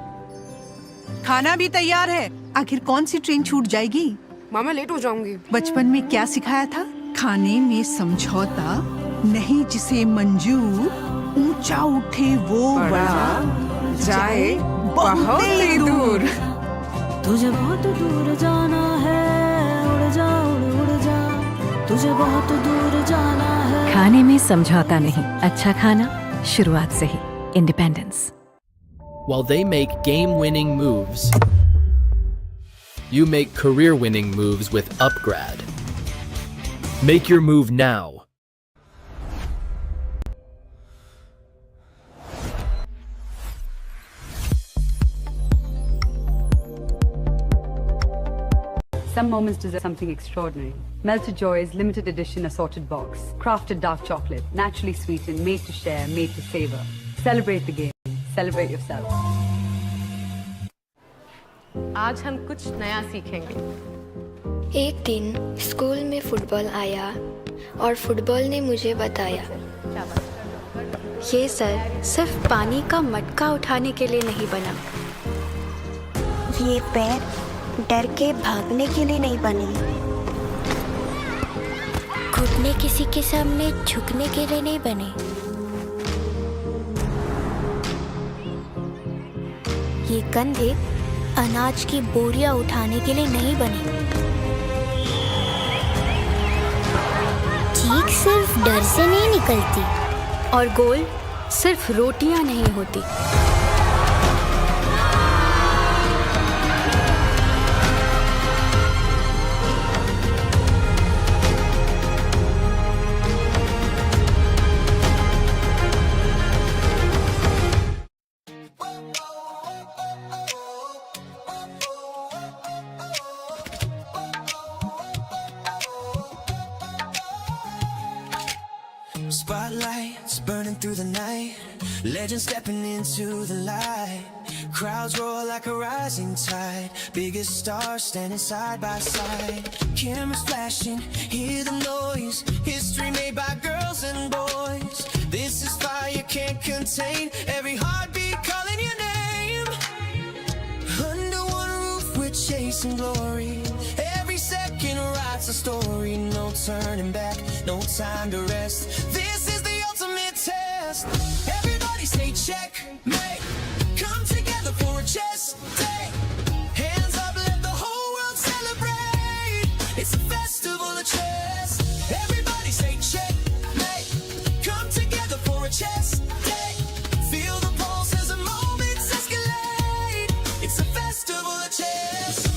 खाना भी तैयार है। आखिर कौन सी ट्रेन छूट जाएगी? माँ मैं लेट हो जाऊंगी। बचपन में क्या सिखाया था? खाने में समझौता नहीं, जिसे मंजूर ऊंचा उठे वो बड़ा जाए बहुत ही दूर। तुझे बहुत दूर जाना है, उड़ जा उड़ जा, तुझे बहुत दूर जाना है। खाने में समझौता नहीं, अच्छा खाना शुरुआत से ही। Independence. While they make game-winning moves, you make career-winning moves with Upgrad. Make your move now. Some moments deserve something extraordinary. Melted Joy's limited edition assorted box. Crafted dark chocolate, naturally sweetened, made to share, made to savor. Celebrate the game. Celebrate yourself. आज हम कुछ नया सीखेंगे। एक दिन school में football आया और फुटबॉल ने मुझे बताया, ये सर सिर्फ पानी का मटका उठाने के लिए नहीं बना, ये पैर डर के भागने के लिए नहीं बने, घुटने किसी के सामने झुकने के लिए नहीं बने। ये कंधे अनाज की बोरियां उठाने के लिए नहीं बने। चीख सिर्फ डर से नहीं निकलती और गोल सिर्फ रोटियां नहीं होती। Spotlights burning through the night, legends stepping into the light. Crowds roar like a rising tide, biggest stars standing side by side. Cameras flashing, hear the noise, history made by girls and boys. This is fire can't contain, every heartbeat calling your name. Under one roof we're chasing glory, every second writes a story. No turning back, no time to rest. This is the ultimate test. Everybody say check, mate. Come together for a chess day. Hands up, let the whole world celebrate. It's a festival of chess. Everybody say check, mate. Come together for a chess day. Feel the pulse as the moments escalate. It's a festival of chess.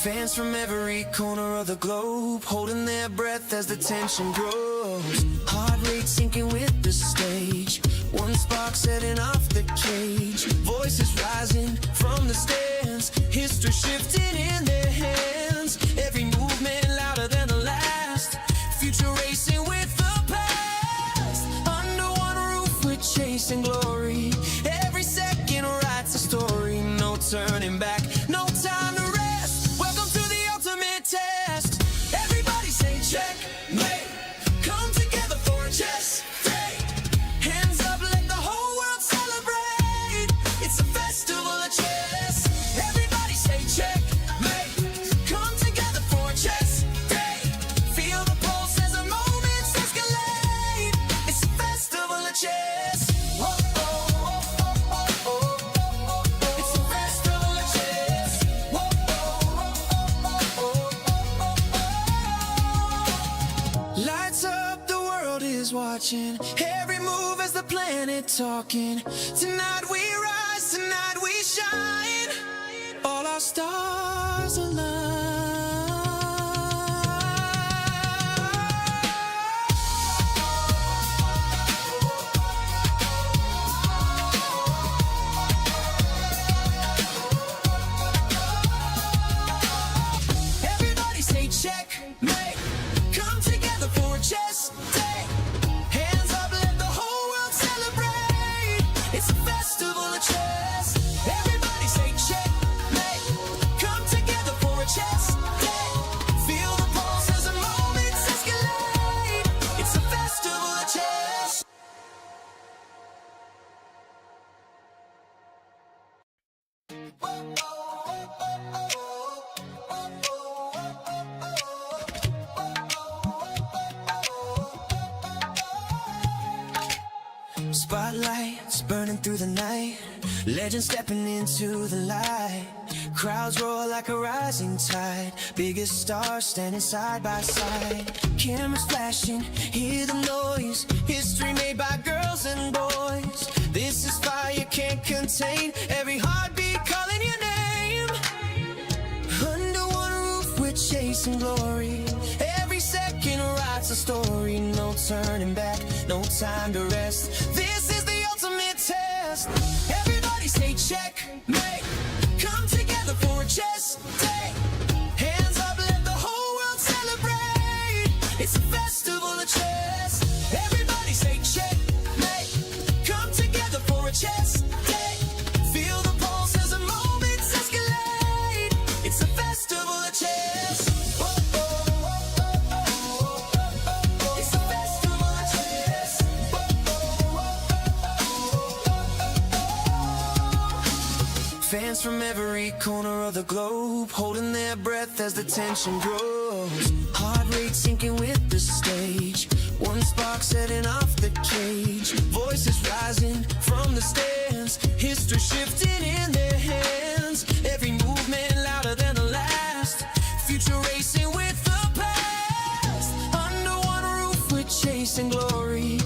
Fans from every corner of the globe, holding their breath as the tension grows. Heart rate sinking with the stage, one spark setting off the cage. Voices rising from the stands, history shifting in their hands. Every movement louder than the last, future racing with the past. Under one roof we're chasing glory, every second writes a story. No turning back, no time to rest. Welcome to the ultimate test. Everybody say check, mate. Come together for a chess day. Hands up, let the whole world celebrate. It's a festival of chess. Everybody say check, mate. Come together for a chess day. Feel the pulse as the moments escalate. It's a festival of chess. It's a festival of chess. Lights up, the world is watching. Every move as the planet talking. Tonight we rise, tonight we shine. All our stars align. Everybody say check, mate. Come together for a chess day. Hands up, let the whole world celebrate. It's a festival of chess. Everybody say check, mate. Come together for a chess day. Feel the pulse as the moments escalate. It's a festival of chess. Spotlights burning through the night, legends stepping into the light. Crowds roar like a rising tide, biggest stars standing side by side. Cameras flashing, hear the noise, history made by girls and boys. This is fire can't contain, every heartbeat calling your name. Under one roof we're chasing glory, every second writes a story. No turning back, no time to rest. This is the ultimate test. Everybody say check, mate. Come together for a chess day. Hands up, let the whole world celebrate. It's a festival of chess. Everybody say check, mate. Come together for a chess day. Feel the pulse as the moments escalate. It's a festival of chess. It's a festival of chess. every corner of the globe, holding their breath as the tension grows. Heart rate sinking with the stage, one spark setting off the cage. Voices rising from the stands, history shifting in their hands. Every movement louder than the last, future racing with the past. Under one roof we're chasing glory,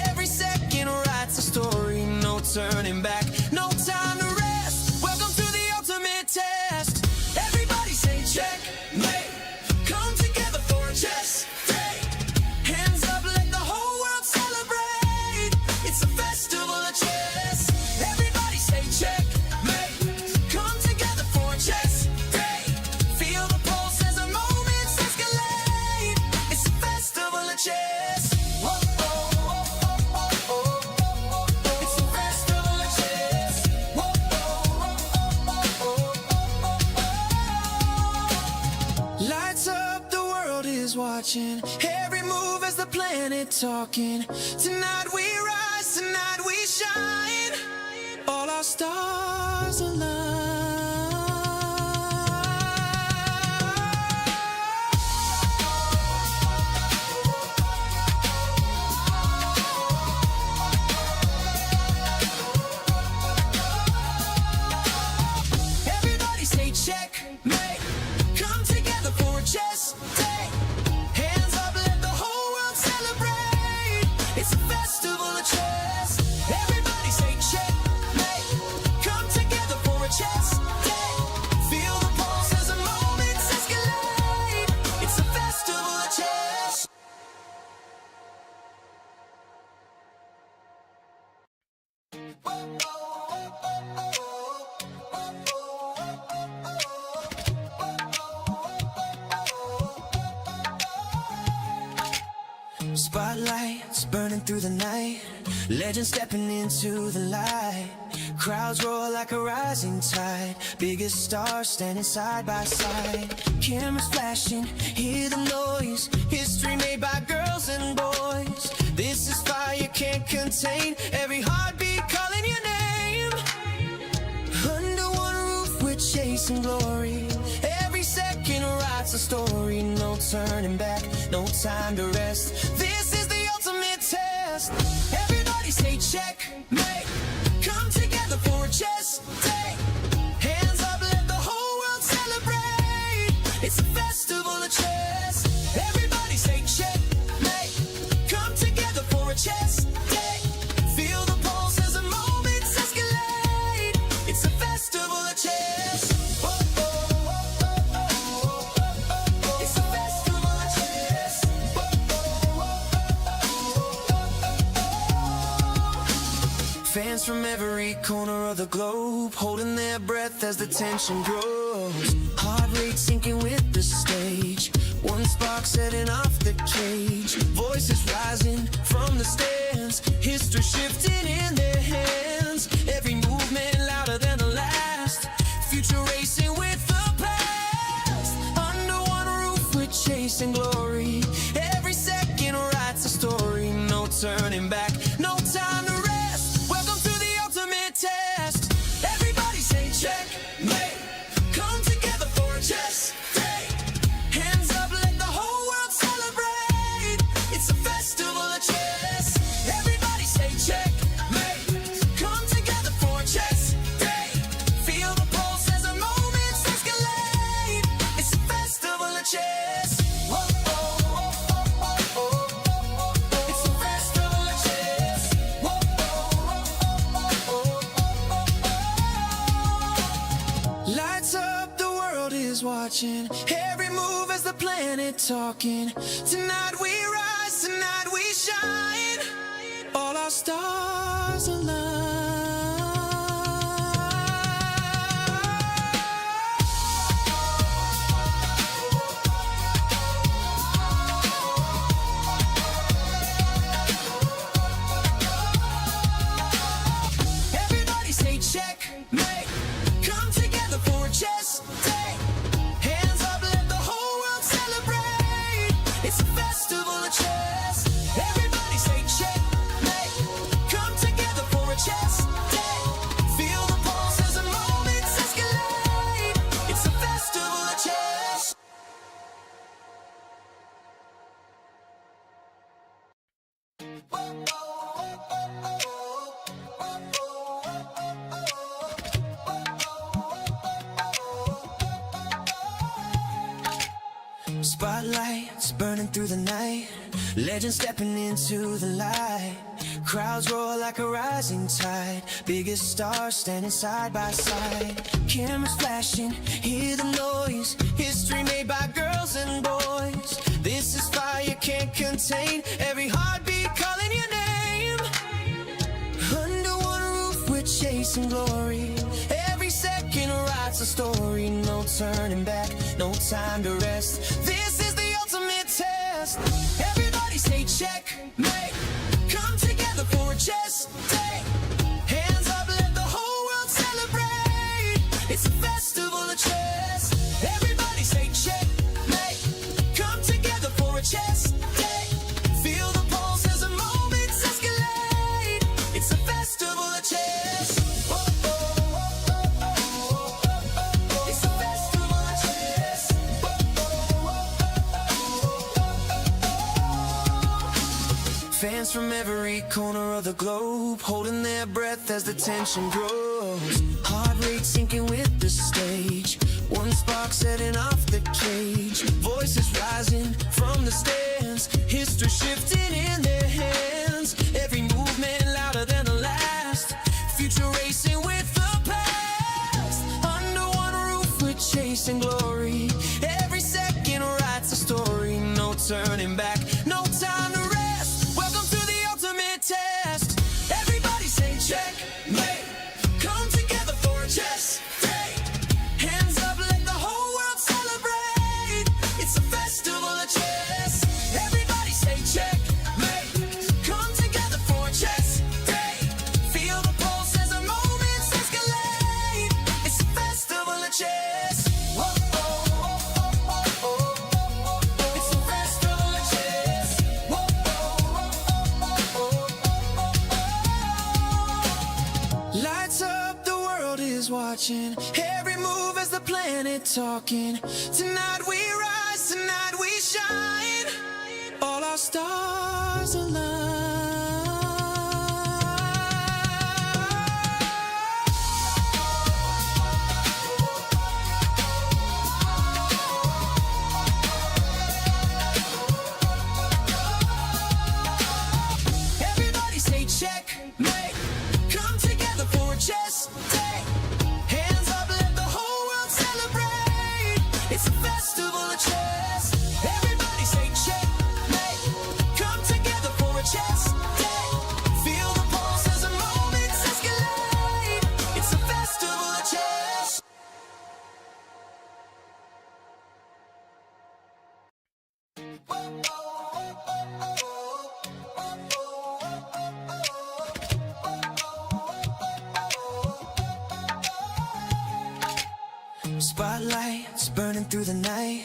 every second writes a story. No turning back, no time to rest. Welcome to the ultimate test. Everybody say check, mate. Come together for a chess day. Hands up, let the whole world celebrate. It's a festival of chess. Everybody say check, mate. Come together for a chess day. Feel the pulse as the moments escalate. It's a festival of chess. Whoa, whoa, whoa, whoa, whoa, whoa. It's a festival of chess. Whoa, whoa, whoa, whoa, whoa. Lights up, the world is watching. Every move as the planet talking. Tonight we rise, tonight we shine. All our stars align. Everybody say check, mate. Come together for a chess day. Hands up, let the whole world celebrate. It's a festival of chess. Everybody say check, mate. Come together for a chess day. Feel the pulse as the moments escalate. It's a festival of chess. Spotlights burning through the night, legends stepping into the light. Crowds roar like a rising tide, biggest stars standing side by side. Cameras flashing, hear the noise, history made by girls and boys. This is fire can't contain, every heartbeat calling your name. Under one roof we're chasing glory, every second writes a story. No turning back, no time to rest. This is the ultimate test. Everybody say check, mate. Come together for a chess day. Hands up, let the whole world celebrate. It's a festival of chess. Everybody say check, mate. Come together for a chess day. Feel the pulse as the moments escalate. It's a festival of chess. Whoa, whoa, whoa, whoa, whoa, whoa. It's a festival of chess. Whoa, whoa, whoa, whoa, whoa. Fans from every corner of the globe, holding their breath as the tension grows. Heart rate sinking with the stage, one spark setting off the cage. Voices rising from the stands, history shifting in their hands. Every movement louder than the last, future racing with the past. Under one roof we're chasing glory, every second writes a story. No turning back, no time to rest. Welcome to the ultimate test. Everybody say check, mate. Come together for a chess day. Hands up, let the whole world celebrate. It's a festival of chess. Everybody say check, mate. Come together for a chess day. Feel the pulse as the moments escalate. It's a festival of chess. Whoa, whoa, whoa, whoa, whoa, whoa. It's a festival of chess. Whoa, whoa, whoa, whoa, whoa. Lights up, the world is watching. Every move as the planet talking. Tonight we rise, tonight we shine. All our stars align. Everybody say check, mate. Come together for a chess day. Hands up, let the whole world celebrate. It's a festival of chess. Everybody say check, mate. Come together Spotlights burning through the night, legends stepping into the light. Crowds roar like a rising tide, biggest stars standing side by side. Cameras flashing, hear the noise, history made by girls and boys. This is fire can't contain, every heartbeat calling your name. Under one roof we're chasing glory, every second writes a story. No turning back, no time to rest, this is the ultimate test. Everybody say checkmate, come together for a chess day. Hands up, let the whole world celebrate, it's a festival of chess. Everybody say checkmate, come together for a chess day. Feel the pulse as the moments escalate, it's a festival of chess. It's a festival of chess. Fans from every corner of the globe holding their breath as the tension grows. Heart rate sinking with the stage, one spark setting off the cage. Voices rising from the stands, history shifting in their hands. Every movement louder than the last, future racing with the past. Under one roof we're chasing glory, every second writes a story. No turning back, no time to rest, welcome to the ultimate test. Everybody say checkmate, come together for a chess day. Hands up, let the whole world celebrate, it's a festival of chess. Everybody say checkmate, come together for a chess day. Feel the pulse as the moments escalate, it's a festival of chess. Whoa, oh, oh, oh, oh, oh. It's a festival of chess. Whoa, oh, oh, oh, oh, oh. Lights up, the world is watching, every move as the planet talking. Tonight we rise, tonight we shine, all our stars align. Everybody say checkmate, come together for a chess day. Hands up, let the whole world celebrate, it's a festival of chess. Everybody say checkmate, come together for a chess day. Feel the pulse as the moments escalate, it's a festival of chess. Spotlights burning through the night,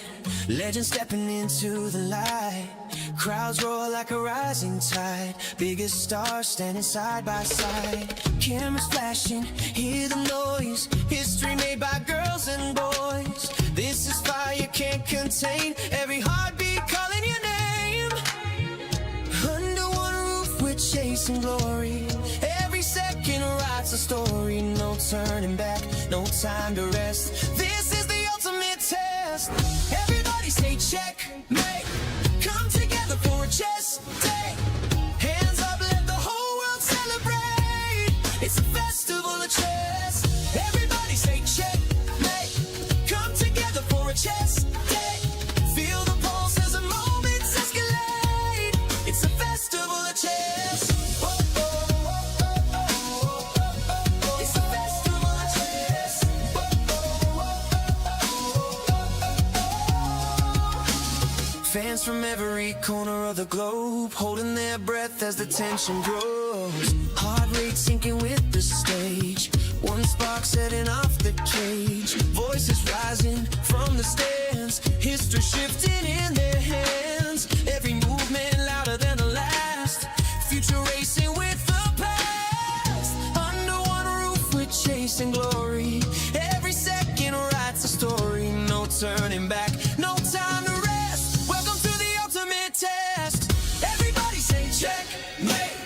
legends stepping into the light. Crowds roar like a rising tide, biggest stars standing side by side. Cameras flashing, hear the noise, history made by girls and boys. This is fire can't contain, every heartbeat calling your name. Under one roof we're chasing glory, every second writes a story. No turning back, no time to rest, this is the ultimate test. Everybody say checkmate, come together for a chess day. Hands up, let the whole world celebrate, it's a festival of chess. Everybody say checkmate, come together for a chess day. Feel the pulse as the moments escalate, it's a festival of chess. Whoa, oh, oh, oh, oh, oh. It's a festival of chess. Whoa, oh, oh, oh, oh. Fans from every corner of the globe holding their breath as the tension grows. Heart rate sinking with the stage, one spark setting off the cage. Voices rising from the stands, history shifting in their hands. Every movement louder than the last, future racing with the past. Under one roof we're chasing glory, every second writes a story. No turning back, no time to rest, welcome to the ultimate test. Everybody say checkmate,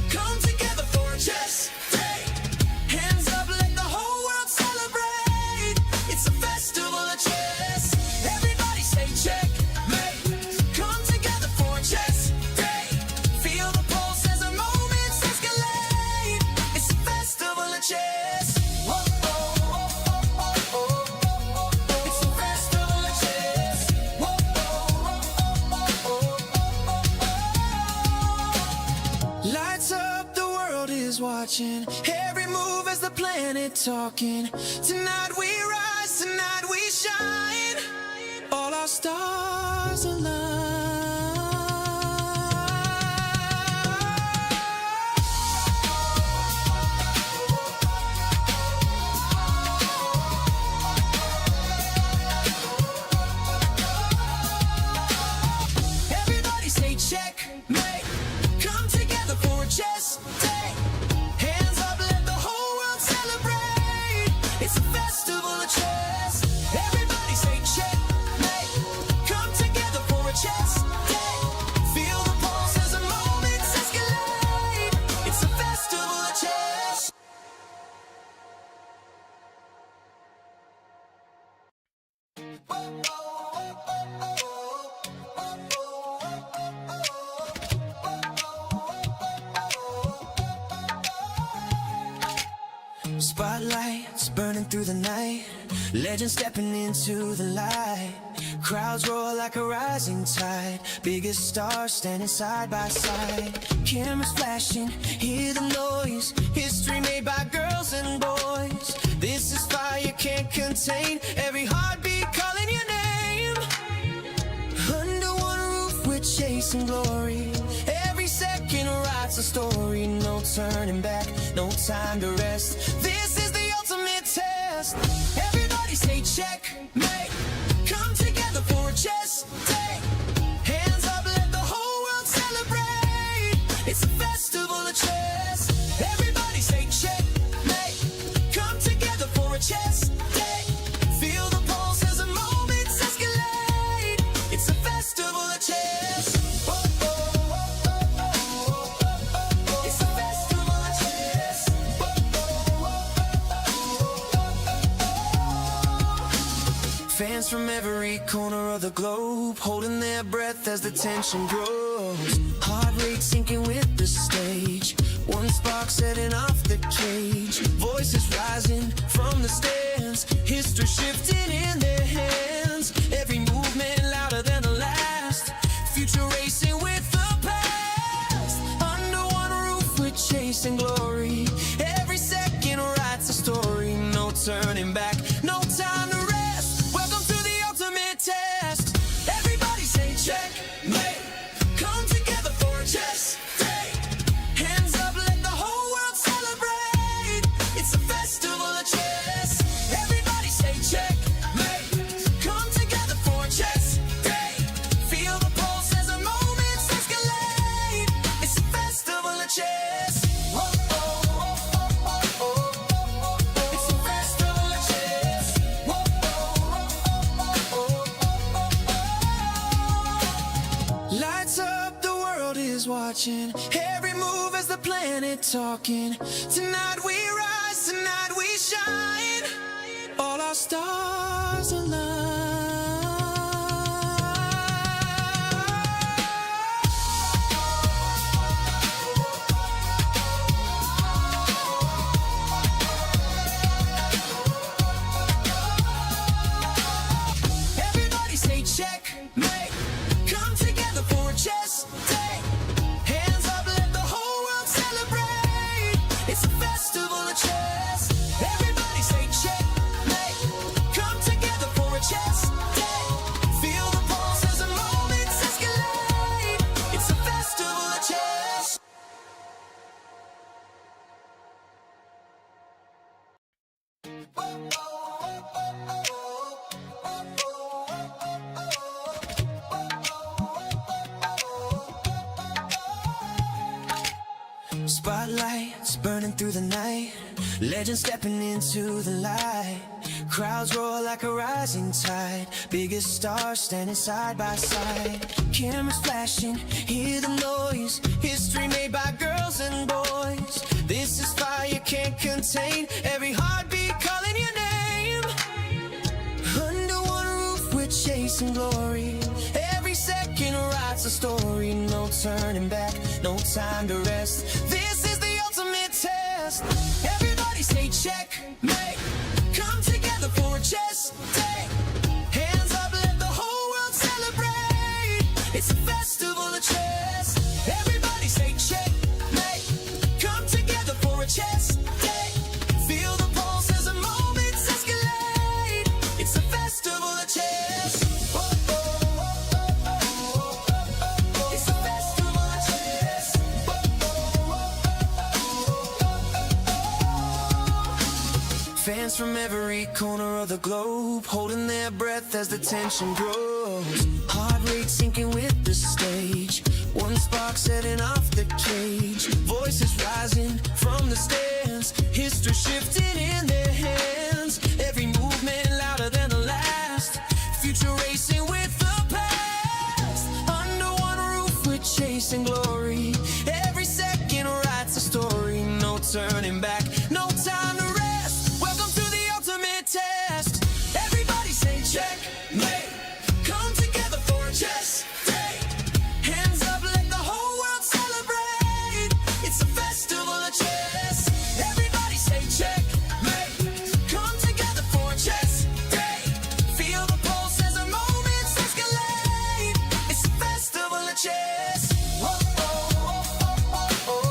come together for a chess day. Hands up, let the whole world celebrate, it's a festival of chess. Everybody say checkmate, watching every move as the planet talking. Tonight we rise, tonight we shine. All our stars align. Everybody say checkmate. Come together for a chess day. Hands up, let the whole world celebrate. It's a festival of chess. Everybody say checkmate. Come together for a chess day. Feel the pulse as the moments escalate. It's a festival of chess. Spotlights burning through the night. Legends stepping into the light. Crowds roar like a rising tide. Biggest stars standing side by side. Cameras flashing, hear the noise. History made by girls and boys. This is fire can't contain. Every heartbeat calling your name. Under one roof we're chasing glory. Every second writes a story. No turning back, no time to rest. This is the ultimate test. Everybody say checkmate. Come together for a chess day. Hands up, let the whole world celebrate. It's a festival of chess. Everybody say checkmate. Come together for a chess day. Feel the pulse as the moments escalate. It's a festival of chess. It's a festival of chess. Fans from every corner of the globe holding their breath as the tension grows. Heart rate sinking with the stage. One spark setting off the cage. Voices rising from the stands. History shifting in their hands. Every movement louder than the last. Future racing with the past. Under one roof we're chasing glory. Every second writes a story. No turning back, no time to rest. Welcome to the ultimate test. Everybody say checkmate. Come together for a chess day. Hands up, let the whole world celebrate. It's a festival of chess. Everybody say checkmate. Come together for a chess day. Feel the pulse as the moments escalate. It's a festival of chess. It's a festival of chess. Lights up, the world is watching. Every move as the planet talking. Tonight we rise, tonight we shine. All our stars align. Everybody say checkmate. Come together for a chess day. Hands up, let the whole world celebrate. It's a festival of chess. Everybody say checkmate. Come together for a chess day. Feel the pulse as the moments escalate. It's a festival of chess. Spotlights burning through the night. Legends stepping into the light. Crowds roar like a rising tide. Biggest stars standing side by side. Cameras flashing, hear the noise. History made by girls and boys. This is fire can't contain. Every heartbeat calling your name. Under one roof we're chasing glory. Every second writes a story. No turning back, no time to rest. This is the ultimate test. Everybody say checkmate. Come together for a chess day. Hands up, let the whole world celebrate. It's a festival of chess. Everybody say checkmate. Come together for a chess. Fans from every corner of the globe holding their breath as the tension grows. Heart rate sinking with the stage. One spark setting off the cage. Voices rising from the stands. History shifting in their hands. Every movement louder than the last. Future racing with the past. Under one roof we're chasing glory. Every second writes a story. No turning back, no time to rest. Welcome to the ultimate test. Everybody say checkmate. Come together for a chess day. Hands up, let the whole world celebrate. It's a festival of chess. Everybody say checkmate. Come together for a chess day. Feel the pulse as the moments escalate. It's a festival of chess. Whoa, whoa, whoa, whoa, whoa,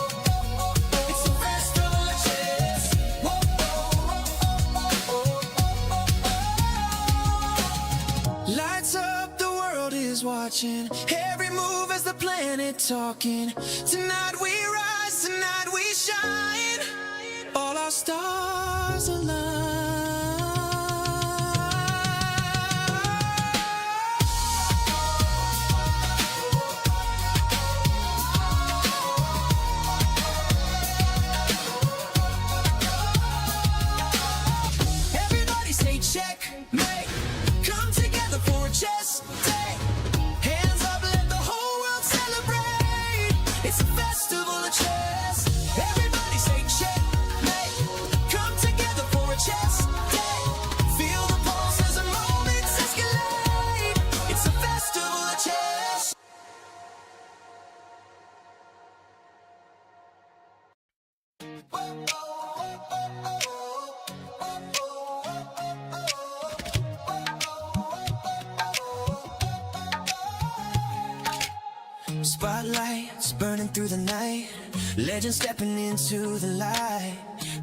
whoa. It's a festival of chess. Whoa, whoa, whoa, whoa, whoa. Lights up, the world is watching. Every move as the planet talking. Tonight we rise, tonight we shine. All our stars align. Everybody say checkmate. Come together for a chess day. Hands up, let the whole world celebrate. It's a festival of chess. Everybody say checkmate. Come together for a chess day. Feel the pulse as the moments escalate. It's a festival of chess. Spotlights burning through the night. Legends stepping into the light.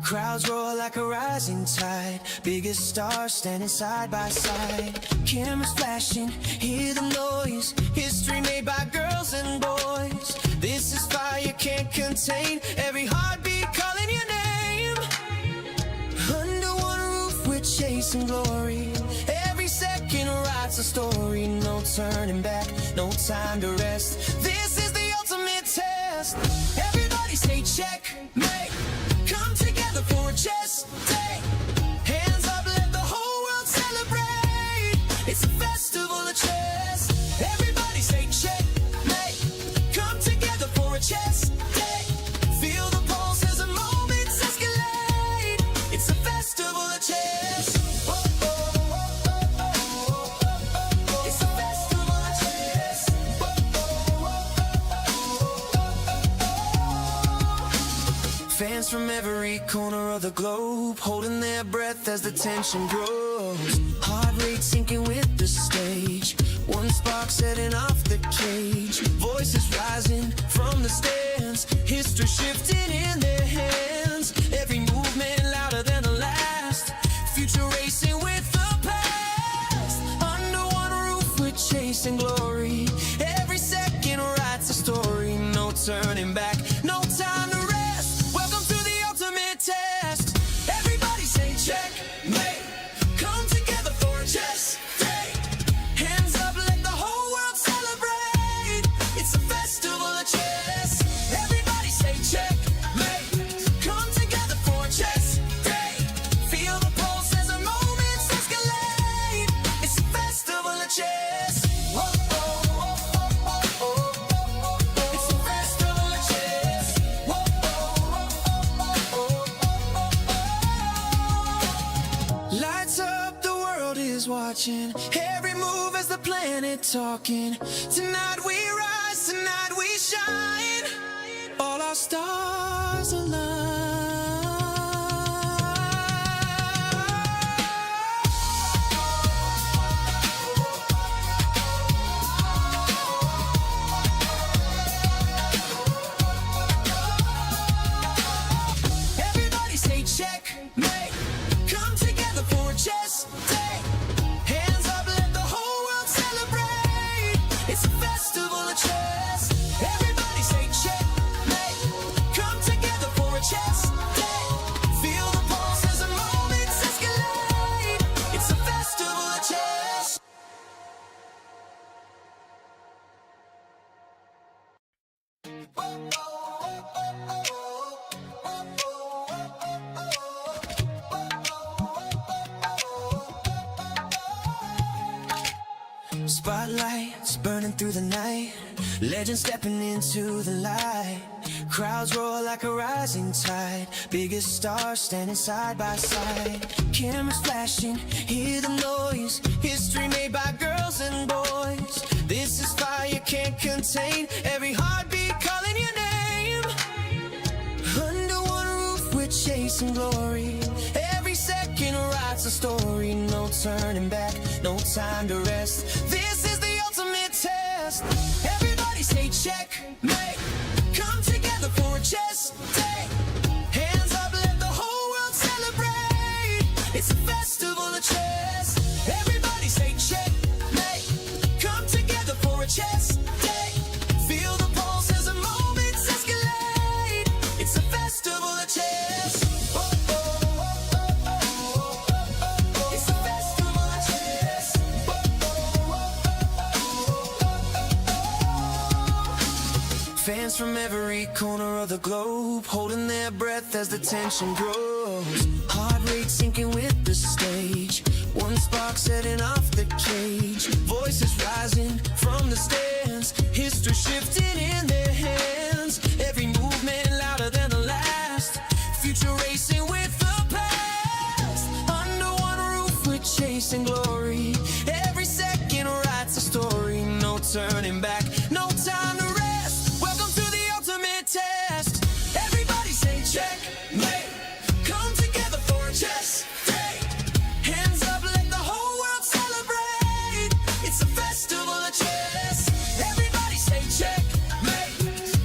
Crowds roar like a rising tide. Biggest stars standing side by side. Cameras flashing, hear the noise. History made by girls and boys. This is fire can't contain. Every heartbeat calling your name. Under one roof we're chasing glory. Every second writes a story. No turning back, no time to rest. This is the ultimate test. Everybody say checkmate. Come together for a chess day. Hands up, let the whole world celebrate. It's a festival of chess. Everybody say checkmate. Come together for a chess day. Feel the pulse as the moments escalate. It's a festival of chess. Whoa, whoa, whoa, whoa, whoa. It's a festival of chess. Whoa, whoa, whoa. Fans from every corner of the globe holding their breath as the tension grows. Heart rate sinking with the stage. One spark setting off the cage. Voices rising from the stands. History shifting in their hands. Every movement louder than the last. Future racing with the past. Under one roof we're chasing glory. Every second writes a story. No turning back, no time to rest. Welcome to the ultimate test. Everybody say checkmate. Come together for a chess day. Hands up, let the whole world celebrate. It's a festival of chess. Everybody say checkmate. Come together for a chess day. Feel the pulse as the moments escalate. It's a festival of chess. Whoa, whoa, whoa, whoa, whoa, whoa. It's a festival of chess. Whoa, whoa, whoa, whoa, whoa. Lights up, the world is watching. Every move as the planet talking. Tonight we rise, tonight we shine. All our stars align. Everybody say checkmate. Come together for a chess day. Hands up, let the whole world celebrate. It's a festival of chess. Everybody say checkmate. Come together for a chess Spotlights burning through the night, legends stepping into the light. Crowds roar like a rising tide, biggest stars standing side by side. Cameras flashing, hear the noise, history made by girls and boys. This is fire can't contain, every heartbeat calling your name. Under one roof we're chasing glory, every second writes a story. No turning back, no time to rest, this is the ultimate test. Everybody say checkmate, come together for a chess day. Hands up, let the whole world celebrate, it's a festival of chess. Everybody say checkmate, come together for a chess day. Feel the pulse as the moments escalate, it's a festival of chess. It's a festival of chess. Fans from every corner of the globe holding their breath as the tension grows. Heart rate sinking with the stage, one spark setting off the cage. Voices rising from the stands, history shifting in their hands. Every movement louder than the last, future racing with the past. Under one roof we're chasing glory, every second writes a story. No turning back, no time to rest, welcome to the ultimate test. Everybody say checkmate, come together for a chess day. Hands up, let the whole world celebrate, it's a festival of chess. Everybody say checkmate,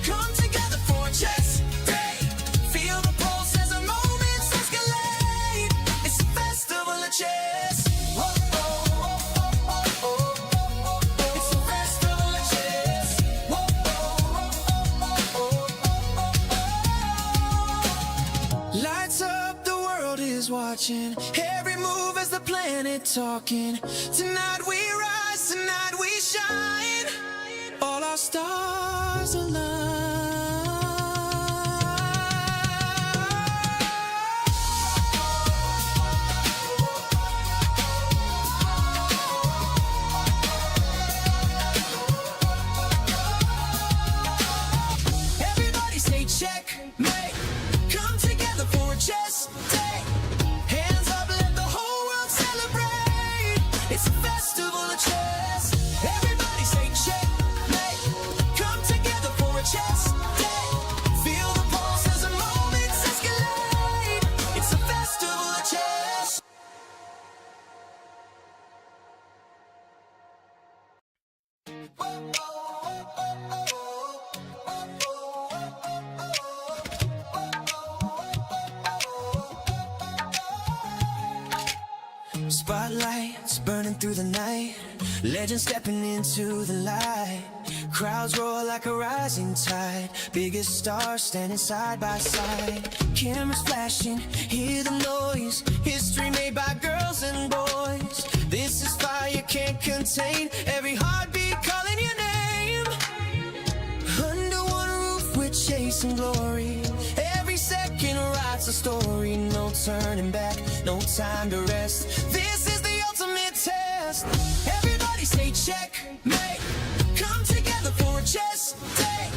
come together for a chess day. Feel the pulse as the moments escalate, it's a festival of chess. It's a festival of chess. Lights up, the world is watching, every move as the planet talking. Tonight we rise, tonight we shine, all our stars align. Everybody say checkmate, come together for a chess day. Hands up, let the whole world celebrate, it's a festival of chess. Everybody say checkmate, come together for a chess day. Feel the pulse as the moments escalate, it's a festival of chess. Spotlights burning through the night, legends stepping into the light. Crowds roar like a rising tide, biggest stars standing side by side. Cameras flashing, hear the noise, history made by girls and boys. This is fire can't contain, every heartbeat calling your name. Under one roof we're chasing glory, every second writes a story. No turning back, no time to rest, this is the ultimate test. Everybody say checkmate, come together for a chess day.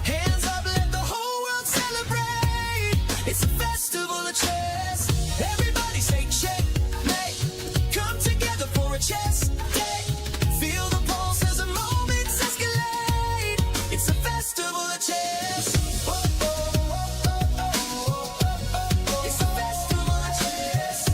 Hands up, let the whole world celebrate, it's a festival of chess. Everybody say checkmate, come together for a chess day. Feel the pulse as the moments escalate, it's a festival of chess. It's a festival of chess.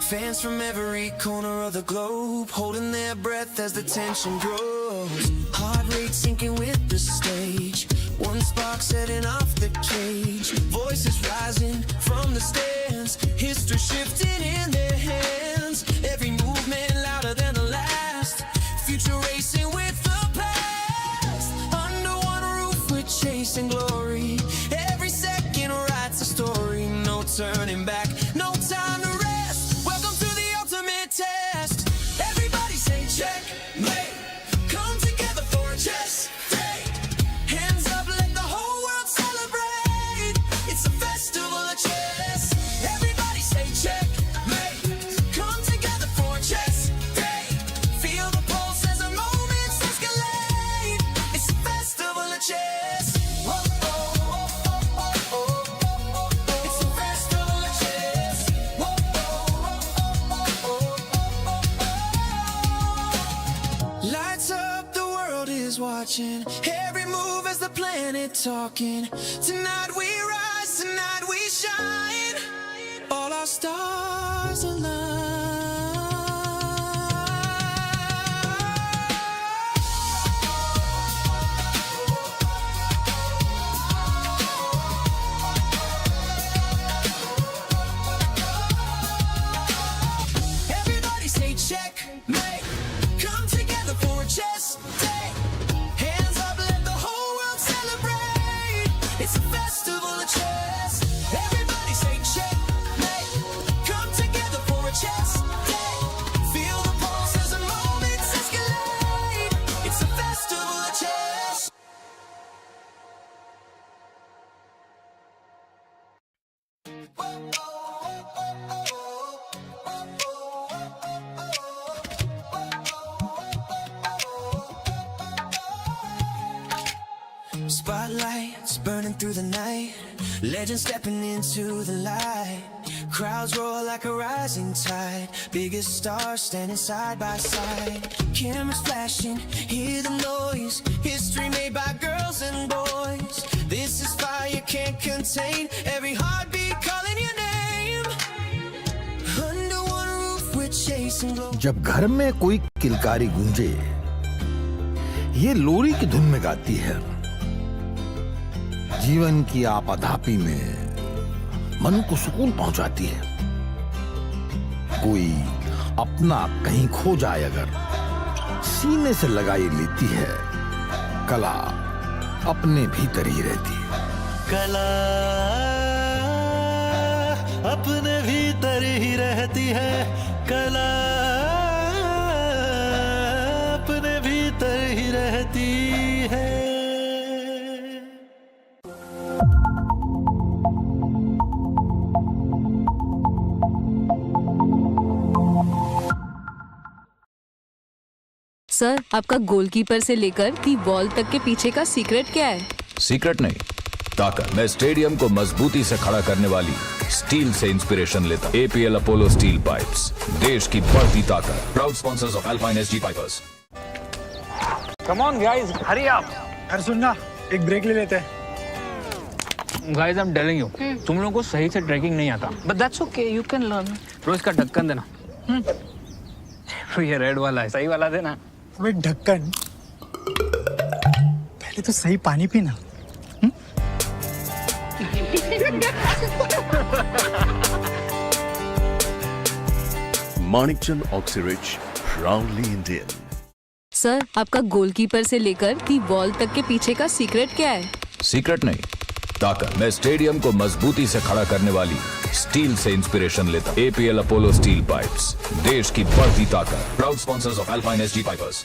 Fans from every corner of the globe holding their breath as the tension grows. Heart rate sinking with the stage, one spark setting off the cage. Voices rising from the stands, history shifting in their hands. Every movement louder than the last, future racing with the past. Under one roof we're chasing glory, every second writes a story. No turning back, no time to rest, welcome to the ultimate test. Everybody say checkmate, come together for a chess day. Hands up, let the whole world celebrate, it's a festival of chess. Everybody say checkmate, watching every move as the planet talking. Tonight we rise, tonight we shine. All our stars align. Everybody say checkmate. Come together for a chess day. Hands up, let the whole world celebrate. It's a festival of chess. Everybody say checkmate. Come together for a chess day. Feel the pulse as the moments escalate. It's a festival of chess. Spotlights burning through the night. Legends stepping into the light. Crowds roar like a rising tide. Biggest stars standing side by side. Cameras flashing, hear the noise. History made by girls and boys. This is fire can't contain. Every heartbeat calling your name. Under one roof we're chasing glow. जब घर में कोई किलकारी गूंजे, ये लोरी की धुन में गाती है। जीवन की आपाधापी में मन को सुकून पहुंचाती है। कोई अपना कहीं खो जाए अगर सीने से लगाई लेती है, कला अपने भीतर ही रहती है। कला अपने भीतर ही रहती है। कला अपने भीतर ही रहती है। सर, आपका गोलकीपर से लेकर दी बॉल तक के पीछे का सीक्रेट क्या है? सीक्रेट नहीं, ताकत। मैं स्टेडियम को मजबूती से खड़ा करने वाली स्टील से इंस्पिरेशन लेता। APL अपोलो स्टील पाइप्स, देश की बढ़ती ताकत। Proud sponsors of Alpine SG Pipers. Come on guys, hurry up. अरे सुनना, एक ब्रेक ले लेते हैं। Guys, I am telling you, तुम लोगों को सही से ट्रैकिंग नहीं आता। But that's okay, you can learn. रोज का ढक्कन देना। तो ये रेड वाला है, सही वाला देना। अबे ढक्कन, पहले तो सही पानी पीना। Manikchand Oxyrich, proudly Indian. Sir, आपका गोलकीपर से लेकर दी बॉल तक के पीछे का सीक्रेट क्या है? सीक्रेट नहीं, ताकत। मैं स्टेडियम को मजबूती से खड़ा करने वाली स्टील से इंस्पिरेशन लेता। APL अपोलो स्टील पाइप्स, देश की बढ़ती ताकत। Proud sponsors of Alpine SG pipers.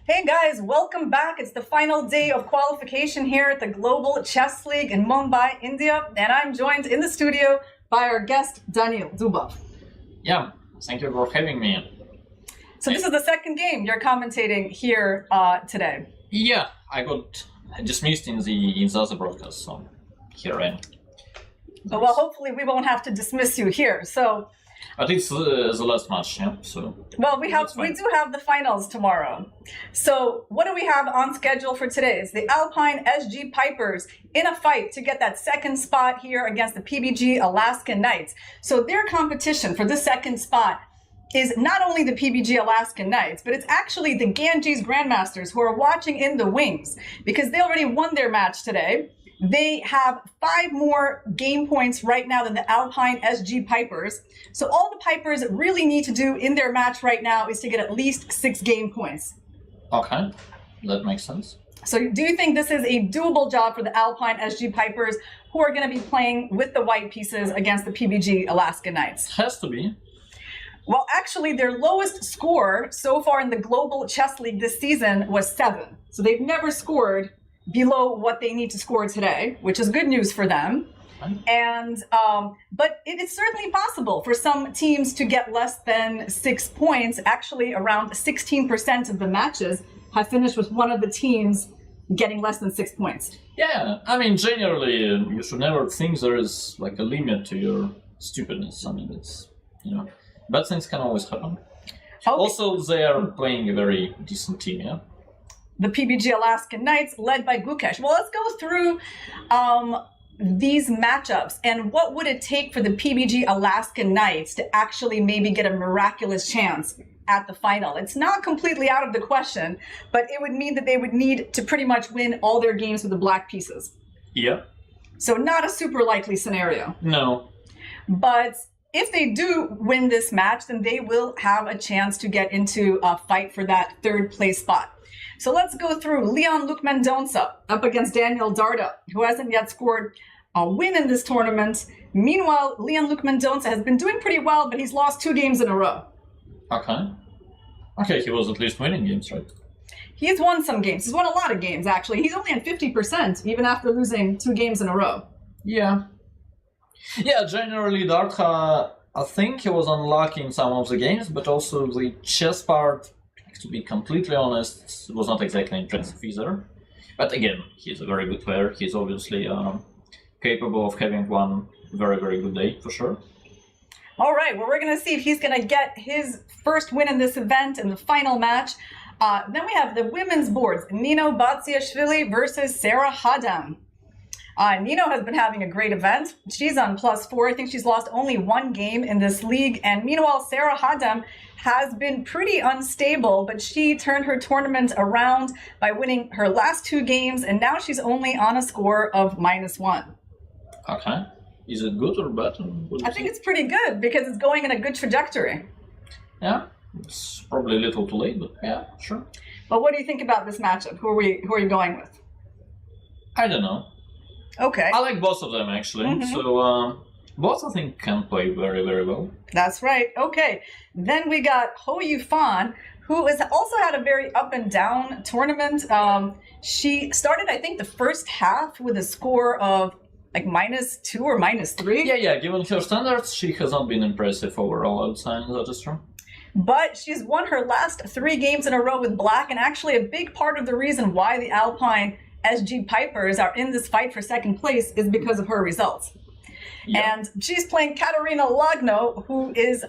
Hey guys, welcome back. It's the final day of qualification here at the Global Chess League in Mumbai, India, and I'm joined in the studio by our guest, Daniel Dubov. Yeah, thank you for having me. So this is the second game you're commentating here today. Yeah, I got dismissed in the other broadcast, so here I am. But well, hopefully we won't have to dismiss you here. So But it's the last match, yeah. So well, we do have the finals tomorrow. So what do we have on schedule for today? It's the Alpine SG Pipers in a fight to get that second spot here against the PBG Alaskan Knights. So their competition for the second spot is not only the PBG Alaskan Knights, but it's actually the Ganges Grandmasters who are watching in the wings because they already won their match today. They have 5 more game points right now than the Alpine SG Pipers. So all the Pipers really need to do in their match right now is to get at least 6 game points. Okay, that makes sense. So do you think this is a doable job for the Alpine SG Pipers who are going to be playing with the white pieces against the PBG Alaska Knights? Has to be. Well, actually, their lowest score so far in the Global Chess League this season was 7. So they've never scored below what they need to score today, which is good news for them. And but it is certainly possible for some teams to get less than 6 points. Actually, around 16% of the matches have finished with one of the teams getting less than 6 points. Yeah, I mean, generally, you should never think there is like a limit to your stupidness. I mean, it's, you know, bad things can always happen. Okay. Also, they are playing a very decent team, yeah? The PBG Alaskan Knights, led by Gukesh. Well, let's go through these matchups and what would it take for the PBG Alaskan Knights to actually maybe get a miraculous chance at the final. It's not completely out of the question, but it would mean that they would need to pretty much win all their games with the black pieces. Yeah. So not a super likely scenario. No. But if they do win this match, then they will have a chance to get into a fight for that third place spot. So let's go through Leon Luke Mendonça up against Daniel Darda, who hasn't yet scored a win in this tournament. Meanwhile, Leon Luke Mendonça has been doing pretty well, but he's lost 2 games in a row. Okay. Okay, he was at least winning games, right? He's won some games. He's won a lot of games, actually. He's only at 50%, even after losing 2 games in a row. Yeah. Yeah, generally, Darda, I think he was unlucky in some of the games, but also the chess part, to be completely honest, was not exactly impressive either. But again, he's a very good player. He's obviously capable of having one very, very good day, for sure. All right, well, we're going to see if he's going to get his first win in this event in the final match. Then we have the women's boards, Nino Batsiashvili versus Sarah Hadam. Nino has been having a great event. She's on +4. I think she's lost only 1 game in this league. And meanwhile, Sarah Hadam has been pretty unstable, but she turned her tournament around by winning her last 2 games, and now she's only on a score of -1. Okay. Is it good or bad? I think it's pretty good because it's going in a good trajectory. Yeah, it's probably a little too late, but yeah, sure. But what do you think about this matchup? Who are you going with? I don't know. Okay. I like both of them, actually. So both, I think, can play very, very well. That's right. Okay. Then we got Ho Yufan, who has also had a very up and down tournament. She started, I think, the first half with a score of like -2 or -3. Yeah, given her standards, she has not been impressive overall, I would say, that is true. But she's won her last 3 games in a row with black, and actually a big part of the reason why the Alpine SG Pipers are in this fight for second place is because of her results. Yeah. And she's playing Katarina Lagno, who is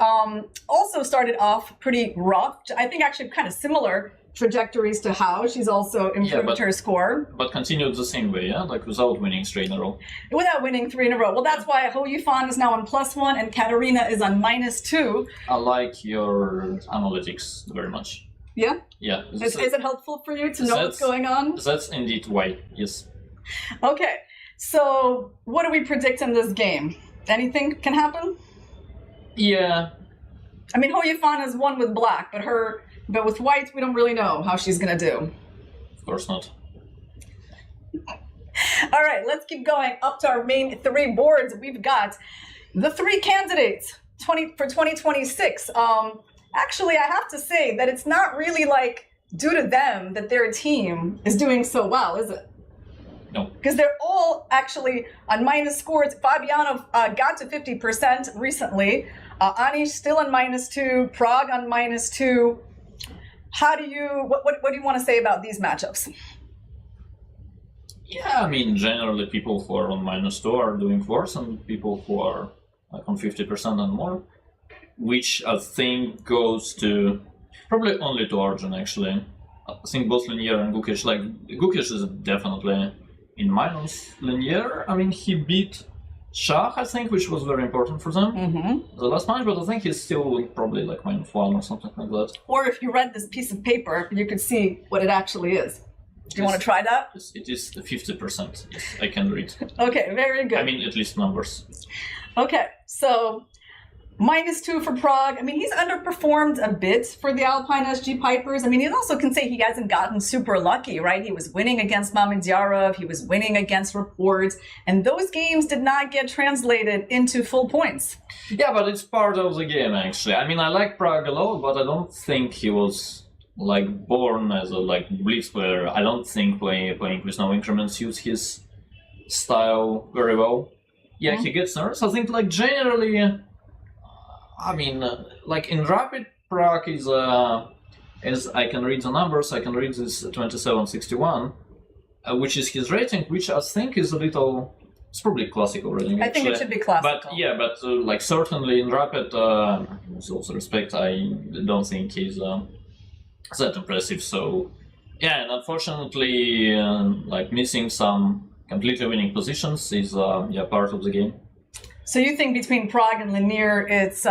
also started off pretty rough. I think actually kind of similar trajectories to how she's also improved her score. But continued the same way, yeah? Like without winning 3 in a row. Without winning 3 in a row. Well, that's why Ho Yufan is now on +1 and Katarina is on -2. I like your analytics very much. Yeah? Yeah. Is it helpful for you to know what's going on? That's indeed why, yes. Okay. So, what do we predict in this game? Anything can happen? Yeah. I mean, Ho Yufan has won with black, but with white, we don't really know how she's gonna do. Of course not. All right, let's keep going up to our main 3 boards. We've got the 3 candidates for 2026. Actually, I have to say that it's not really like due to them that their team is doing so well, is it? No. Because they're all actually on minus scores. Fabianov got to 50% recently. Anish still on -2. Prague on -2. How do you, what do you want to say about these matchups? Yeah, I mean, generally people who are on -2 are doing worse, and people who are like on 50% and more, which I think goes to probably only to Arjun, actually. I think both Linear and Gukesh, like Gukesh is definitely in minus. Linear, I mean, he beat Shah, I think, which was very important for them the last match, but I think he's still probably like -1 or something like that. Or if you read this piece of paper, you could see what it actually is. Do you want to try that? It is 50%. Yes, I can read. Okay, very good. I mean, at least numbers. Okay, so -2 for Prague. I mean, he's underperformed a bit for the Alpine SG Pipers. I mean, you also can say he hasn't gotten super lucky, right? He was winning against Mahindra, he was winning against Reports, and those games did not get translated into full points. Yeah, but it's part of the game, actually. I mean, I like Prague a lot, but I don't think he was like born as a like blitz player. I don't think playing with no increments suits his style very well. Yeah, he gets nervous. I think, like, generally, I mean, like, in Rapid, Prague is, as I can read the numbers, I can read this 2761, which is his rating, which I think is a little... It's probably classical rating. I think it should be classical. But like, certainly in Rapid, with all respect, I don't think he's that impressive. So, yeah, and unfortunately, like, missing some completely winning positions is part of the game. So you think between Prague and Lanier, it's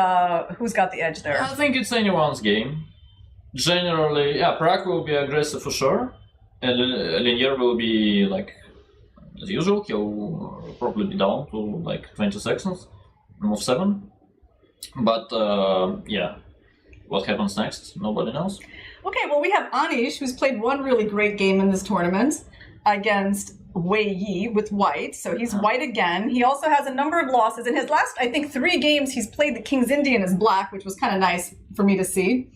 who's got the edge there? I think it's anyone's game. Generally, yeah, Prague will be aggressive for sure, and Lanier will be, like, as usual, he'll probably be down to like 20 seconds, move 7. But yeah, what happens next? Nobody knows. Okay, well, we have Anish, who's played one really great game in this tournament against Wei Yi with white. So he's white again. He also has a number of losses. In his last, I think, 3 games, he's played the King's Indian as black, which was kind of nice for me to see.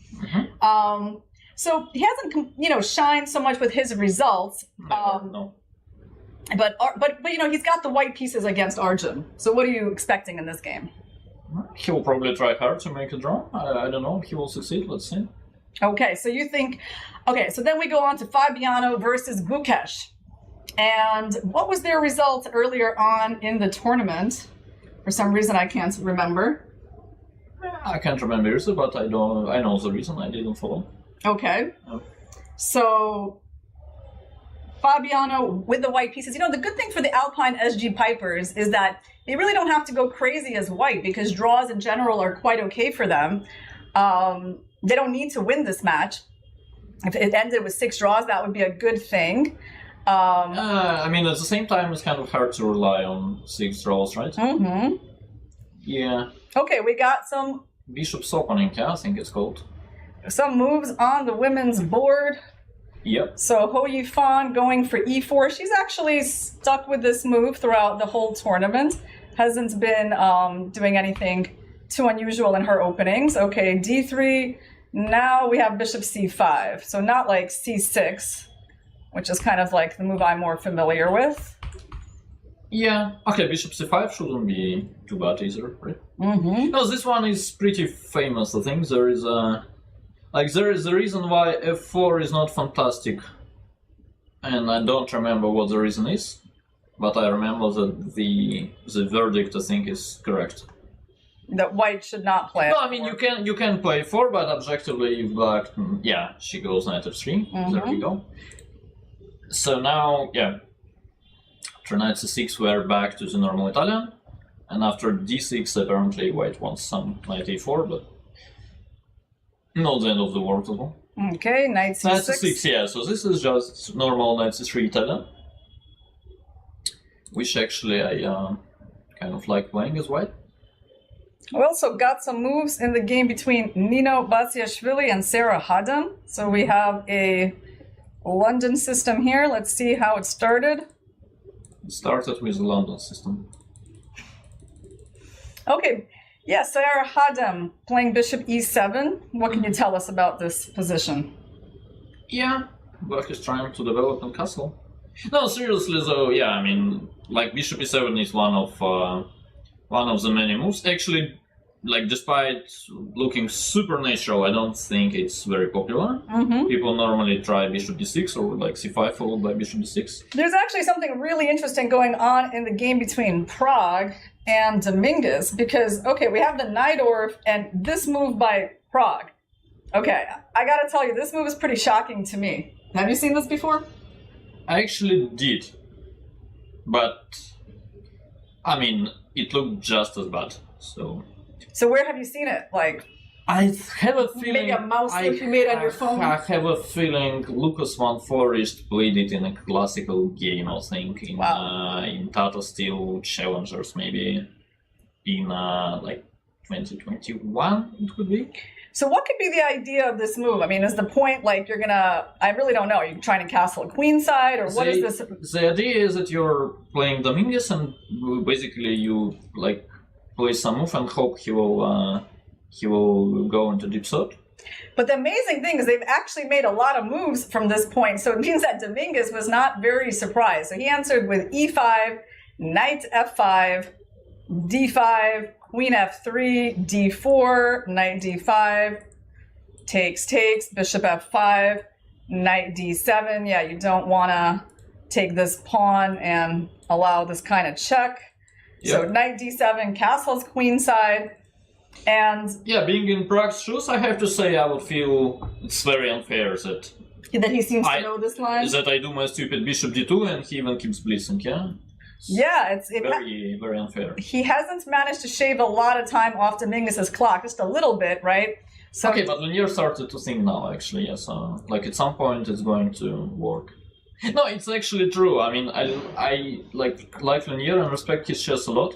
So he hasn't, shined so much with his results. No. But he's got the white pieces against Arjun. So what are you expecting in this game? He will probably try hard to make a draw. I don't know. He will succeed. Let's see. Okay, so you think... Okay, so then we go on to Fabiano versus Gukesh. And what was their result earlier on in the tournament? For some reason, I can't remember. I can't remember either, but I know the reason. I didn't follow. Okay. So... Fabiano with the white pieces. The good thing for the Alpine SG Pipers is that they really don't have to go crazy as white because draws in general are quite okay for them. They don't need to win this match. If it ended with 6 draws, that would be a good thing. I mean, at the same time, it's kind of hard to rely on 6 draws, right? Mm-hmm. Yeah. Okay, we got some... Bishop's opening, yeah, I think it's called. Some moves on the women's board. Yep. So Ho Yifan going for e4. She's actually stuck with this move throughout the whole tournament. Hasn't been doing anything too unusual in her openings. Okay, d3. Now we have bishop c5. So not like c6, which is kind of like the move I'm more familiar with. Yeah. Okay, bishop c5 shouldn't be too bad either, right? Mm-hmm. No, this one is pretty famous. I think there is a... there is a reason why f4 is not fantastic, and I don't remember what the reason is, but I remember that the verdict, I think, is correct. That white should not play. No, I mean, you can play 4, but objectively, if black, yeah, she goes knight f3. There we go. So now, yeah, after knight c6, we're back to the normal Italian, and after d6, apparently white wants some knight a4, but not the end of the world at all. Okay, knight c6. Knight c6, yeah, so this is just normal knight c3 Italian, which actually I kind of like playing as white. We also got some moves in the game between Nino Batsiashvili and Sarah Hadam. So we have a London system here. Let's see how it started. It started with the London system. Okay. Yeah, Sarah Hadam playing bishop e7. What can you tell us about this position? Yeah, black is trying to develop a castle. No, seriously though, yeah, I mean, like bishop e7 is one of the many moves. Actually, like, despite looking supernatural, I don't think it's very popular. People normally try bishop d6 or like c5 followed by bishop d6. There's actually something really interesting going on in the game between Prague and Dominguez because, okay, we have the Najdorf and this move by Prague. Okay, I gotta tell you, this move is pretty shocking to me. Have you seen this before? I actually did, but I mean, it looked just as bad, so... So where have you seen it? Like, I have a feeling... Maybe a mouse that you made on your phone? I have a feeling Lucas Van Forest played it in a classical game, I think, in Tata Steel Challengers, maybe in like 2021, it could be. So what could be the idea of this move? I mean, is the point like you're gonna... I really don't know. Are you trying to castle a queenside, or what is this? The idea is that you're playing Dominguez and basically you like play some move and hope he will go into deep thought. But the amazing thing is they've actually made a lot of moves from this point, so it means that Dominguez was not very surprised. So he answered with e5, knight f5, d5, queen f3, d4, knight d5, takes, bishop f5, knight d7. Yeah, you don't want to take this pawn and allow this kind of check. Yep. So knight d7, castles queenside. And yeah, being in Prague's shoes, I have to say I would feel it's very unfair that he seems to know this line. That I do my stupid bishop d2 and he even keeps blitzing, yeah? Yeah, it's very unfair. He hasn't managed to shave a lot of time off Dominguez's clock, just a little bit, right? So okay, but Vachier started to think now, actually, yes. Like at some point it's going to work. No, it's actually true. I mean, I like Vachier and respect his chess a lot.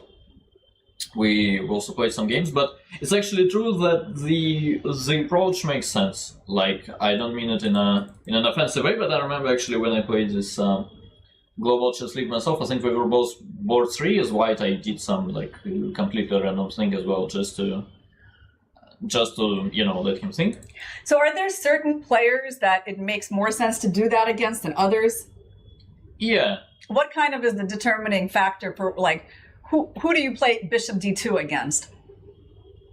We also played some games, but it's actually true that the approach makes sense. Like, I don't mean it in an offensive way, but I remember actually when I played this Global Chess League myself, I think we were both board 3 as white. I did some like completely random thing as well, just to let him think. So are there certain players that it makes more sense to do that against than others? Yeah. What kind of is the determining factor for, like, who do you play bishop d2 against?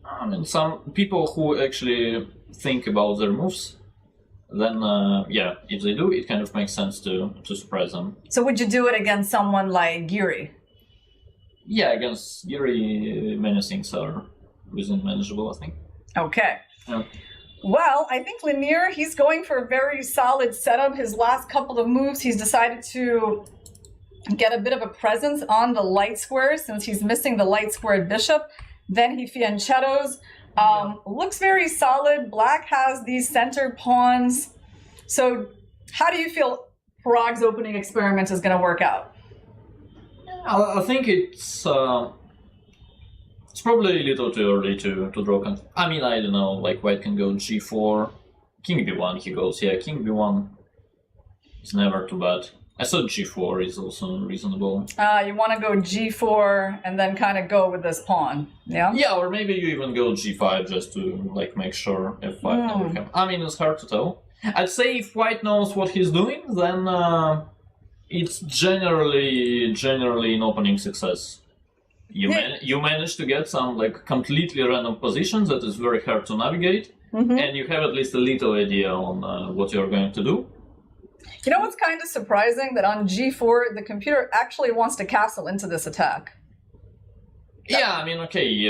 I mean, some people who actually think about their moves, then yeah, if they do, it kind of makes sense to surprise them. So would you do it against someone like Giri? Yeah, against Giri, many things are within manageable, I think. Okay. Yeah. Well, I think Vachier, he's going for a very solid setup. His last couple of moves, he's decided to get a bit of a presence on the light squares since he's missing the light squared bishop. Then he fianchettos. Looks very solid. Black has these center pawns. So how do you feel Parag's opening experiment is going to work out? I think it's probably a little too early to draw. I mean, I don't know, like white can go g4, king b1, he goes, yeah, king b1 is never too bad. I thought g4 is also reasonable. You want to go g4 and then kind of go with this pawn, yeah? Yeah, or maybe you even go g5 just to like make sure f5 never happens. I mean, it's hard to tell. I'd say if white knows what he's doing, then it's generally an opening success. You manage to get some like completely random positions that is very hard to navigate, and you have at least a little idea on what you're going to do. You know what's kind of surprising? That on g4, the computer actually wants to castle into this attack. Yeah, I mean, okay,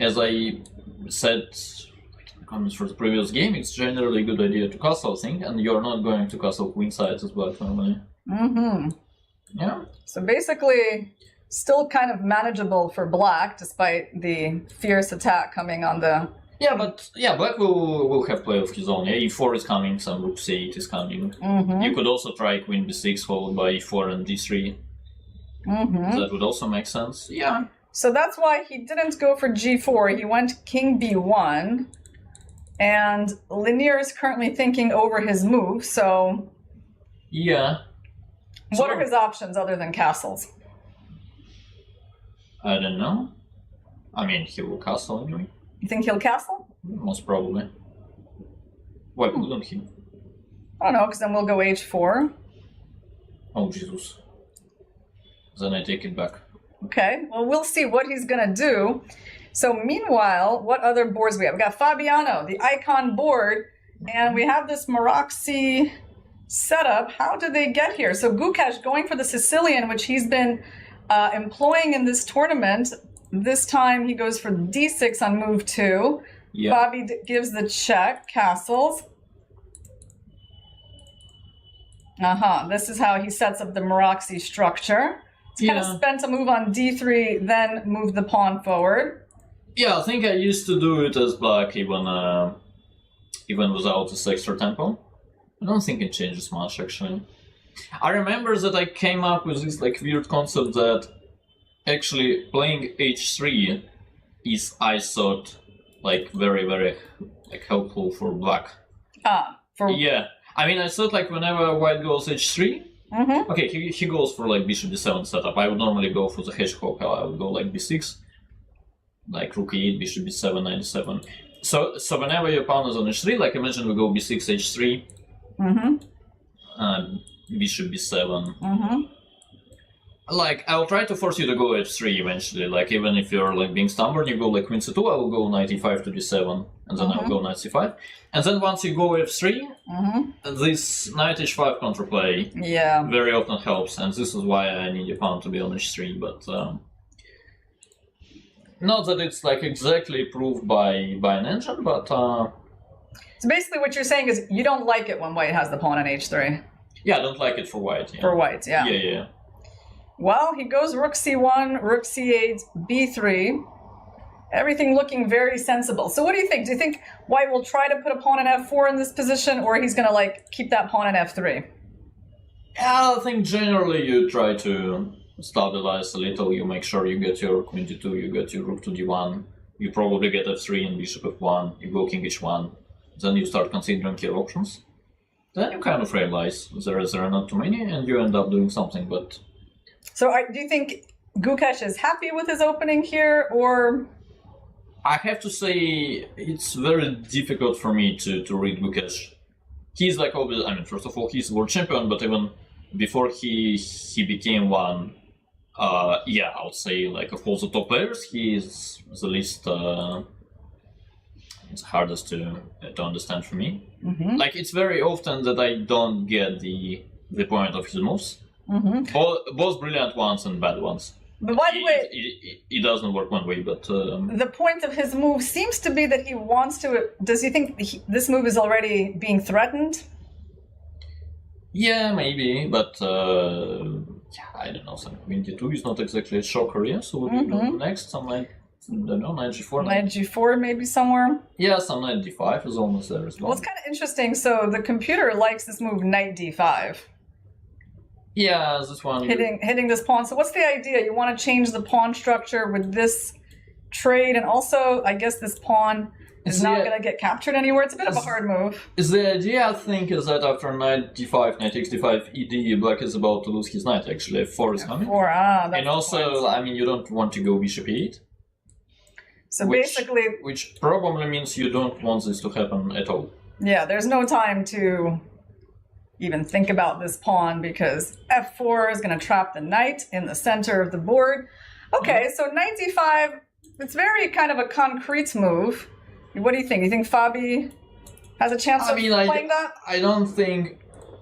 as I said in the comments for the previous game, it's generally a good idea to castle thing, and you're not going to castle queenside as black normally. Yeah. So basically, still kind of manageable for black, despite the fierce attack coming on the... Yeah, but yeah, black will have play of his own. Yeah, e4 is coming, some rook c8 is coming. You could also try queen b6 followed by e4 and d3. That would also make sense. Yeah. So that's why he didn't go for g4. He went king b1. And Vachier is currently thinking over his move, so... Yeah. What are his options other than castles? I don't know. I mean, he will castle anyway. You think he'll castle? Most probably. Why wouldn't he? I don't know, because then we'll go h4. Oh, Jesus. Then I take it back. Okay, well, we'll see what he's going to do. So meanwhile, what other boards we have? We got Fabiano, the icon board, and we have this Maroczy setup. How did they get here? So Gukash going for the Sicilian, which he's been employing in this tournament. This time he goes for d6 on move 2. Yep. Fabi gives the check, castles. This is how he sets up the Maroczy structure. He's kind of spent a move on d3, then move the pawn forward. Yeah, I think I used to do it as black, even without this extra tempo. I don't think it changes much, actually. I remember that I came up with this like weird concept that actually playing h3 is, I thought, like very, very like helpful for black. Yeah. I mean, I thought like whenever white goes h3, okay, he goes for like bishop d7 setup. I would normally go for the hedgehog. I would go like b6, like rook e8, bishop b7, knight d7. So whenever your pawn is on h3, like imagine we go b6, h3, bishop b7. Like, I'll try to force you to go h3 eventually. Like, even if you're like being stubborn, you go like queen c2, I will go knight e5 to d7, and then I'll go knight c5. And then once you go f3, this knight h5 counterplay very often helps, and this is why I need your pawn to be on h3, but not that it's like exactly proved by an engine, but So basically what you're saying is you don't like it when white has the pawn on h3. Yeah, I don't like it for white. Yeah. For white, yeah. Yeah. Well, he goes rook c1, rook c8, b3. Everything looking very sensible. So what do you think? Do you think white will try to put a pawn in f4 in this position, or he's going to like keep that pawn in f3? I think generally you try to stabilize a little. You make sure you get your queen d2, you get your rook to d1. You probably get f3 and bishop f1. You go king h1. Then you start considering your options. Then you kind of realize there are not too many, and you end up doing something. But so do you think Gukesh is happy with his opening here, or? I have to say it's very difficult for me to read Gukesh. He's like, obviously, I mean, first of all, he's world champion, but even before he became one, I would say, like, of all the top players, he is the least, it's hardest to understand for me. Like, it's very often that I don't get the point of his moves. Both brilliant ones and bad ones. But by the way, it doesn't work one way, but the point of his move seems to be that he wants to. Does he think this move is already being threatened? Yeah, maybe, but I don't know. Some queen d2 is not exactly a shocker, yeah. So what do you do next? Some like, I don't know, knight g4. Knight g4 maybe somewhere. Yeah, some knight d5 is almost there as well. Well, it's kind of interesting. So the computer likes this move, knight d5. Yeah, this one. Hitting this pawn. So what's the idea? You want to change the pawn structure with this trade, and also, I guess this pawn is not going to get captured anywhere. It's a bit of a hard move. The idea, I think, is that after knight d5, knight x d5, ed, black is about to lose his knight, actually. f4 is coming. That's and also, I mean, you don't want to go bishop e8. So basically... Which probably means you don't want this to happen at all. Yeah, there's no time to even think about this pawn because f4 is going to trap the knight in the center of the board. Okay, so knight d5, it's very kind of a concrete move. What do you think? You think Fabi has a chance of playing that? I don't think...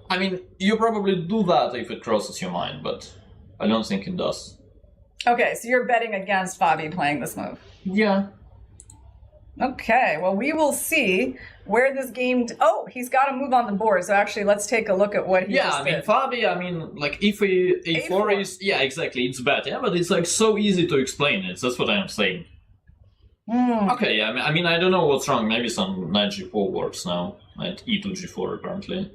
I mean, you probably do that if it crosses your mind, but I don't think it does. Okay, so you're betting against Fabi playing this move. Yeah. Okay, well, we will see where this game... Oh, he's got a move on the board, so actually, let's take a look at what he just did. Fabi, I mean, like, if a4 is... Yeah, exactly, it's bad, yeah, but it's, like, so easy to explain it, that's what I'm saying. Okay, yeah, I mean, I don't know what's wrong, maybe some knight g4 works now, knight e to g4, apparently.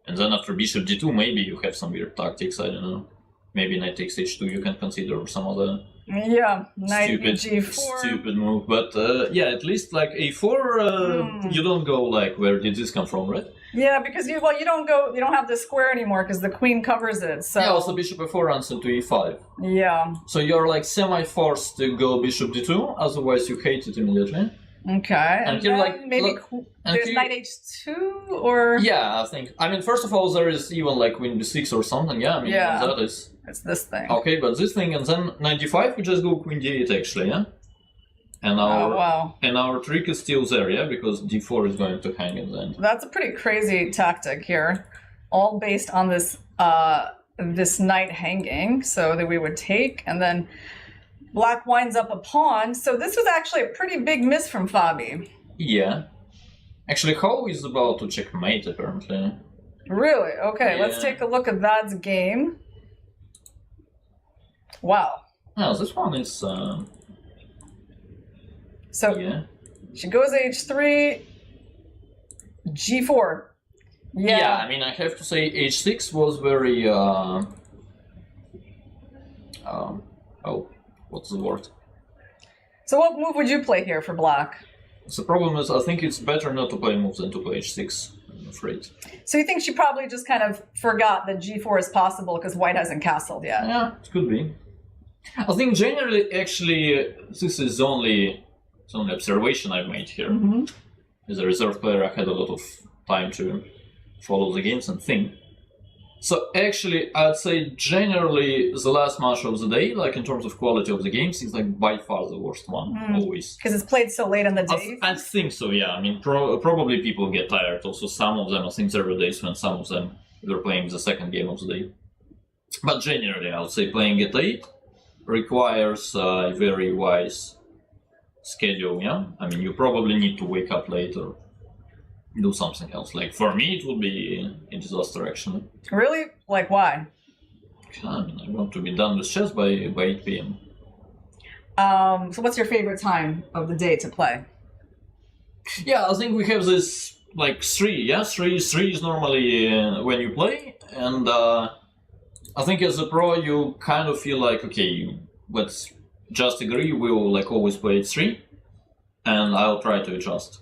And then after bishop d2, maybe you have some weird tactics, I don't know. Maybe knight takes h2, you can consider some other... Yeah, knight g4. Stupid move, but yeah, at least like a4, you don't go like, where did this come from, right? Yeah, because you don't have the square anymore because the queen covers it. So yeah, also bishop f4 runs into e5. Yeah. So you're like semi-forced to go bishop d2, otherwise you hate it immediately. Okay, and then like maybe there's knight h2 or... Yeah, I think. I mean, first of all, there is even like queen b6 or something. Yeah, I mean, that is... It's this thing. Okay, but this thing, and then knight d5, we just go queen d8 actually, yeah? And our trick is still there, yeah? Because d4 is going to hang in the end. That's a pretty crazy tactic here. All based on this this knight hanging, so that we would take, and then black winds up a pawn. So this was actually a pretty big miss from Fabi. Yeah. Actually, Ho is about to checkmate, apparently. Really? Okay, let's take a look at that game. Wow. Yeah, this one is... So, she goes h3, g4. Yeah, I mean, I have to say h6 was very... what's the word? So what move would you play here for black? The problem is, I think it's better not to play moves than to play h6, I'm afraid. So you think she probably just kind of forgot that g4 is possible because white hasn't castled yet? Yeah, it could be. I think generally, actually, this is only observation I've made here. As a reserve player, I had a lot of time to follow the games and think. So actually, I'd say generally the last match of the day, like in terms of quality of the games, is like by far the worst one, always. Because it's played so late in the day? I think so, yeah. I mean, probably people get tired. Also, some of them, I think there were days when some of them were playing the second game of the day. But generally, I would say playing at 8 requires a very wise schedule, yeah? I mean, you probably need to wake up late or do something else. Like, for me, it would be a disaster, actually. Really? Like, why? I mean, I want to be done with chess by 8 p.m. So what's your favorite time of the day to play? Yeah, I think we have this, like, 3, yeah? 3 is normally when you play, and I think as a pro, you kind of feel like, okay, let's just agree, we'll, like, always play at 3, and I'll try to adjust.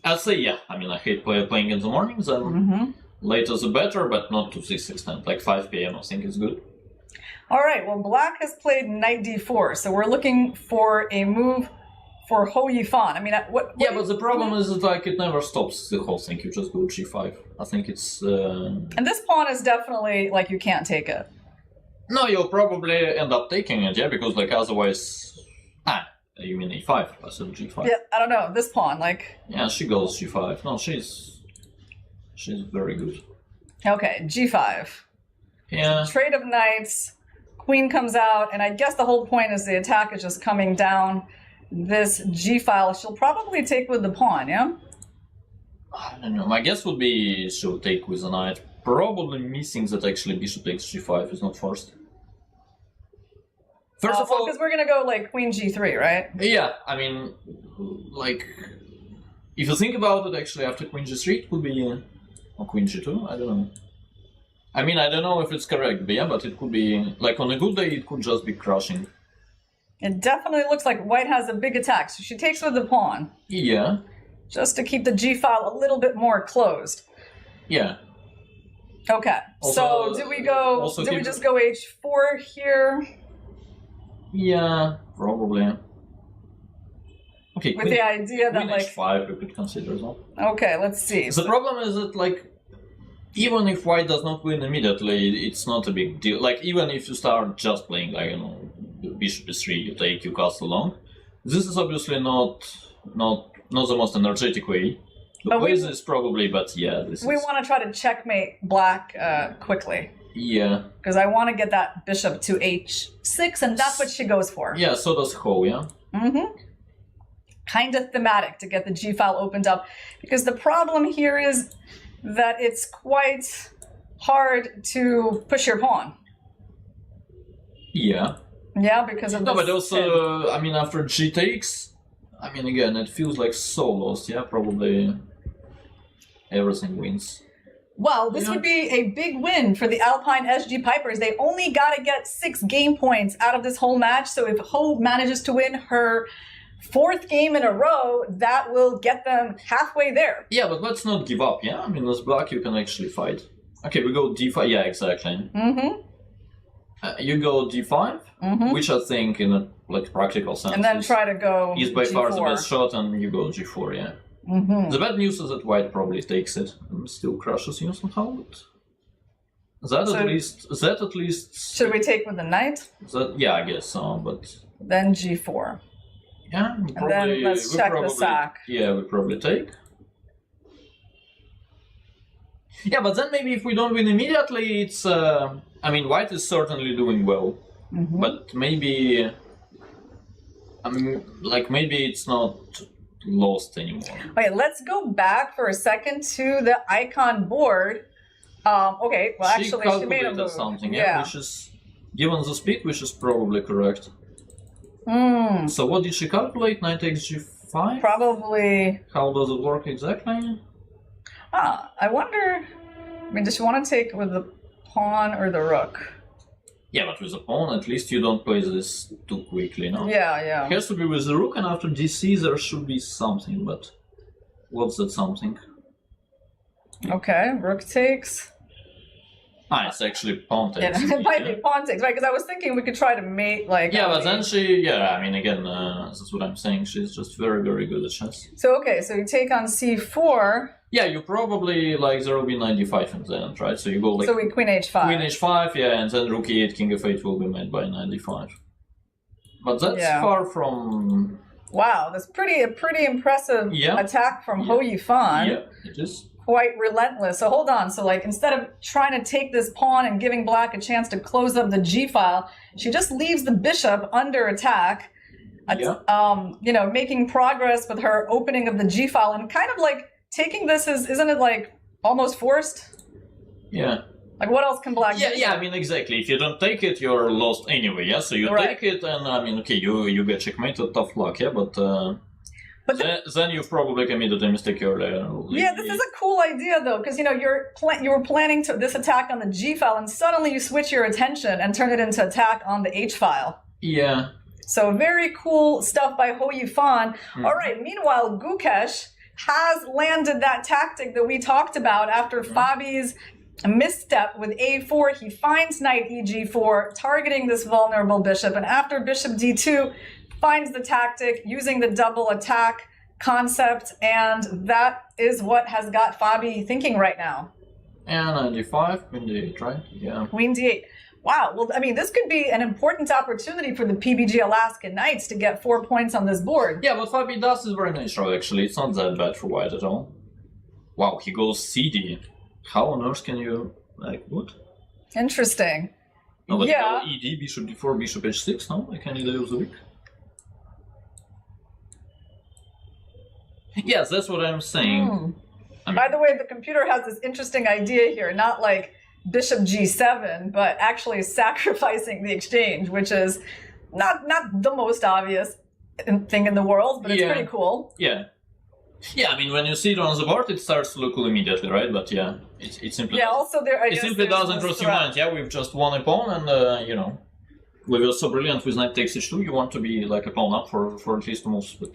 I'd say, yeah, I mean, I hate playing in the mornings, and later the better, but not to this extent. Like 5 p.m. I think is good. All right, well, black has played knight d4, so we're looking for a move for Ho Yifan. I mean, what yeah, but the problem is that, like, it never stops the whole thing. You just go g5. I think it's... And this pawn is definitely, like, you can't take it. No, you'll probably end up taking it, yeah, because, like, otherwise... You mean e5? I said g5. Yeah, I don't know. This pawn, like... Yeah, she goes g5. No, she's very good. Okay, g5. Yeah. Trade of knights. Queen comes out, and I guess the whole point is the attack is just coming down this g-file. She'll probably take with the pawn, yeah? I don't know. My guess would be she'll take with the knight. Probably missing that actually bishop takes g5 is not forced. First of all, because we're gonna go like queen g3, right? Yeah, I mean, like, if you think about it, actually after queen g3 it could be, or queen g2, I don't know. I mean, I don't know if it's correct, but yeah, but it could be, like, on a good day it could just be crushing. It definitely looks like white has a big attack, so she takes with the pawn. Yeah. Just to keep the g-file a little bit more closed. Yeah. Okay, also, so do we just go h4 here? Yeah, probably. Okay, with the idea that, like, h5 we could consider as well. Okay, let's see. The problem is that, like, even if white does not win immediately, it's not a big deal. Like, even if you start just playing, like, you know, bishop e3, you take, you castle long. This is obviously not the most energetic way. The way is probably, but yeah, this we want to try to checkmate black quickly. Yeah. Because I want to get that bishop to h6, and that's what she goes for. Yeah, so does Ho, yeah? Kind of thematic to get the g-file opened up. Because the problem here is that it's quite hard to push your pawn. Yeah. Yeah, because of no, but also, I mean, after g takes, I mean, again, it feels like so lost, yeah? Probably everything wins. Well, this would be a big win for the Alpine SG Pipers. They only got to get 6 game points out of this whole match. So if Ho manages to win her 4th game in a row, that will get them halfway there. Yeah, but let's not give up, yeah? I mean, as black, you can actually fight. Okay, we go d5. Yeah, exactly. You go d5, which I think, in a, like, practical sense, and then try to go is by g4. far the best shot, and you go g4, yeah. The bad news is that white probably takes it and still crushes you somehow. But that at least. Should we take with the knight? Yeah, I guess so. But then g4. Yeah, and then let's check the sack. Yeah, we probably take. Yeah, but then maybe if we don't win immediately, it's. I mean, white is certainly doing well, but maybe. I mean, like, maybe it's not lost anymore. Okay, let's go back for a second to the icon board. Okay, well, actually, she made a move. Something, yeah, which is, given the speed, which is probably correct. So what did she calculate? Knight takes g5? Probably. How does it work exactly? I wonder, I mean, does she want to take with the pawn or the rook? Yeah, but with the pawn, at least you don't play this too quickly, no? Yeah, yeah. It has to be with the rook, and after dc there should be something, but what's that something? Okay, rook takes. It's actually pawn takes. It might be pawn takes, right? Because I was thinking we could try to mate, like... Yeah, but then she... Yeah, I mean, again, that's what I'm saying. She's just very, very good at chess. So, okay, so you take on c4. Yeah, you probably, like, there will be knight d5 in the end, right? So you go, like... So we queen h5. Queen h5, yeah, and then rook e8, king f8 will be made by knight d5. But that's far from... Wow, that's a pretty impressive attack from Ho Yifan. Yeah, it is. Quite relentless. So hold on. So like instead of trying to take this pawn and giving black a chance to close up the g file, she just leaves the bishop under attack. You know, making progress with her opening of the g file and kind of like taking this as, isn't it like almost forced? Yeah. Like what else can black do? Yeah, I mean exactly. If you don't take it, you're lost anyway. Yeah, so you take it, and I mean, okay, you get checkmated, tough luck. Yeah, but then you've probably committed a mistake earlier. Yeah, this is a cool idea though, because you know you were planning this attack on the G file, and suddenly you switch your attention and turn it into attack on the H file. Yeah. So very cool stuff by Ho Yifan. All right. Meanwhile, Gukesh has landed that tactic that we talked about after Fabi's misstep with a4. He finds knight eg4, targeting this vulnerable bishop, and after bishop d2. Finds the tactic using the double attack concept, and that is what has got Fabi thinking right now. And knight d5, queen d8, right? Yeah. Queen d8. Wow. Well, I mean, this could be an important opportunity for the PBG Alaskan Knights to get 4 points on this board. Yeah, what Fabi does is very natural, actually. It's not that bad for white at all. Wow, he goes cd. How on earth can you, like, what? Interesting. No, but go ed, bishop d4, bishop h6, no? Like any day of the week. Yes, that's what I'm saying. By the way, the computer has this interesting idea here, not like bishop g7, but actually sacrificing the exchange, which is not the most obvious thing in the world, but it's pretty cool. Yeah. Yeah, I mean, when you see it on the board, it starts to look cool immediately, right? But yeah, it simply it simply doesn't cross your mind. Yeah, we've just won a pawn, and you know, we were so brilliant with knight takes h2. You want to be like a pawn up for at least moves, but.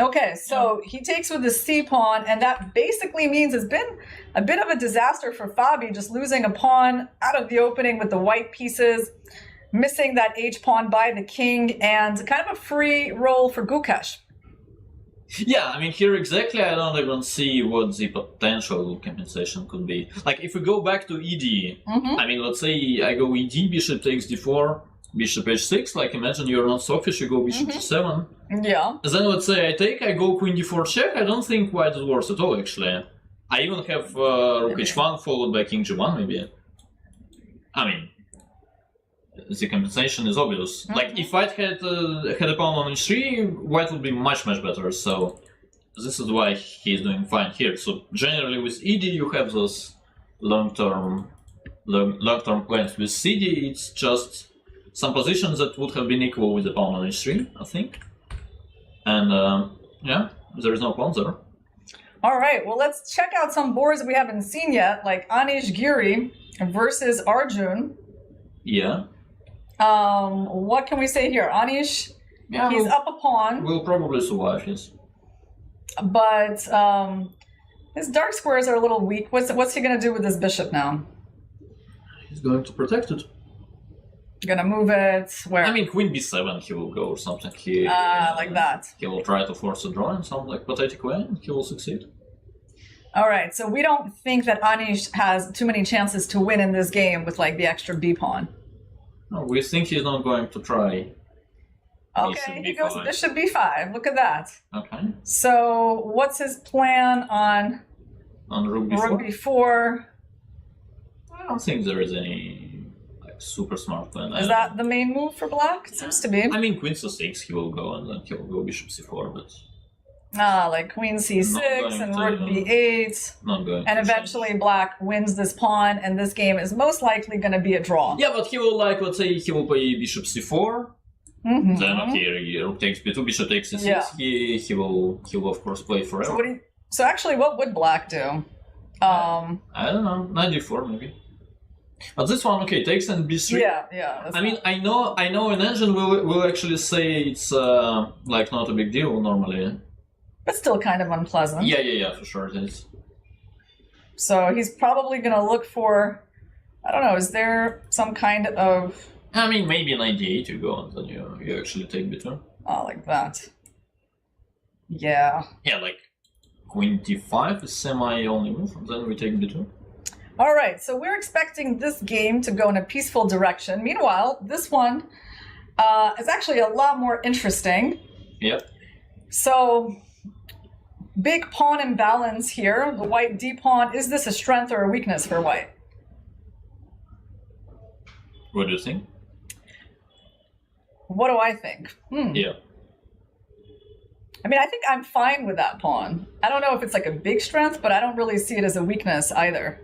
Okay, so he takes with the c pawn, and that basically means it's been a bit of a disaster for Fabi, just losing a pawn out of the opening with the white pieces, missing that h pawn by the king, and kind of a free roll for Gukesh. Yeah, I mean, here exactly, I don't even see what the potential compensation could be. Like, if we go back to ed, I mean, let's say I go ed, bishop takes d4, bishop h6, like imagine you're not Sophish, you go bishop g7. Yeah. Then let's say I go queen d4 check, I don't think white is worse at all, actually. I even have rook h1 followed by king g1, maybe. I mean, the compensation is obvious. Like, if white had a pawn on h3, white would be much, much better, so this is why he's doing fine here. So generally with ed you have those long-term plans. With cd it's just some positions that would have been equal with the pawn on h3, I think. And yeah, there is no pawn there. All right, well, let's check out some boards we haven't seen yet, like Anish Giri versus Arjun. Yeah. What can we say here? Anish, he's up a pawn. We'll probably survive, yes. But his dark squares are a little weak. What's he going to do with his bishop now? He's going to protect it. Gonna move it where? I mean, queen b7 he will go or something. Like that. He will try to force a draw in some like pathetic way, and he will succeed. All right, so we don't think that Anish has too many chances to win in this game with like the extra b pawn. No, we think he's not going to try. Okay, he goes bishop b5. Look at that. Okay. So what's his plan on rook b4? Rook b4. I don't think there is any super smart plan. Is that the main move for black? It seems to be. I mean, queen c6 he will go, and then he will go bishop c4, but... like queen c6 and rook b8. Not going and eventually black wins this pawn, and this game is most likely going to be a draw. Yeah, but he will, like, let's say he will play bishop c4. Then, okay, rook takes b2, bishop takes c6. Yeah. He will of course play forever. So actually, what would black do? I don't know, knight d4 maybe. But this one, okay, takes and b3. Yeah. I mean, I know an engine will actually say it's like not a big deal normally. But still kind of unpleasant. Yeah, for sure it is. So he's probably going to look for I don't know, is there some kind of... I mean, maybe an idea you go and then you actually take b2. Oh, like that. Yeah. Yeah, like queen d5 is semi-only move, and then we take b2. All right, so we're expecting this game to go in a peaceful direction. Meanwhile, this one is actually a lot more interesting. Yep. So, big pawn imbalance here. The white d-pawn. Is this a strength or a weakness for white? What do you think? What do I think? Yeah. I mean, I think I'm fine with that pawn. I don't know if it's like a big strength, but I don't really see it as a weakness either.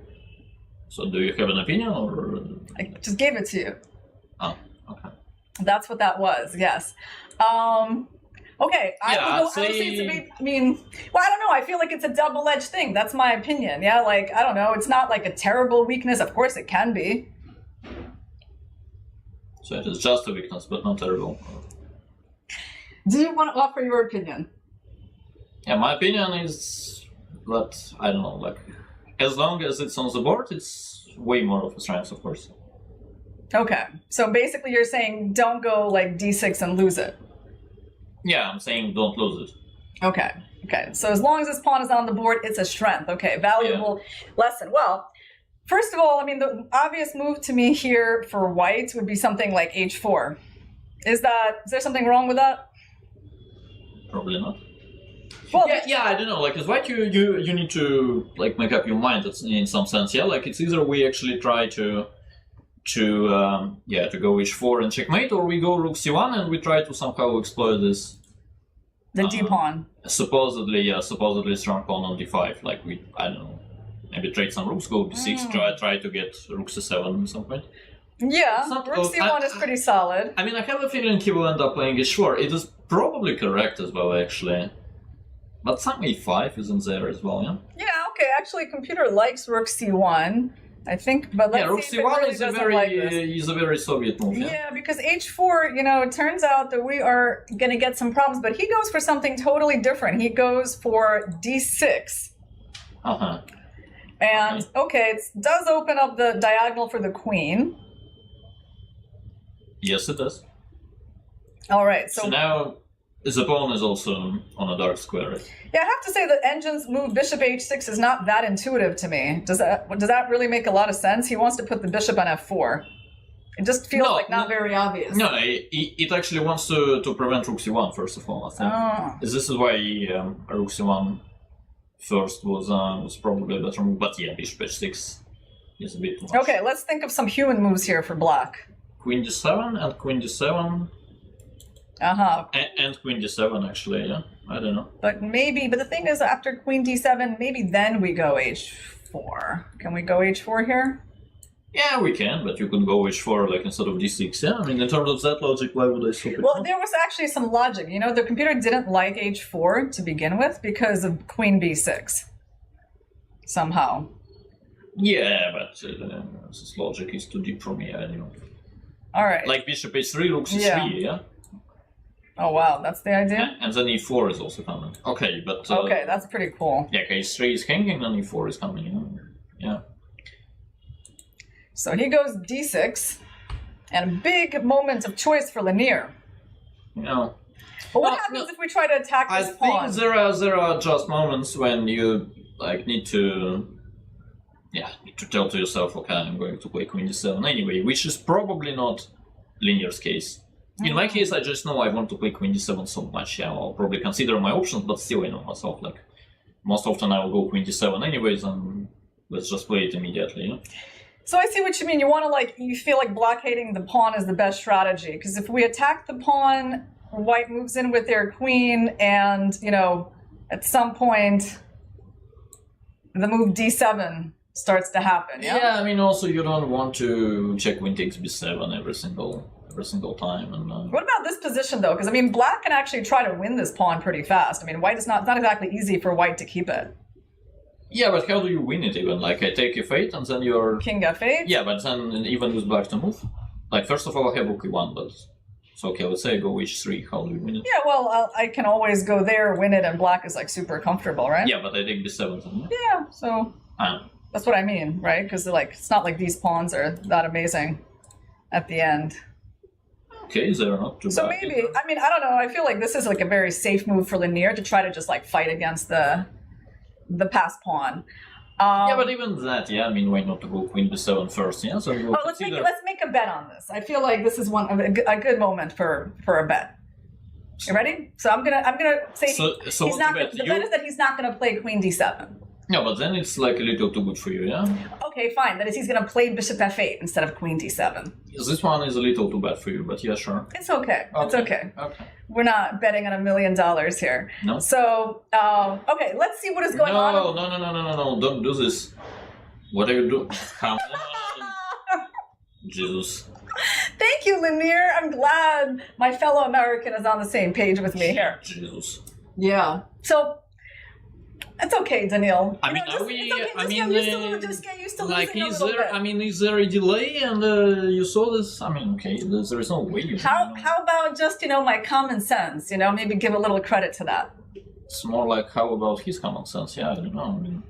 So do you have an opinion, or...? I just gave it to you. Oh, okay. That's what that was, yes. Okay, I would say it's a big, I mean, well, I don't know. I feel like it's a double-edged thing. That's my opinion. Yeah, like, I don't know. It's not like a terrible weakness. Of course it can be. So it is just a weakness, but not terrible. Do you want to offer your opinion? Yeah, my opinion is that, I don't know, like, as long as it's on the board, it's way more of a strength, of course. Okay, so basically you're saying don't go like d6 and lose it. Yeah, I'm saying don't lose it. Okay, okay. So as long as this pawn is on the board, it's a strength. Okay, valuable lesson. Well, first of all, I mean, the obvious move to me here for white would be something like h4. Is there something wrong with that? Probably not. Well, yeah, I don't know. Like, as white, you need to like make up your mind. That's in some sense, yeah. Like, it's either we actually try to go h4 and checkmate, or we go rook c1 and we try to somehow exploit this. The d pawn. Supposedly strong pawn on d5. Like, I don't know, maybe trade some rooks, go b6, try to get rook c7 at some point. Yeah, rook c1 is pretty solid. I mean, I have a feeling he will end up playing h4. It is probably correct as well, actually. But some a5 isn't there as well, yeah? Yeah, okay. Actually, computer likes rook c1, I think. But let's rook see if c1 really is a very Soviet move. Yeah, because h4, it turns out that we are going to get some problems. But he goes for something totally different. He goes for d6. Uh-huh. And, okay, it does open up the diagonal for the queen. Yes, it does. All right, so now the pawn is also on a dark square, right? Yeah, I have to say that Engine's move bishop h6 is not that intuitive to me. Does that really make a lot of sense? He wants to put the bishop on f4. It just feels like not very obvious. No, it actually wants to prevent rook c1, first of all, I think. Oh. This is why rook c1 first was probably a better move, but yeah, bishop h6 is a bit too much. Okay, let's think of some human moves here for black. Queen d7 and queen d7. Uh-huh. And queen d7, actually, yeah. I don't know. But the thing is, after queen d7, maybe then we go h4. Can we go h4 here? Yeah, we can, but you could go h4 like instead of d6, yeah? I mean, in terms of that logic, why would I swap it? Well, there was actually some logic. The computer didn't like h4 to begin with because of queen b6. Somehow. Yeah, but this logic is too deep for me, I don't know. All right. Like bishop h3, rook c3, yeah? Oh, wow, that's the idea? And then e4 is also coming. Okay, but... okay, that's pretty cool. Yeah, h3 is hanging, and e4 is coming, yeah. So he goes d6, and a big moment of choice for Lanier. Yeah. But what happens if we try to attack this pawn? I think there are just moments when you need to tell to yourself, okay, I'm going to play queen d7 anyway, which is probably not Lanier's case. In my case, I just know I want to play queen d7 so much. Yeah, I'll probably consider my options, but still I know myself. Like, most often I will go queen d7 anyways, and let's just play it immediately. Yeah? So I see what you mean. You feel like blockading the pawn is the best strategy, because if we attack the pawn, white moves in with their queen, and at some point, the move d7 starts to happen. Yeah, I mean, also you don't want to check queen takes b7 every single time. And what about this position though? Because black can actually try to win this pawn pretty fast. White is not exactly easy for white to keep it. Yeah, but how do you win it even? Like, I take f8 and then you're... King f8? Yeah, but then even with black to move. Like, first of all, I have rook e1, but... So, okay, let's say I go h3. How do we win it? Yeah, well, I can always go there, win it, and black is, super comfortable, right? Yeah, but I take b7 then. Yeah, so... That's what I mean, right? Because like it's not like these pawns are that amazing at the end. Okay, they're not too So bad. maybe, I mean, I don't know. I feel like this is like a very safe move for Lanier to try to just like fight against the passed pawn. Yeah, but even that, yeah, I mean, why not to go queen b7 first, yeah? So you let's make a bet on this. I feel like this is a good moment for a bet. You ready? So I'm gonna say So he's what's not. the bet? The bet is that he's not gonna play queen d7. No, but then it's like a little too good for you, yeah? Okay, fine. That is, he's gonna play bishop f8 instead of queen d7. This one is a little too bad for you, but yeah, sure. It's okay. It's okay. Okay. We're not betting on $1 million here. No. So okay, let's see what is going on. No, don't do this. What are you doing? Come on. Jesus. Thank you, Lanier. I'm glad my fellow American is on the same page with me here. Jesus. Yeah. So it's okay, Daniil. I mean, just get used to like, losing a is little there? bit. I mean, is there a delay? And you saw this? I mean, okay, there is no way. How about just my common sense? Maybe give a little credit to that. It's more like how about his common sense? Yeah, I don't know. I mean,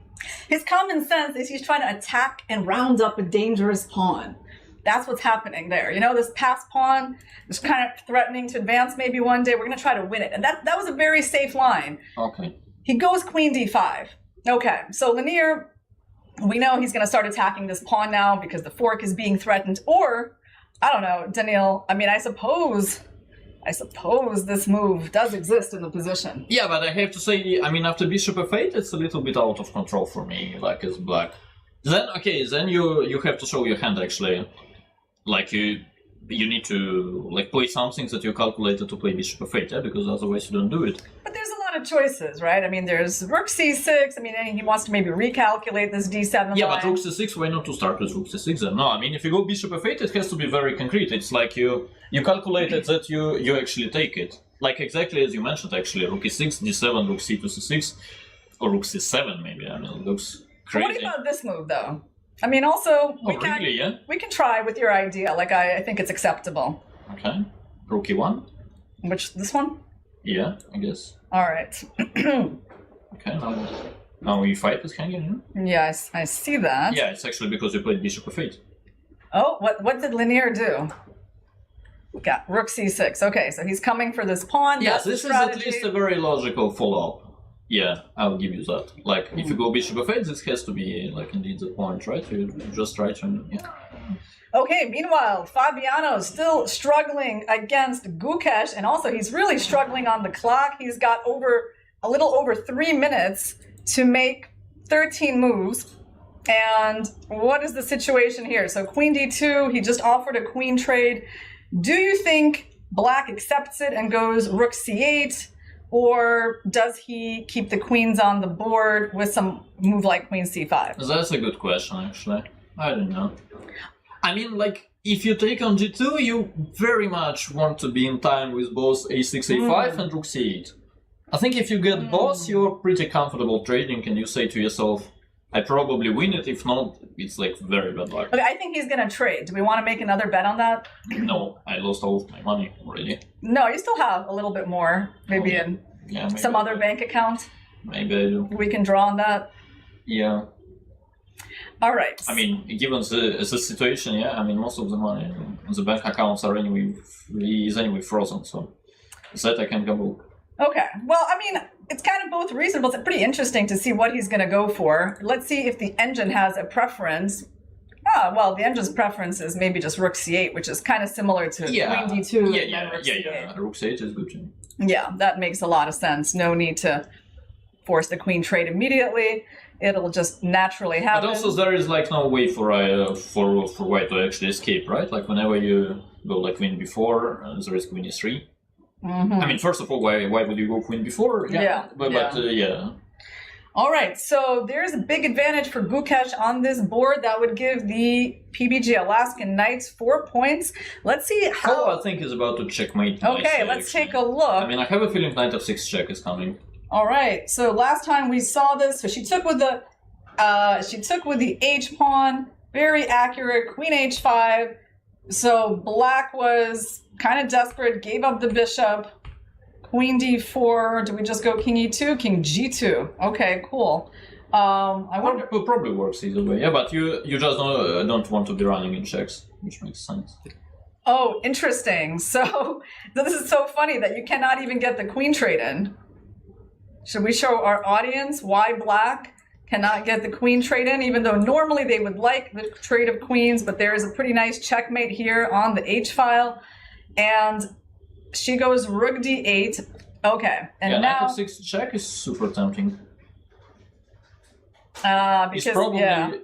his common sense is he's trying to attack and round up a dangerous pawn. That's what's happening there. This passed pawn is kind of threatening to advance maybe one day. We're going to try to win it. And that was a very safe line. Okay. He goes queen d5. Okay, so Lanier, we know he's going to start attacking this pawn now because the fork is being threatened. Or, I don't know, Daniil, I mean, I suppose this move does exist in the position. yeah, but I have to say, I mean, after bishop f8, it's a little bit out of control for me, like as black. Then, okay, then you have to show your hand, actually. Like, you need to, like, play something that you calculated to play bishop f8, yeah? Because otherwise you don't do it. But there's a lot of choices, right? I mean, there's rook c6. I mean, he wants to maybe recalculate this d7 Yeah, line. but rook c6, why not to start with rook c6 then? No, I mean, if you go bishop f8, it has to be very concrete. It's like you calculated that you actually take it. Like, exactly as you mentioned, actually, rook e6, d7, rook c2, c6, or rook c7, maybe. I mean, it looks crazy. What about this move, though? I mean, also, we can try with your idea. Like, I think it's acceptable. Okay. Rook e1? This one? Yeah, I guess. All right. Okay, now we fight with hanging, yeah, I see that. Yeah, it's actually because you played bishop f8. Oh, what did Lanier do? Got rook c6. Okay, so he's coming for this pawn. Yes, this is at least a very logical follow-up. Yeah, I'll give you that. Like, if you go bishop f8, this has to be, like, indeed the point, right? You just try to... Yeah. Okay, meanwhile, Fabiano still struggling against Gukesh, and also he's really struggling on the clock. He's got a little over 3 minutes to make 13 moves. And what is the situation here? So queen d2, he just offered a queen trade. Do you think black accepts it and goes rook c8? Or does he keep the queens on the board with some move like queen c5? That's a good question, actually. I don't know. I mean, like, if you take on g2, you very much want to be in time with both a6, a5 and rook c8. I think if you get both, you're pretty comfortable trading and you say to yourself, I probably win it. If not, it's like very bad luck. Okay, I think he's going to trade. Do we want to make another bet on that? No, I lost all of my money already. No, you still have a little bit more, maybe in some other bank account. Maybe I do. We can draw on that. Yeah. All right. I mean, given the situation, yeah, I mean, most of the money in the bank accounts are anyway frozen, so that I can gamble. Okay. Well, I mean, it's kind of both reasonable. It's pretty interesting to see what he's going to go for. Let's see if the engine has a preference. Well, the engine's preference is maybe just rook c8, which is kind of similar to queen d2. Yeah. Rook c8 is good too. Yeah, that makes a lot of sense. No need to force the queen trade immediately. It'll just naturally happen. But also there is like no way for white to actually escape, right? Like whenever you go like queen b4, there is queen e3. Mm-hmm. I mean, first of all, why would you go queen b4? Yeah. But yeah. All right, so there's a big advantage for Gukesh on this board. That would give the PBG Alaskan Knights 4 points. Let's see how... I think is about to checkmate. Okay, let's take a look. I mean, I have a feeling knight f6 check is coming. All right, so last time we saw this, so she took with the H pawn, very accurate, queen h5. So black was kind of desperate, gave up the bishop. Queen d4, do we just go king e2, king g2? Okay, cool. I wonder. It probably works either way. Yeah, but you just don't want to be running in checks, which makes sense. Oh, interesting. So this is so funny that you cannot even get the queen trade in. Should we show our audience why black cannot get the queen trade in, even though normally they would like the trade of queens, but there is a pretty nice checkmate here on the H file. And she goes rook d8. Okay, and yeah, now... knight f6 check is super tempting. Because,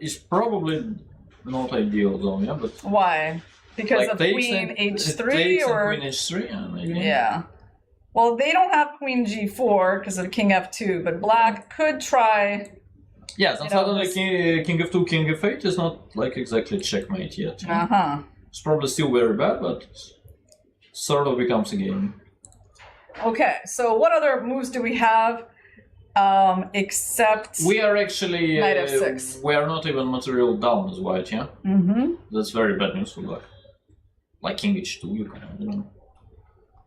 it's probably not ideal though, yeah, but... Why? Because like of queen h3 takes or... queen h3, yeah, maybe. Yeah. Well, they don't have queen g4 because of king f2, but black could try... Yes, and suddenly king f2, king f8 is not like exactly checkmate yet. Uh-huh. It's probably still very bad, but sort of becomes a game. Okay, so what other moves do we have except... We are actually... knight f6. We are not even material down as white, yeah? Mm-hmm. That's very bad news for black. Like king h2, you know,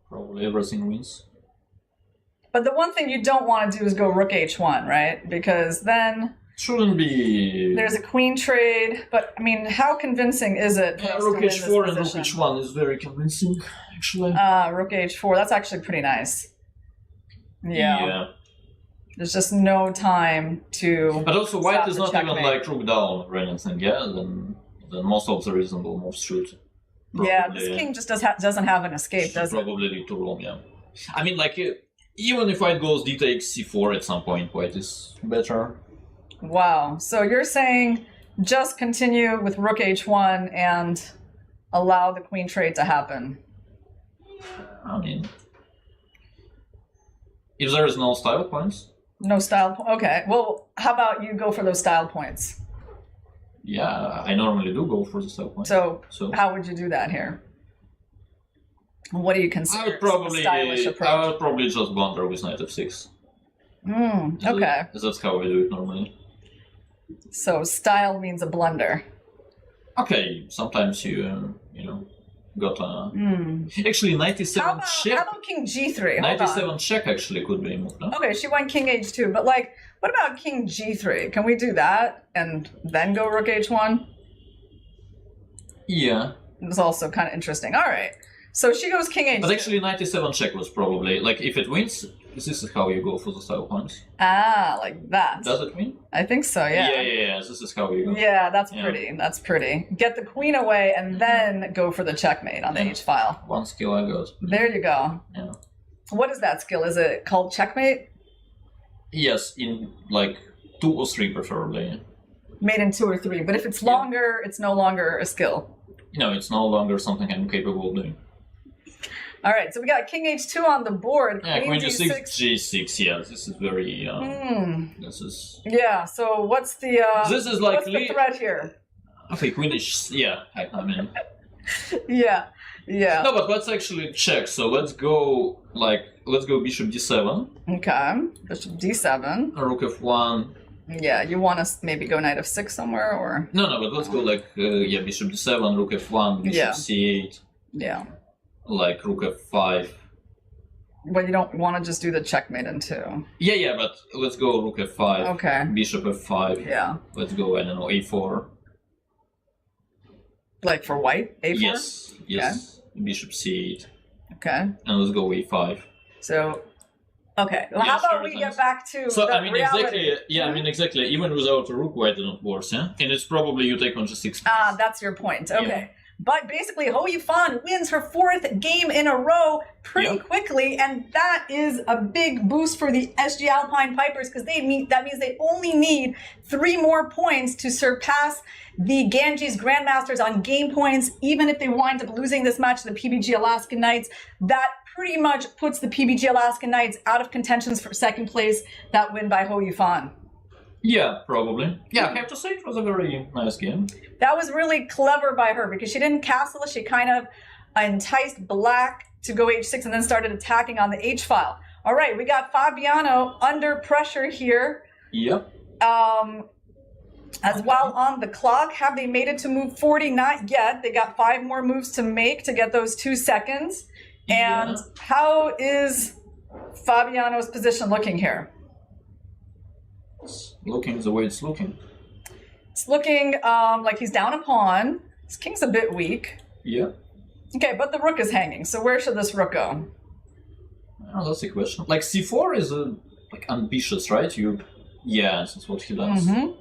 probably everything wins. But the one thing you don't want to do is go rook h1, right? Because then... Shouldn't be... There's a queen trade, but I mean, how convincing is it for us to rook win h4 and this rook position? h1 is very convincing, actually. Rook h4, that's actually pretty nice. Yeah. There's just no time to... But also white is not checkmate. even like rook down or anything, yeah? Then most of the reasonable moves should... Yeah, this king just doesn't have an escape, does it? Probably lead to roam, yeah. I mean, like, even if white goes d takes c4 at some point, white is better. Wow. So you're saying just continue with rook h1 and allow the queen trade to happen? I mean, if there is no style points. No style. Okay. Well, how about you go for those style points? Yeah, I normally do go for the style points. So how would you do that here? What do you consider a stylish approach? I would probably just blunder with knight f6. Okay. That's how I do it normally. So style means a blunder. Okay, sometimes you got a... Actually, 97 check... How about king g3? Hold 97 on. check actually could be a move, no? Okay, she went king h2, but like, what about king g3? Can we do that and then go rook h1? Yeah. It's also kind of interesting. All right. So she goes king h2. But actually 97 check was probably... Like, if it wins, this is how you go for the style points. Ah, like that. Does it win? I think so, yeah. Yeah, this is how you go. Yeah, that's pretty. That's pretty. Get the queen away and then go for the checkmate on the H file. One skill I got. There you go. Yeah. What is that skill? Is it called checkmate? Yes, in like 2 or 3 preferably. Made in 2 or 3, but if it's longer, it's no longer a skill. No, it's no longer something I'm capable of doing. All right, so we got king h2 on the board. Yeah, queen d6, g6. Yeah, this is very. This is. Yeah. So what's the? This is like what's the threat here? Okay, queen h. Yeah, I mean. Yeah. No, but let's actually check. So let's go bishop d7. Okay, bishop d7. Rook f1. Yeah, you want to maybe go knight f6 somewhere, or? No, but let's go like bishop d7, rook f1, bishop c8. Yeah. Like rook f5. But you don't want to just do the checkmate in 2. Yeah, but let's go rook f5. Okay. Bishop f5. Yeah. Let's go, I don't know, a4. Like for white? a4? Yes. Okay. Bishop c8. Okay. And let's go a5. So, okay. Well, how about we get back to reality? Exactly. Even without a rook, white didn't worse, yeah? And it's probably you take on g6. Ah, that's your point. Okay. Yeah. But basically, Hou Yifan wins her 4th game in a row pretty quickly, and that is a big boost for the SG Alpine Pipers because that means they only need 3 more points to surpass the Ganges Grandmasters on game points. Even if they wind up losing this match to the PBG Alaskan Knights, that pretty much puts the PBG Alaskan Knights out of contentions for 2nd place. That win by Hou Yifan. Yeah, probably. Yeah, I have to say it was a very nice game. That was really clever by her because she didn't castle. She kind of enticed black to go h6 and then started attacking on the h file. All right, we got Fabiano under pressure here. Yep. Well on the clock. Have they made it to move 40? Not yet. They got 5 more moves to make to get those 2 seconds. And how is Fabiano's position looking here? looking the way it's looking. It's looking like he's down a pawn. His king's a bit weak. Yeah. Okay, but the rook is hanging. So where should this rook go? Oh, that's a question. Like c4 is like ambitious, right? Yeah, that's what he does. Mm-hmm.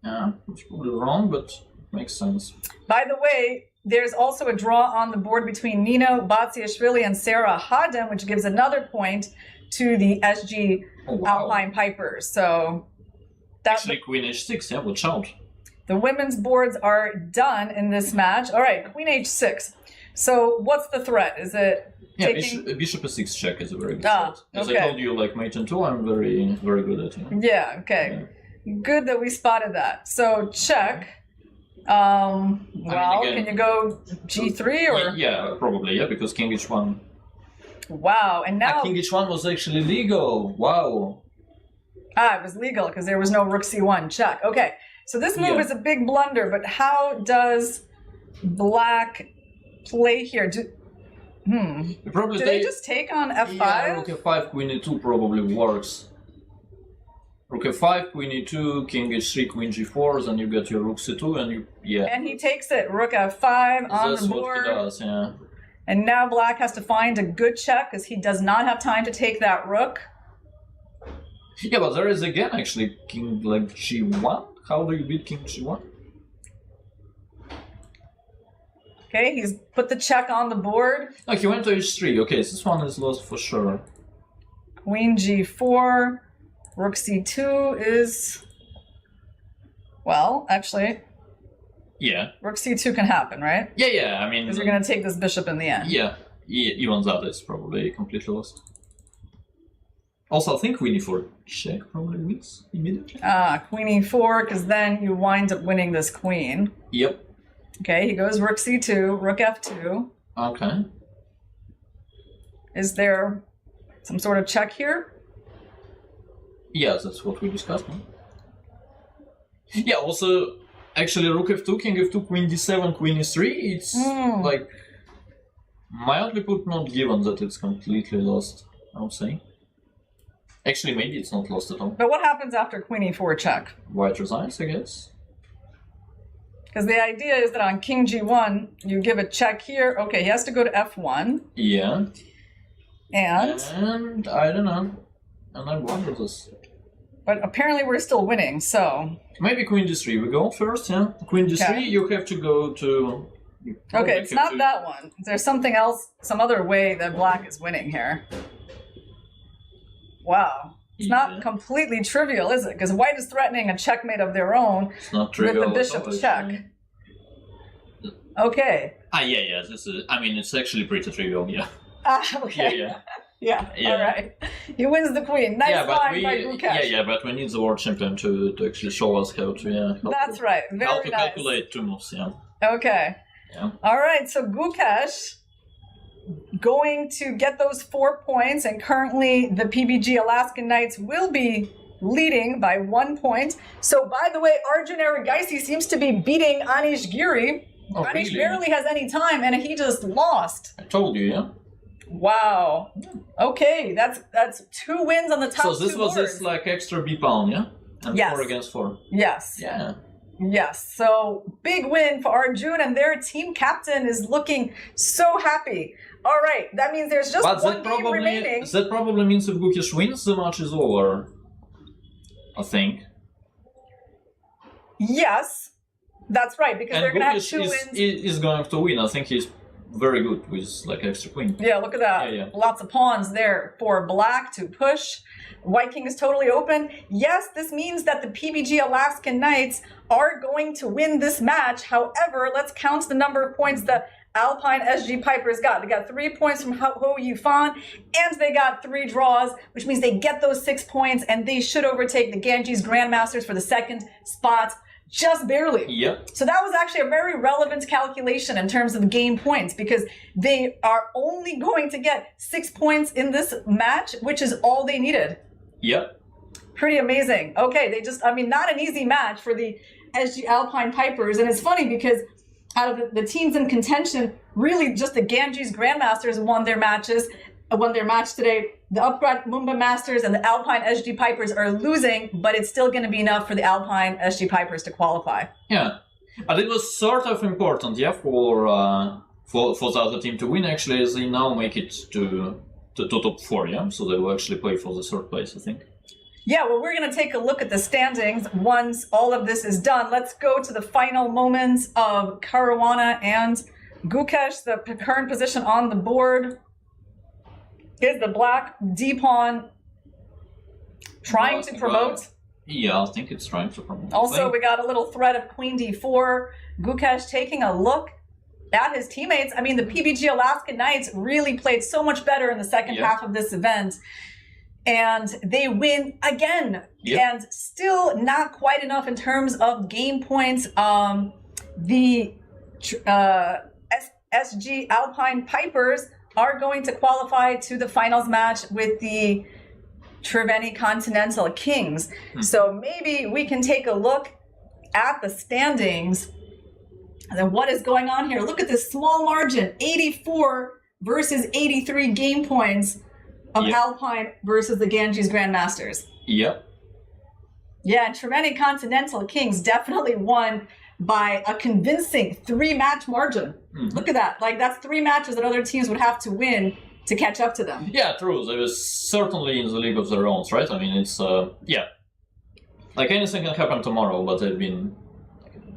Yeah, it's probably wrong, but it makes sense. By the way, there's also a draw on the board between Nino Vachier-Lagrave and Sarah Haddon, which gives another point to the SG Alpine Pipers. So that's actually queen h6. Yeah, watch out. The women's boards are done in this match. All right, queen h6. So what's the threat? Is it taking... bishop e6 check is a very good threat. As I told you, like mate and 2, I'm very, very good at it. Yeah, okay. Yeah. Good that we spotted that. So check. Well, again, can you go g3 or? Yeah, probably, yeah, because king h1. Wow, and now... king h1 was actually legal. Wow. It was legal because there was no rook c1. Check. Okay, so this move is a big blunder, but how does black play here? Do they just take on f5? Yeah, rook f5, queen e2 probably works. Rook f5, queen e2, king h3, queen g4, then you get your rook c2, and And he takes it, rook f5 on the board. That's what he does, yeah. And now black has to find a good check because he does not have time to take that rook. Yeah, but there is again actually king like g1. How do you beat king g1? Okay, he's put the check on the board. Oh, he went to h3. Okay, this one is lost for sure. Queen g4. Rook c2 is... Well, actually... Yeah. Rook c2 can happen, right? Yeah, I mean... Because you're going to take this bishop in the end. Yeah, even that is probably completely lost. Also, I think queen e4 check probably wins immediately. Queen e4, because then you wind up winning this queen. Yep. Okay, he goes rook c2, rook f2. Okay. Is there some sort of check here? Yeah, that's what we discussed. No? Yeah, also, actually, rook f2, king f2, queen d7, queen e3, it's like mildly put not given that it's completely lost, I would say. Actually, maybe it's not lost at all. But what happens after queen e4 check? White resigns, I guess. Because the idea is that on king g1, you give a check here. Okay, he has to go to f1. Yeah. And I don't know. And I wonder this. But apparently we're still winning, so... Maybe queen d3 we go first, yeah? Queen d3, you have to go to... Okay, it's not that one. There's something else, some other way that black is winning here. Wow. It's not completely trivial, is it? Because white is threatening a checkmate of their own with the bishop check. Okay. Yeah, this is... I mean, it's actually pretty trivial, yeah. Okay. Yeah, all right. He wins the queen. Nice line by Gukash. Yeah, but we need the world champion to actually show us how to, That's right. Very how to nice. calculate 2 moves, yeah. Okay. Yeah. All right, so Gukash going to get those 4 points, and currently the PBG Alaskan Knights will be leading by 1 point. So, by the way, Arjun Erigaisi seems to be beating Anish Giri. Oh, Anish really? barely has any time, and he just lost. I told you, yeah? Wow. Okay, that's 2 wins on the top 2 So this was boards. this like extra B pawn, yeah? And Yes. 4 against 4. Yes. Yeah. Yes. So big win for Arjun, and their team captain is looking so happy. All right, that means there's just one game remaining. That probably means if Gukash wins, the match is over. I think. Yes, that's right, because they're going to have 2 wins. Is going to win. I think he's very good with like extra queen. Yeah, look at that. Yeah. Lots of pawns there for black to push. White king is totally open. Yes, this means that the PBG Alaskan Knights are going to win this match. However, let's count the number of points the Alpine SG Pipers got. They got 3 points from Ho Yufan, and they got 3 draws, which means they get those 6 points, and they should overtake the Ganges Grandmasters for the 2nd spot. Just barely. Yep. So that was actually a very relevant calculation in terms of game points, because they are only going to get 6 points in this match, which is all they needed. Yep. Pretty amazing. Okay, not an easy match for the SG Alpine Pipers. And it's funny because out of the teams in contention, really just the Ganges Grandmasters won their match today. the Upgrad Mumba Masters and the Alpine SG Pipers are losing, but it's still going to be enough for the Alpine SG Pipers to qualify. Yeah, but it was sort of important, yeah, for the other team to win. Actually, as they now make it to top 4, yeah, so they will actually play for the 3rd place, I think. Yeah, well, we're going to take a look at the standings once all of this is done. Let's go to the final moments of Caruana and Gukesh. The current position on the board is the black D-pawn trying to promote. Yeah, I think it's trying to promote. Also, we got a little threat of Queen D4. Gukesh taking a look at his teammates. I mean, the PBG Alaska Knights really played so much better in the second half of this event. And they win again. And still not quite enough in terms of game points. The SG Alpine Pipers are going to qualify to the finals match with the Triveni Continental Kings. So maybe we can take a look at the standings and then what is going on here. Look at this small margin, 84 versus 83 game points of Alpine versus the Ganges Grandmasters. Yep. Yeah, and Triveni Continental Kings definitely won by a convincing 3-match margin. Look at that. Like, that's 3 matches that other teams would have to win to catch up to them. Yeah, true. They were certainly in the league of their own, right? I mean, it's, yeah. Like, anything can happen tomorrow, but they've been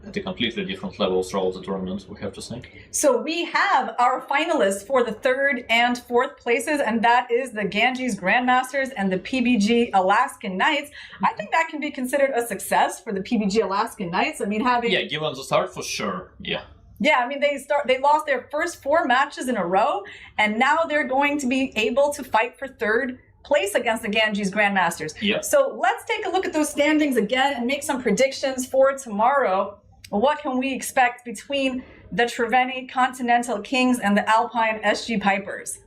at a completely different level throughout the tournament, we have to say. So we have our finalists for the 3rd and 4th places, and that is the Ganges Grandmasters and the PBG Alaskan Knights. I think that can be considered a success for the PBG Alaskan Knights. I mean, having... Yeah, given the start, for sure, yeah. Yeah, I mean, they lost their first 4 matches in a row, and now they're going to be able to fight for 3rd place against the Ganges Grandmasters. Yep. So let's take a look at those standings again and make some predictions for tomorrow. What can we expect between the Triveni Continental Kings and the Alpine SG Pipers?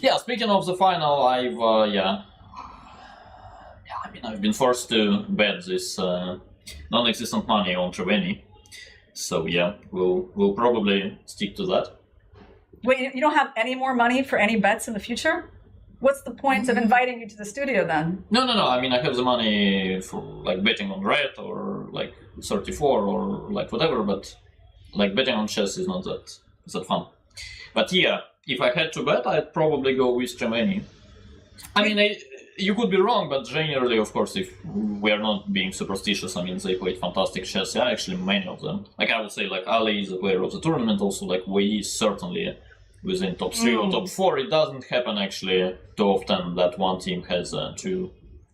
Yeah, speaking of the final, I've been forced to bet this non-existent money on Triveni. So yeah, we'll probably stick to that. Wait, you don't have any more money for any bets in the future? What's the point of inviting you to the studio then? No. I mean, I have the money for like betting on red or like 34 or like whatever, but like betting on chess is not that fun. But yeah, if I had to bet, I'd probably go with Triveni. I mean, you could be wrong, but generally, of course, if we are not being superstitious, I mean, they played fantastic chess. Yeah, actually, many of them. Like I would say, like Ali is the player of the tournament. Also, like Wei is certainly within top 3 or top 4. It doesn't happen actually too often that one team has two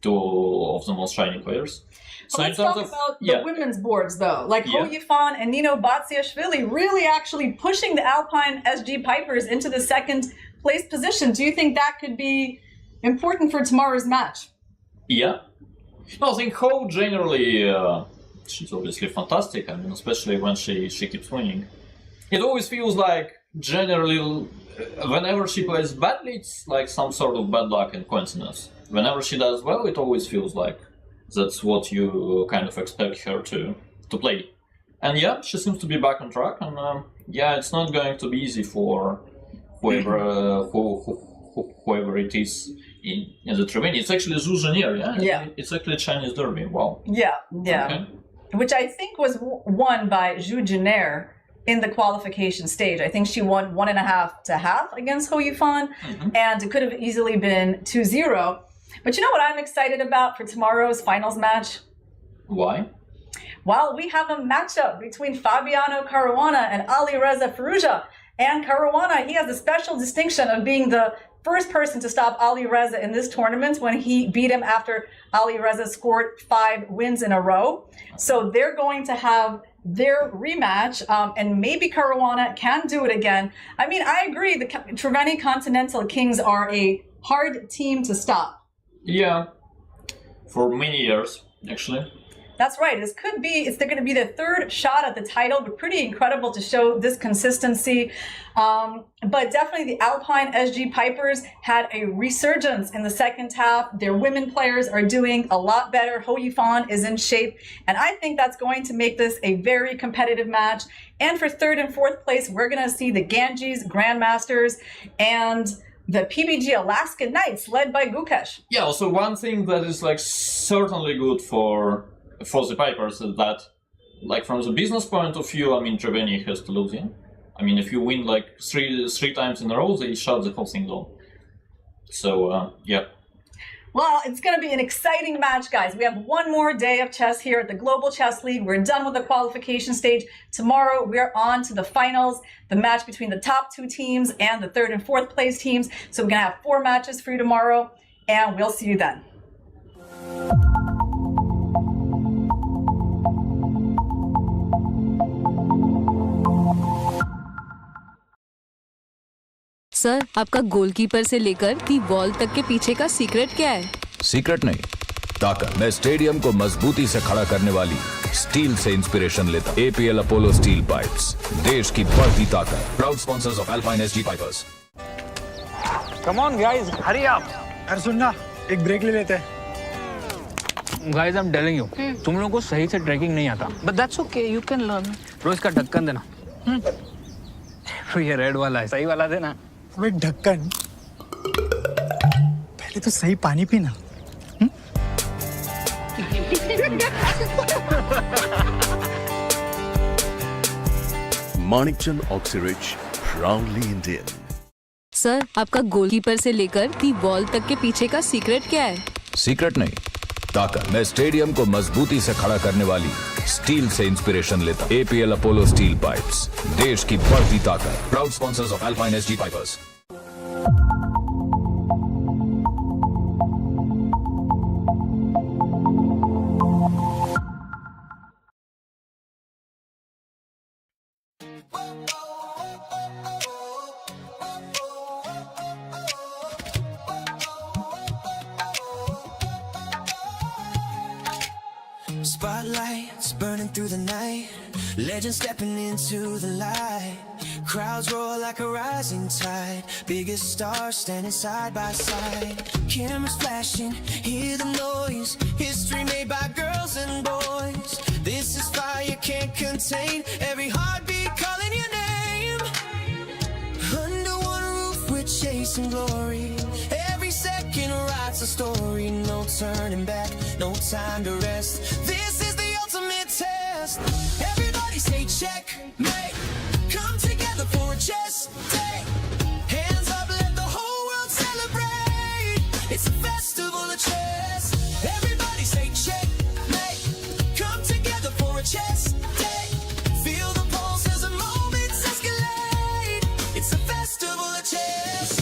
of the most shining players. So let's talk about the women's boards, though. Like Ho Yifan and Nino Batsiashvili really actually pushing the Alpine SG Pipers into the 2nd place position. Do you think that could be important for tomorrow's match? Yeah. No, I think Ho generally, she's obviously fantastic. I mean, especially when she keeps winning. It always feels like generally, whenever she plays badly, it's like some sort of bad luck and coincidence. Whenever she does well, it always feels like that's what you kind of expect her to play. And yeah, she seems to be back on track. And yeah, it's not going to be easy for whoever it is in the Triveni. It's actually Zuzhenier, yeah? Yeah. It's actually Chinese derby. Wow. Yeah. Okay. Which I think was won by Zhu Jiner in the qualification stage. I think she won 1.5 to half against Ho Yifan, and it could have easily been 2-0. But you know what I'm excited about for tomorrow's finals match? Why? Well, we have a matchup between Fabiano Caruana and Ali Reza Firouzja. And Caruana, he has the special distinction of being the first person to stop Ali Reza in this tournament when he beat him after Ali Reza scored 5 wins in a row. So they're going to have their rematch, and maybe Caruana can do it again. I mean, I agree, the Triveni Continental Kings are a hard team to stop. Yeah, for many years, actually. That's right. They're going to be their 3rd shot at the title, but pretty incredible to show this consistency. But definitely the Alpine SG Pipers had a resurgence in the second half. Their women players are doing a lot better. Ho Yifan is in shape. And I think that's going to make this a very competitive match. And for 3rd and 4th place, we're going to see the Ganges Grandmasters and the PBG Alaska Knights led by Gukesh. Yeah, also one thing that is like certainly good for the Pipers is that, like from the business point of view, I mean, Treveni has to lose in. I mean, if you win like three times in a row, they shut the whole thing down. So yeah. Well, it's going to be an exciting match, guys. We have one more day of chess here at the Global Chess League. We're done with the qualification stage. Tomorrow, we're on to the finals, the match between the top two teams and the third and fourth place teams. So we're going to have 4 matches for you tomorrow, and we'll see you then. Sir, आपका goalkeeper से लेकर the ball तक के पीछे का secret क्या है? Secret नहीं, ताकत। मैं स्टेडियम को मजबूती से खड़ा करने वाली स्टील से इंस्पिरेशन लेता। APL अपोलो स्टील पाइप्स, देश की बढ़ती ताकत। Proud sponsors of Alpine SG Pipers. Come on guys, hurry up. अरे सुनना, एक ब्रेक ले लेते हैं। Guys, I am telling you, तुम लोगों को सही से ट्रैकिंग नहीं आता। But that's okay, you can learn. रोज का ढक्कन देना। ये रेड वाला है, सही वाला देना। अबे ढक्कन, पहले तो सही पानी पीना। Manikchand Oxyrich, proudly Indian. Sir, आपका गोलकीपर से लेकर दी बॉल तक के पीछे का सीक्रेट क्या है? सीक्रेट नहीं, ताकत। मैं स्टेडियम को मजबूती से खड़ा करने वाली स्टील से इंस्पिरेशन लेता। APL अपोलो स्टील पाइप्स, देश की बढ़ती ताकत। Proud sponsors of Alpine SG pipers. Spotlights burning through the night, legends stepping into the light. Crowds roar like a rising tide, biggest stars standing side by side. Cameras flashing, hear the noise, history made by girls and boys. This is fire can't contain, every heartbeat calling your name. Under one roof we're chasing glory, every second writes a story. No turning back, no time to rest. This is the ultimate test. Everybody say check, mate. Come together for a chess day. Hands up, let the whole world celebrate. It's a festival of chess. Everybody say check, mate. Come together for a chess day. Feel the pulse as the moments escalate. It's a festival of chess.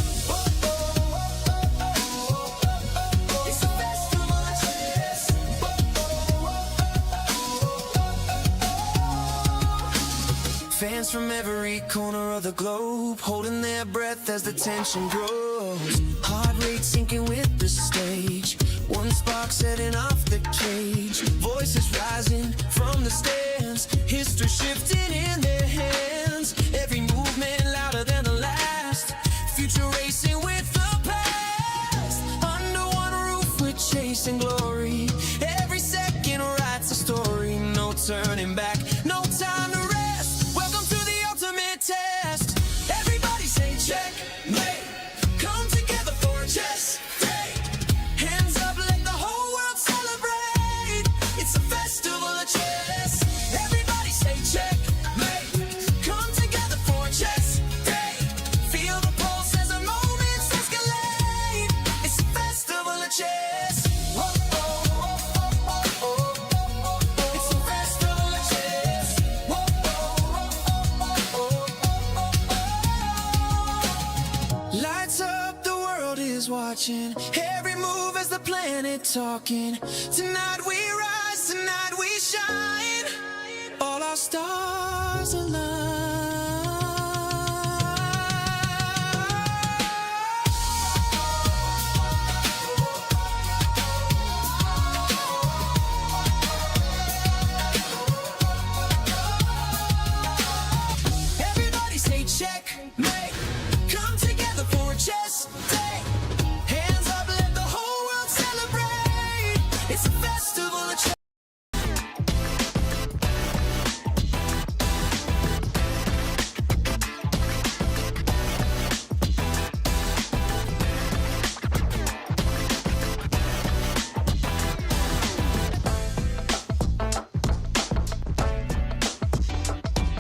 Fans from every corner of the globe holding their breath as the tension grows. Heart rate sinking with the stage. One spark setting off the cage. Voices rising from the stands. History shifting in their hands. Every movement louder than the last. Future racing with the past. Under one roof we're chasing glory. Every second writes a story. No turning back, no time to rest. Welcome to the ultimate test. Everybody say check, mate. Come together for a chess day. Hands up, let the whole world celebrate. It's a festival of chess. Everybody say check, mate. Come together for a chess day. Feel the pulse as the moments escalate. It's a festival of chess. It's a festival of chess. Lights up, the world is watching. Every move as the planet talking. Tonight we rise, tonight we shine. All our stars align.